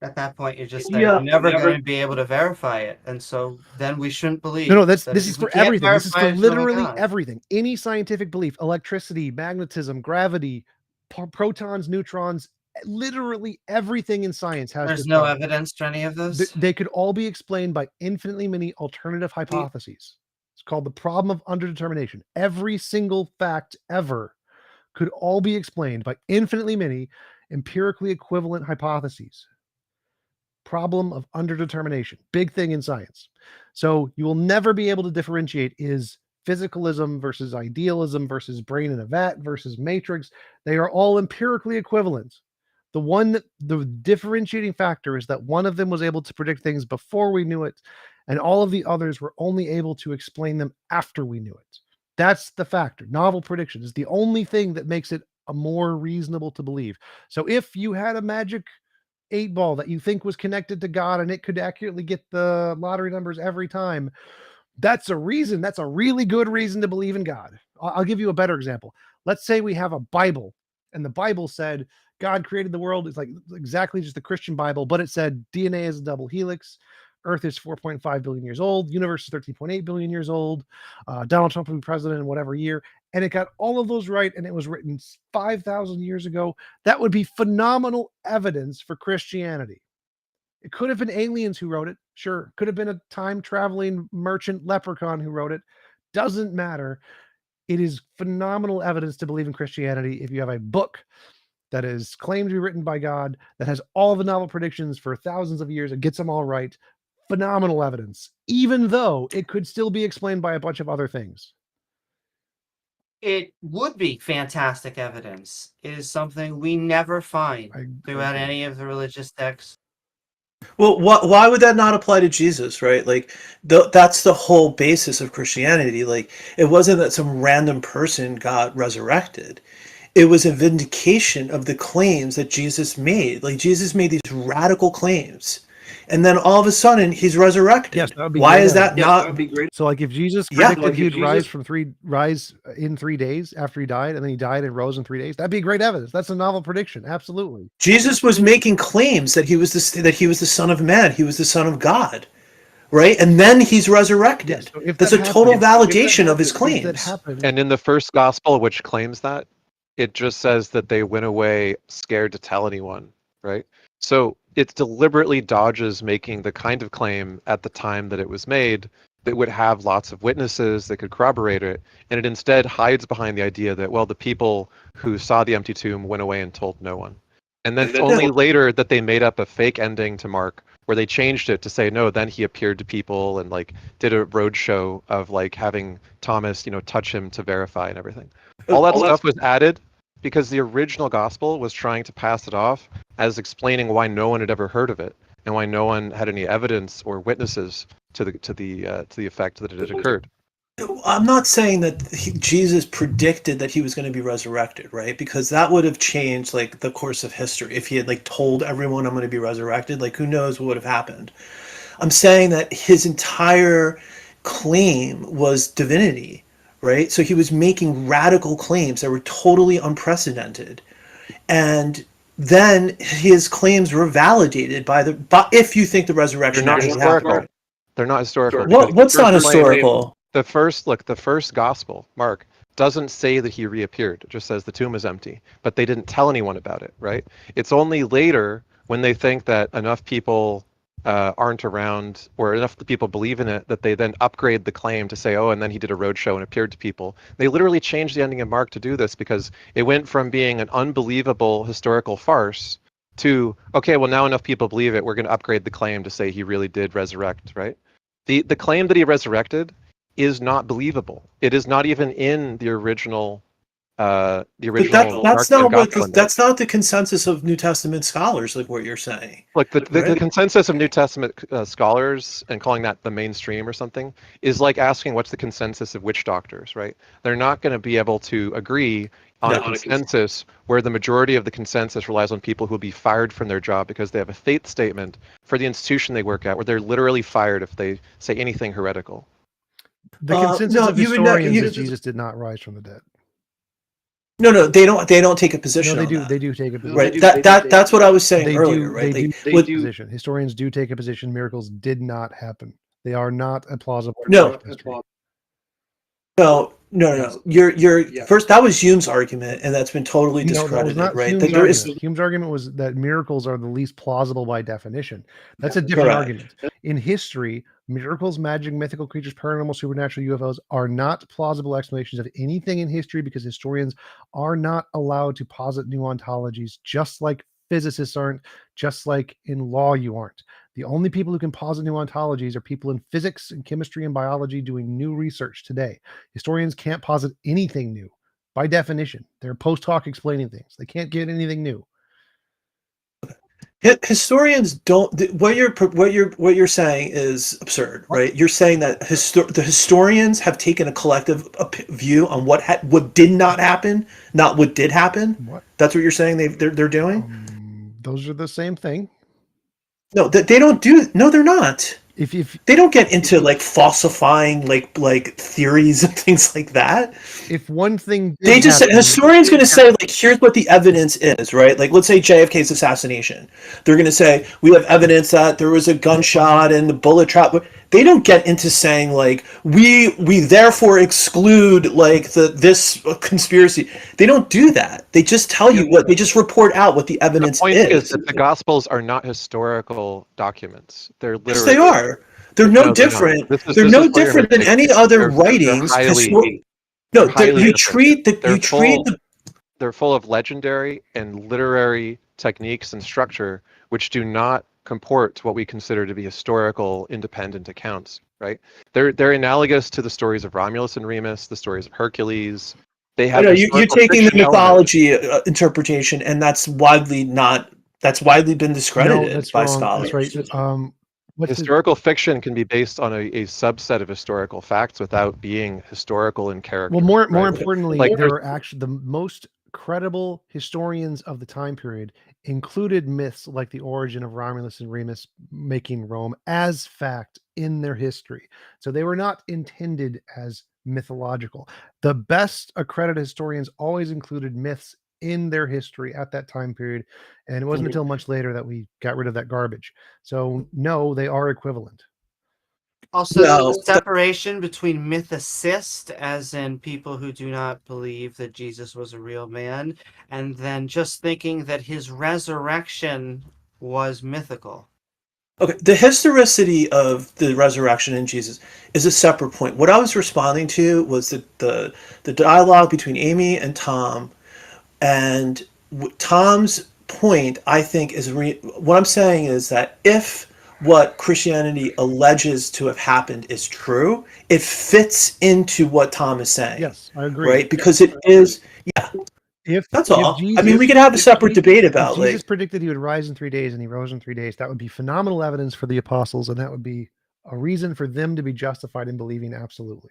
At that point, you're just saying we're never going to be able to verify it. And so then we shouldn't believe. No, this if is we for can't everything. This is verify for it's really literally God. everything. Any scientific belief, electricity, magnetism, gravity, protons, neutrons, literally everything in science has There's this no problem. evidence for any of this. They could all be explained by infinitely many alternative hypotheses. It's called the problem of underdetermination. Every single fact ever could all be explained by infinitely many empirically equivalent hypotheses. Problem of underdetermination. Big thing in science. So you will never be able to differentiate is physicalism versus idealism versus brain in a vat versus matrix. They are all empirically equivalent. The differentiating factor is that one of them was able to predict things before we knew it, and all of the others were only able to explain them after we knew it. That's the factor. Novel prediction is the only thing that makes it a more reasonable to believe. So if you had a magic 8 ball that you think was connected to God and it could accurately get the lottery numbers every time, that's a reason. That's a really good reason to believe in God. I'll give you a better example. Let's say we have a Bible and the Bible said God created the world. It's like exactly just the Christian Bible, but it said DNA is a double helix. Earth is 4.5 billion years old. Universe is 13.8 billion years old. Donald Trump will be president in whatever year. And it got all of those right. And it was written 5,000 years ago. That would be phenomenal evidence for Christianity. It could have been aliens who wrote it. Sure. Could have been a time traveling merchant leprechaun who wrote it. Doesn't matter. It is phenomenal evidence to believe in Christianity if you have a book that is claimed to be written by God, that has all the novel predictions for thousands of years and gets them all right. Phenomenal evidence, even though it could still be explained by a bunch of other things. It would be fantastic evidence. It is something we never find throughout any of the religious texts. Well, why would that not apply to Jesus, right? Like, that's the whole basis of Christianity. Like, it wasn't that some random person got resurrected. It was a vindication of the claims that Jesus made. Like, Jesus made these radical claims, and then all of a sudden he's resurrected. Yes, that would be Why great is that evidence. not? That would be great. So, like, if Jesus Yeah. predicted he'd rise in 3 days after he died, and then he died and rose in 3 days, that'd be great evidence. That's a novel prediction. Absolutely. Jesus was making claims that he was the Son of Man. He was the Son of God, right? And then he's resurrected. Yes, so if That's that a total happened- validation of his if that claims. happened, And in the first gospel, which claims that, it just says that they went away scared to tell anyone, right? So it deliberately dodges making the kind of claim at the time that it was made that would have lots of witnesses that could corroborate it. And it instead hides behind the idea that, well, the people who saw the empty tomb went away and told no one. And then it's only later that they made up a fake ending to Mark where they changed it to say, no, then he appeared to people and like did a roadshow of like having Thomas, touch him to verify and everything. All that stuff was added because the original gospel was trying to pass it off as explaining why no one had ever heard of it and why no one had any evidence or witnesses to the effect that it had occurred. I'm not saying that Jesus predicted that he was going to be resurrected, right? Because that would have changed like the course of history. If he had like told everyone I'm going to be resurrected, like who knows what would have happened. I'm saying that his entire claim was divinity, right? So he was making radical claims that were totally unprecedented. And then his claims were validated but if you think the resurrection They're not actually historical. happened. They're not historical. What's not historical? The first gospel, Mark, doesn't say that he reappeared. It just says the tomb is empty. But they didn't tell anyone about it, right? It's only later when they think that enough people aren't around or enough people believe in it that they then upgrade the claim to say, oh, and then he did a roadshow and appeared to people. They literally changed the ending of Mark to do this because it went from being an unbelievable historical farce to, okay, well, now enough people believe it, we're going to upgrade the claim to say he really did resurrect, right? The claim that he resurrected is not believable. It is not even in the original But that's not that's not the consensus of New Testament scholars, like what you're saying. Like the consensus of New Testament scholars and calling that the mainstream or something is like asking what's the consensus of witch doctors, right? They're not going to be able to agree on a consensus where the majority of the consensus relies on people who will be fired from their job because they have a faith statement for the institution they work at where they're literally fired if they say anything heretical. The consensus of historians is Jesus did not rise from the dead. No, they don't take a position. No, on that. they do take a position. Right. That's what I was saying earlier, right? They do take a position. Historians do take a position. Miracles did not happen. They are not a plausible. No. You're first. That was Hume's argument, and that's been totally discredited, no, that was not right? Hume's argument. Hume's argument was that miracles are the least plausible by definition. That's a different argument. In history, miracles, magic, mythical creatures, paranormal, supernatural, UFOs are not plausible explanations of anything in history because historians are not allowed to posit new ontologies, just like physicists aren't, just like in law you aren't. The only people who can posit new ontologies are people in physics and chemistry and biology doing new research today. Historians can't posit anything new by definition. They're post hoc explaining things. They can't get anything new. Historians don't. What you're saying is absurd, right? You're saying that the historians have taken a collective view on what did not happen, not what did happen. What? That's what you're saying they're doing. Those are the same thing. No, they don't do. No, they're not. If they don't get into like falsifying like theories and things like that. If one thing They just say, historians going to say like, here's what the evidence is, right? Like, let's say JFK's assassination. They're going to say we have evidence that there was a gunshot and the bullet trap. They don't get into saying like we therefore exclude like this conspiracy. They don't do that. They just tell you what they just report out what the evidence The point is. is that the Gospels are not historical documents. They're literally. Yes, they are. They're no different. They're no different than any other writings. They're full of legendary and literary techniques and structure which do not comport to what we consider to be historical independent accounts, right? They're analogous to the stories of Romulus and Remus, the stories of Hercules. They have you're taking the mythology interpretation, and that's widely been discredited by scholars. That's right. Historical fiction can be based on a subset of historical facts without being historical in character. Well, more right? importantly, like there are actually the most credible historians of the time period included myths like the origin of Romulus and Remus making Rome as fact in their history. So they were not intended as mythological. The best accredited historians always included myths in their history at that time period, and it wasn't until much later that we got rid of that garbage. So no, they are equivalent. Also, there's a separation between mythicists, as in people who do not believe that Jesus was a real man, and then just thinking that his resurrection was mythical. Okay, the historicity of the resurrection in Jesus is a separate point. What I was responding to was the dialogue between Amy and Tom, and Tom's point, I think, is what I'm saying is that if what Christianity alleges to have happened is true, it fits into what Tom is saying. Yes, I agree. Right? Because it is, yeah. That's all. I mean, we could have a separate debate about if Jesus predicted he would rise in 3 days and he rose in 3 days. That would be phenomenal evidence for the apostles, and that would be a reason for them to be justified in believing absolutely.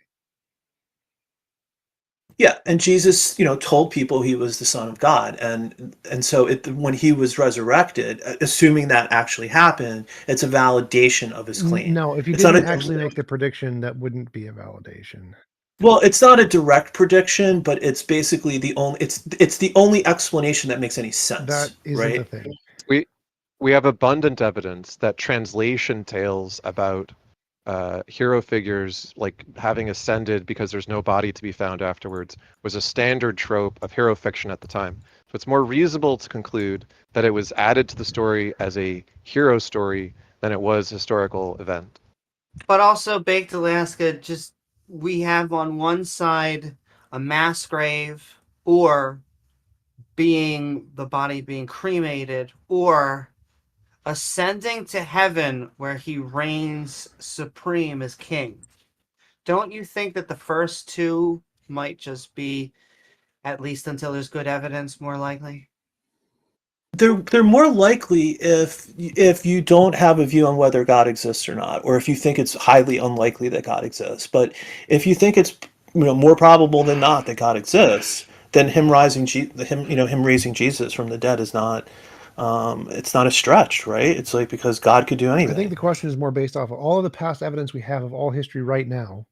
Yeah, and Jesus, told people he was the Son of God, and so when he was resurrected, assuming that actually happened, it's a validation of his claim. No, if you didn't actually make the prediction, that wouldn't be a validation. Well, it's not a direct prediction, but it's basically the only explanation that makes any sense. That isn't right? the thing. We have abundant evidence that translation tales about hero figures like having ascended because there's no body to be found afterwards was a standard trope of hero fiction at the time. So it's more reasonable to conclude that it was added to the story as a hero story than it was a historical event. But also, Baked Alaska, we have on one side a mass grave, or the body being cremated, or ascending to heaven where he reigns supreme as king. Don't you think that the first two might just be, at least until there's good evidence, more likely? They're more likely if you don't have a view on whether God exists or not, or if you think it's highly unlikely that God exists. But if you think it's more probable than not that God exists, then him raising Jesus from the dead is not. It's not a stretch, right? It's like because God could do anything. I think the question is more based off of all of the past evidence we have of all history right now.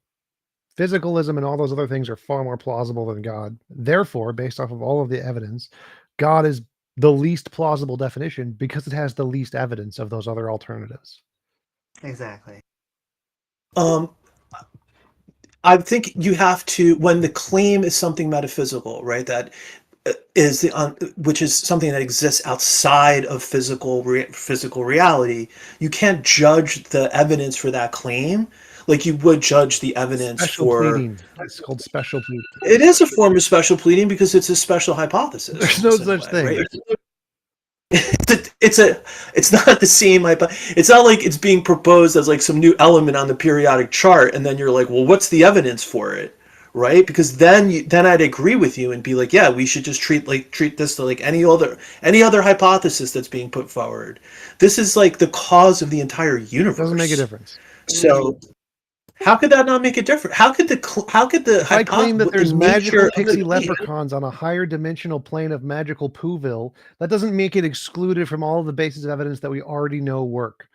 Physicalism and all those other things are far more plausible than God. Therefore, based off of all of the evidence, God is the least plausible definition because it has the least evidence of those other alternatives. Exactly. I think you have to, when the claim is something metaphysical, right? That is which is something that exists outside of physical reality. You can't judge the evidence for that claim like you would judge the evidence special for pleading. It's called special pleading. It is a form of special pleading because it's a special hypothesis. There's no such thing. Right? It's not the same. It's not like it's being proposed as like some new element on the periodic chart, and then you're like, well, what's the evidence for it? right? Because then I'd agree with you and be like, yeah, we should just treat this like any other hypothesis that's being put forward. This is like the cause of the entire universe. Doesn't make a difference. So how could that not make a difference? How could the If I claim that there's the magical nature of pixie the leprechauns on a higher dimensional plane of magical Pooville, that doesn't make it excluded from all of the bases of evidence that we already know work.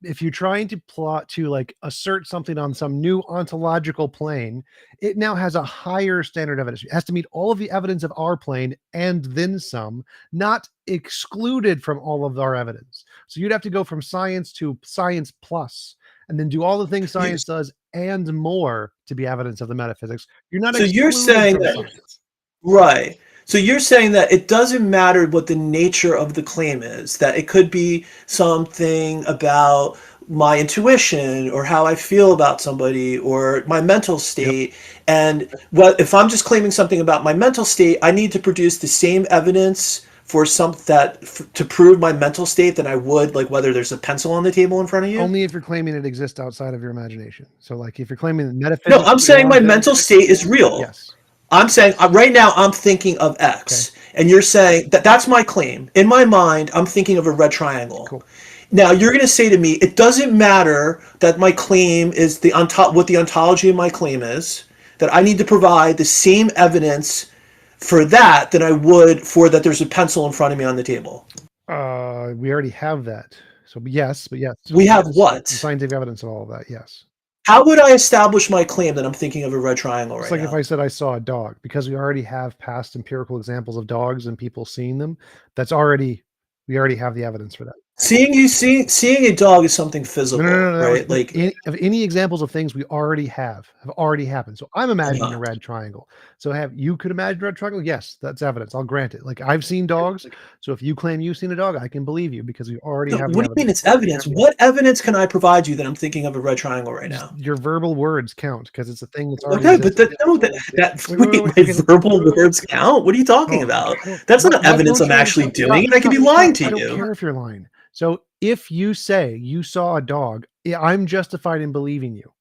If you're trying to plot to like assert something on some new ontological plane, it now has a higher standard of evidence. It has to meet all of the evidence of our plane and then some, not excluded from all of our evidence. So you'd have to go from science to science plus, and then do all the things science does and more to be evidence of the metaphysics. You're not So you're excluded saying from that, science. right? So you're saying that it doesn't matter what the nature of the claim is, that it could be something about my intuition or how I feel about somebody or my mental state. And if I'm just claiming something about my mental state, I need to produce the same evidence for to prove my mental state than I would like whether there's a pencil on the table in front of you. Only if you're claiming it exists outside of your imagination. So like if you're claiming that metaphysics. No, I'm saying my mental state is real. Yes. I'm saying right now I'm thinking of X, and you're saying that's my claim. In my mind, I'm thinking of a red triangle. Cool. Now you're going to say to me, it doesn't matter that my claim is what the ontology of my claim is. That I need to provide the same evidence for that than I would for that there's a pencil in front of me on the table. We already have that. So yes. We have what? Scientific evidence of all of that. Yes. How would I establish my claim that I'm thinking of a red triangle right It's like now? if I said I saw a dog, because we already have past empirical examples of dogs and people seeing them. We already have the evidence for that. Seeing a dog is something physical, No. right? Like any examples of things we already have already happened. So I'm imagining a red triangle. So you could imagine a red triangle? Yes, that's evidence. I'll grant it. Like I've seen dogs. So if you claim you've seen a dog, I can believe you because we already have. What do you mean it's evidence? What evidence can I provide you that I'm thinking of a red triangle right now? Your verbal words count because it's a thing that's already. Okay, but verbal words count. What are you talking about? That's not evidence I'm actually doing, and I could be lying to you. I don't care if you're lying. So if you say you saw a dog, I'm justified in believing you.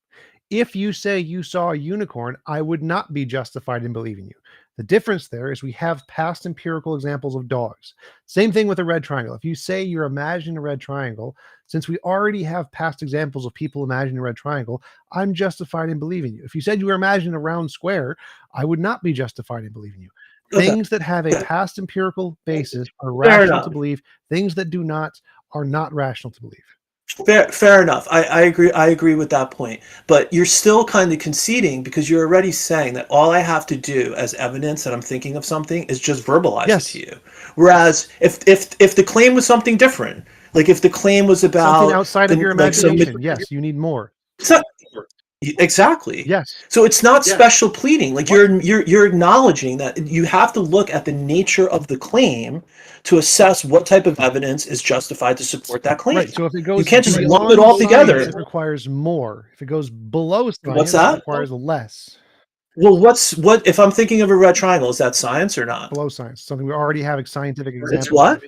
If you say you saw a unicorn, I would not be justified in believing you. The difference there is we have past empirical examples of dogs. Same thing with a red triangle. If you say you're imagining a red triangle, since we already have past examples of people imagining a red triangle, I'm justified in believing you. If you said you were imagining a round square, I would not be justified in believing you. Things that have a past empirical basis are rational to believe. Things that do not are not rational to believe. Fair enough. I agree. I agree with that point. But you're still kind of conceding because you're already saying that all I have to do as evidence that I'm thinking of something is just verbalize it to you. Whereas if the claim was something different, like if the claim was about something outside of your imagination, yes, you need more. Exactly. Yes. So it's not special pleading. Like you're acknowledging that you have to look at the nature of the claim to assess what type of evidence is justified to support that claim. Right. So if it goes, you can't just lump it all together. It requires more. If it goes below science, what's that? It requires less. Well, what if I'm thinking of a red triangle? Is that science or not? Below science, something we already have scientific examples. It's what?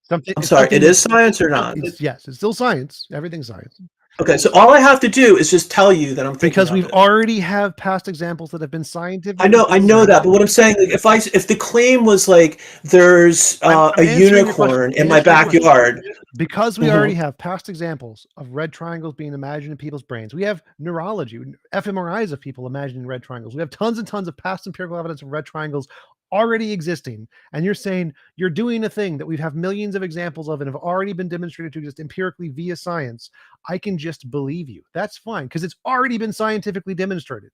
Something. I'm sorry. It is science or not? Yes, it's still science. Everything's science. Okay, so all I have to do is just tell you that I'm thinking because we've already have past examples that have been scientific. I know that, but what I'm saying, like, if the claim was like there's a unicorn in my backyard, because we already have past examples of red triangles being imagined in people's brains. We have neurology, fMRIs of people imagining red triangles. We have tons and tons of past empirical evidence of red triangles already existing, and you're saying you're doing a thing that we have millions of examples of and have already been demonstrated to exist empirically via science. I can just believe you. That's fine because it's already been scientifically demonstrated.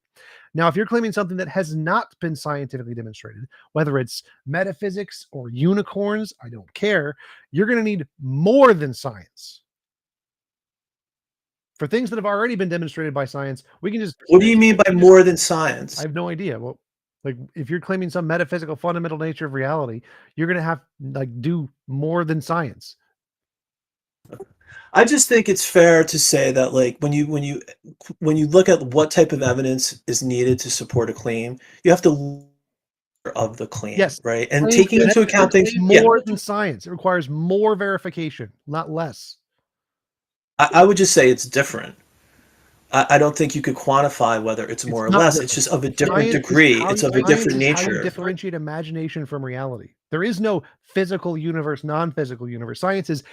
Now, if you're claiming something that has not been scientifically demonstrated, whether it's metaphysics or unicorns, I don't care. You're going to need more than science. For things that have already been demonstrated by science, we can just... What do you mean by more than science? I have no idea. Well, like if you're claiming some metaphysical fundamental nature of reality, you're going to have like do more than science. I just think it's fair to say that like when you look at what type of evidence is needed to support a claim, you have to look of the claim, yes, right? And taking into account things more than science. It requires more verification, not less. I would just say it's different. I don't think you could quantify whether it's more or not less. the- It's just of a different Science is degree. how It's you- of a science different is how you nature. differentiate imagination from reality. There is no physical universe, non-physical universe. Science is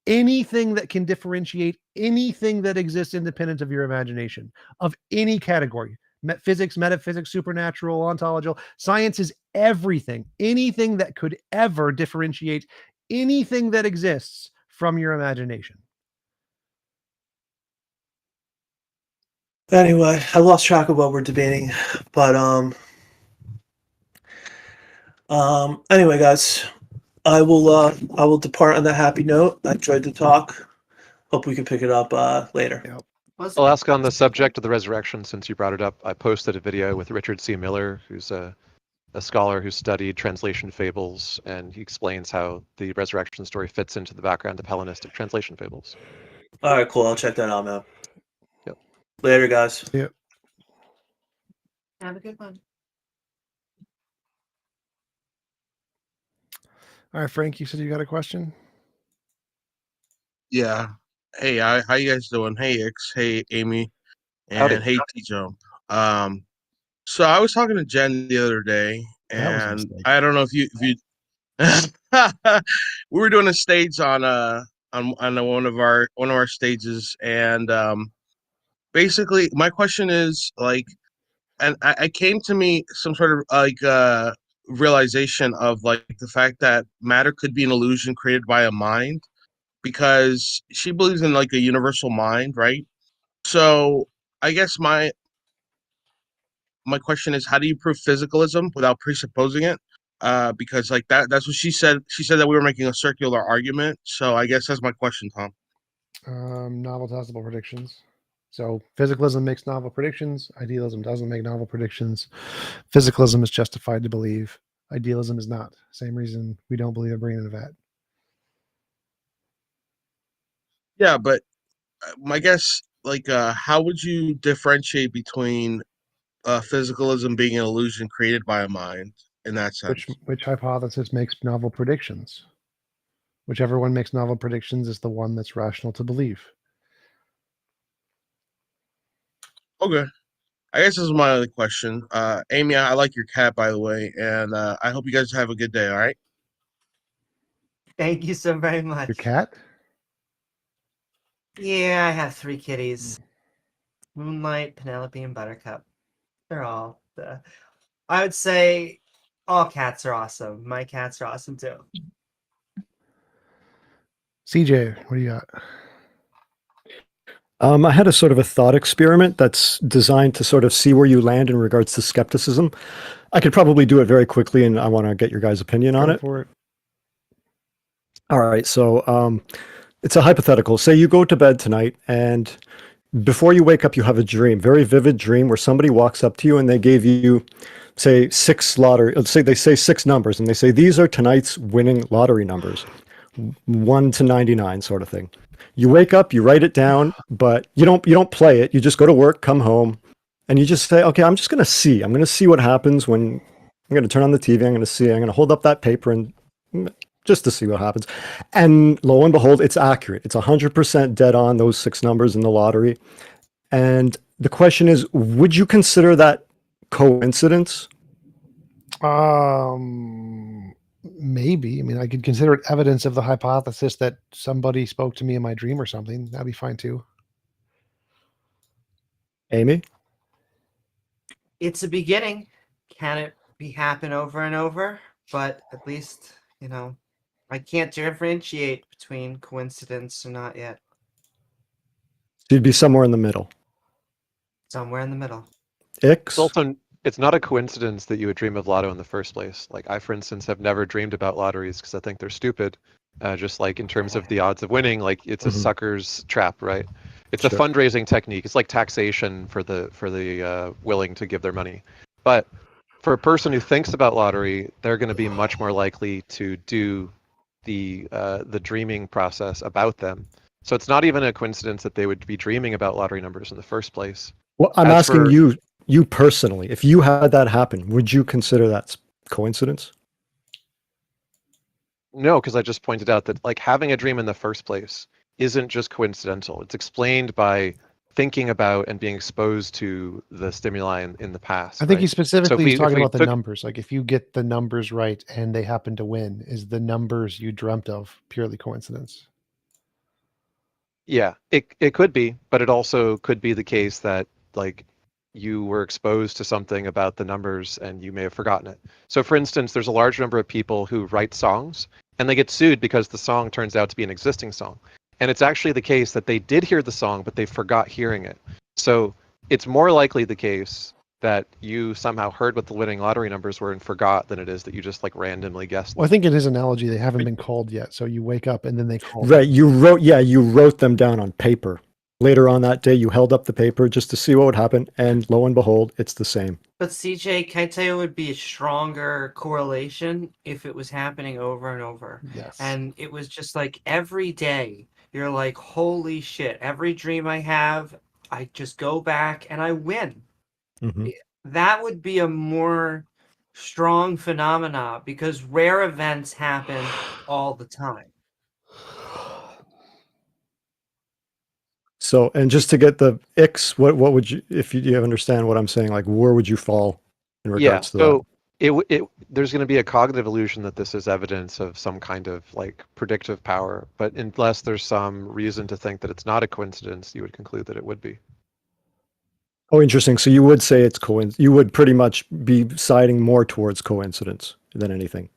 anything that can differentiate anything that exists independent of your imagination, of any category. Physics, metaphysics, supernatural, ontological. Science is everything, anything that could ever differentiate anything that exists from your imagination. Anyway, I lost track of what we're debating, but anyway, guys, I will depart on that happy note. I enjoyed the talk. Hope we can pick it up later. Yep. I'll ask on the subject of the resurrection, since you brought it up. I posted a video with Richard C. Miller, who's a scholar who studied translation fables, and he explains how the resurrection story fits into the background of Hellenistic translation fables. All right, cool. I'll check that out, man. Yep. Later, guys. Yep. Have a good one. All right, Frank, you said you got a question? Yeah. Hey, how you guys doing? Hey, X. Hey, Amy. And Howdy. hey, T-Jump. So I was talking to Jen the other day, That was a and mistake. I don't know if you we were doing a stage on one of our stages, and basically my question is like, and I came to me some sort of like realization of like the fact that matter could be an illusion created by a mind, because she believes in like a universal mind, right? So I guess my question is, how do you prove physicalism without presupposing it? Because like that's what she said. She said that we were making a circular argument. So I guess that's my question, Tom. Novel testable predictions. So physicalism makes novel predictions. Idealism doesn't make novel predictions. Physicalism is justified to believe. Idealism is not. Same reason we don't believe a brain in a vat. Yeah, but my guess, like, how would you differentiate between physicalism being an illusion created by a mind in that sense? Which hypothesis makes novel predictions? Whichever one makes novel predictions is the one that's rational to believe. Okay. I guess this is my other question. Amy, I like your cat, by the way, and I hope you guys have a good day, all right? Thank you so very much. Your cat? Yeah, I have 3 kitties. Moonlight, Penelope, and Buttercup. They're all I would say all cats are awesome. My cats are awesome too. CJ, what do you got? I had a sort of a thought experiment that's designed to sort of see where you land in regards to skepticism. I could probably do it very quickly, and I want to get your guys' opinion on it. For it. All right, so it's a hypothetical. Say you go to bed tonight, and before you wake up, you have a dream, very vivid dream, where somebody walks up to you and they gave you, say, 6 lottery. Let's say they say 6 numbers, and they say these are tonight's winning lottery numbers, 1 to 99, sort of thing. You wake up, you write it down, but you don't play it. You just go to work, come home, and you just say, okay, I'm just going to see. I'm going to see what happens when I'm going to turn on the TV. I'm going to see. I'm going to hold up that paper and just to see what happens. And lo and behold, it's accurate. It's 100% dead on, those 6 numbers in the lottery. And the question is, would you consider that coincidence? Maybe. I mean, I could consider it evidence of the hypothesis that somebody spoke to me in my dream or something. That'd be fine too. Amy? It's a beginning. Can it be happen over and over? But at least, I can't differentiate between coincidence or not yet. You'd be somewhere in the middle. Somewhere in the middle. It's not a coincidence that you would dream of lotto in the first place. Like I, for instance, have never dreamed about lotteries because I think they're stupid. Just like in terms of the odds of winning, like it's a sucker's trap, right? It's a fundraising technique. It's like taxation for the willing to give their money. But for a person who thinks about lottery, they're going to be much more likely to do the dreaming process about them. So it's not even a coincidence that they would be dreaming about lottery numbers in the first place. Well, I'm asking you personally, if you had that happen, would you consider that coincidence? No, because I just pointed out that like having a dream in the first place isn't just coincidental. It's explained by thinking about and being exposed to the stimuli in the past. I think right? he specifically if is talking we about the took- numbers. Like if you get the numbers right and they happen to win, is the numbers you dreamt of purely coincidence? Yeah, it could be, but it also could be the case that like you were exposed to something about the numbers and you may have forgotten it. So for instance, there's a large number of people who write songs and they get sued because the song turns out to be an existing song. And it's actually the case that they did hear the song, but they forgot hearing it. So it's more likely the case that you somehow heard what the winning lottery numbers were and forgot than it is that you just like randomly guessed. Well, I think in his analogy, they haven't been called yet. So you wake up and then they call. Right. You wrote them down on paper. Later on that day, you held up the paper just to see what would happen, and lo and behold, it's the same. But CJ, can I tell you it would be a stronger correlation if it was happening over and over? Yes. And it was just like every day, you're like, holy shit, every dream I have, I just go back and I win. Mhm. That would be a more strong phenomena because rare events happen all the time. So, and just to get the X, what would you, if you understand what I'm saying, like where would you fall in regards to that? So there's going to be a cognitive illusion that this is evidence of some kind of like predictive power, but unless there's some reason to think that it's not a coincidence, you would conclude that it would be. Oh, interesting. So you would say it's coincidence. You would pretty much be siding more towards coincidence than anything.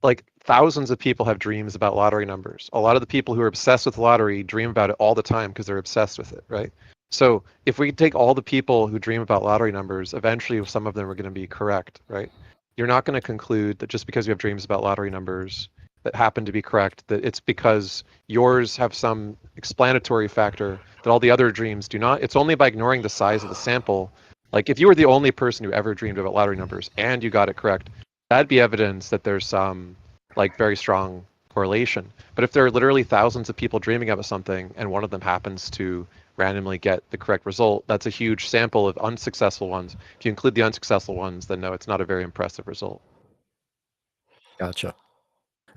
Like thousands of people have dreams about lottery numbers. A lot of the people who are obsessed with lottery dream about it all the time because they're obsessed with it, right? So if we take all the people who dream about lottery numbers, eventually some of them are going to be correct, right? You're not going to conclude that just because you have dreams about lottery numbers that happen to be correct, that it's because yours have some explanatory factor that all the other dreams do not. It's only by ignoring the size of the sample. Like if you were the only person who ever dreamed about lottery numbers and you got it correct, that'd be evidence that there's some like very strong correlation. But if there are literally thousands of people dreaming about something and one of them happens to randomly get the correct result, that's a huge sample of unsuccessful ones. If you include the unsuccessful ones, then no, it's not a very impressive result. Gotcha.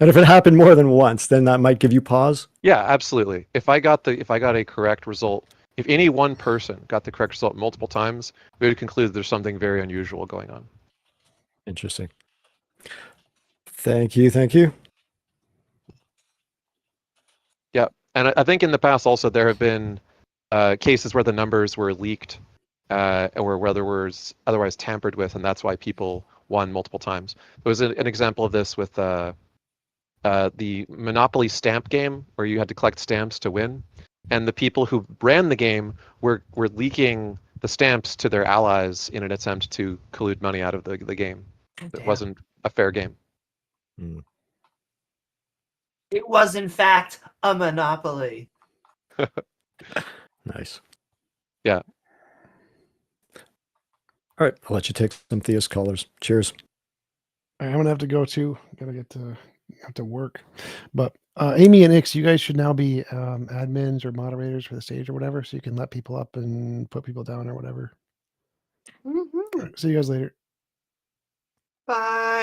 And if it happened more than once, then that might give you pause. Yeah, absolutely. If I got a correct result, if any one person got the correct result multiple times, we would conclude there's something very unusual going on. Interesting. Thank you. Thank you. Yeah, and I think in the past also there have been cases where the numbers were leaked or where there was otherwise tampered with, and that's why people won multiple times. There was an example of this with the Monopoly stamp game where you had to collect stamps to win, and the people who ran the game were leaking the stamps to their allies in an attempt to collude money out of the game. It wasn't a fair game. It was, in fact, a monopoly. Nice. Yeah. All right, I'll let you take some Theist callers. Cheers. I'm gonna have to go too. Gotta have to work. But Amy and Ix, you guys should now be admins or moderators for the stage or whatever, so you can let people up and put people down or whatever. All right, see you guys later. Bye.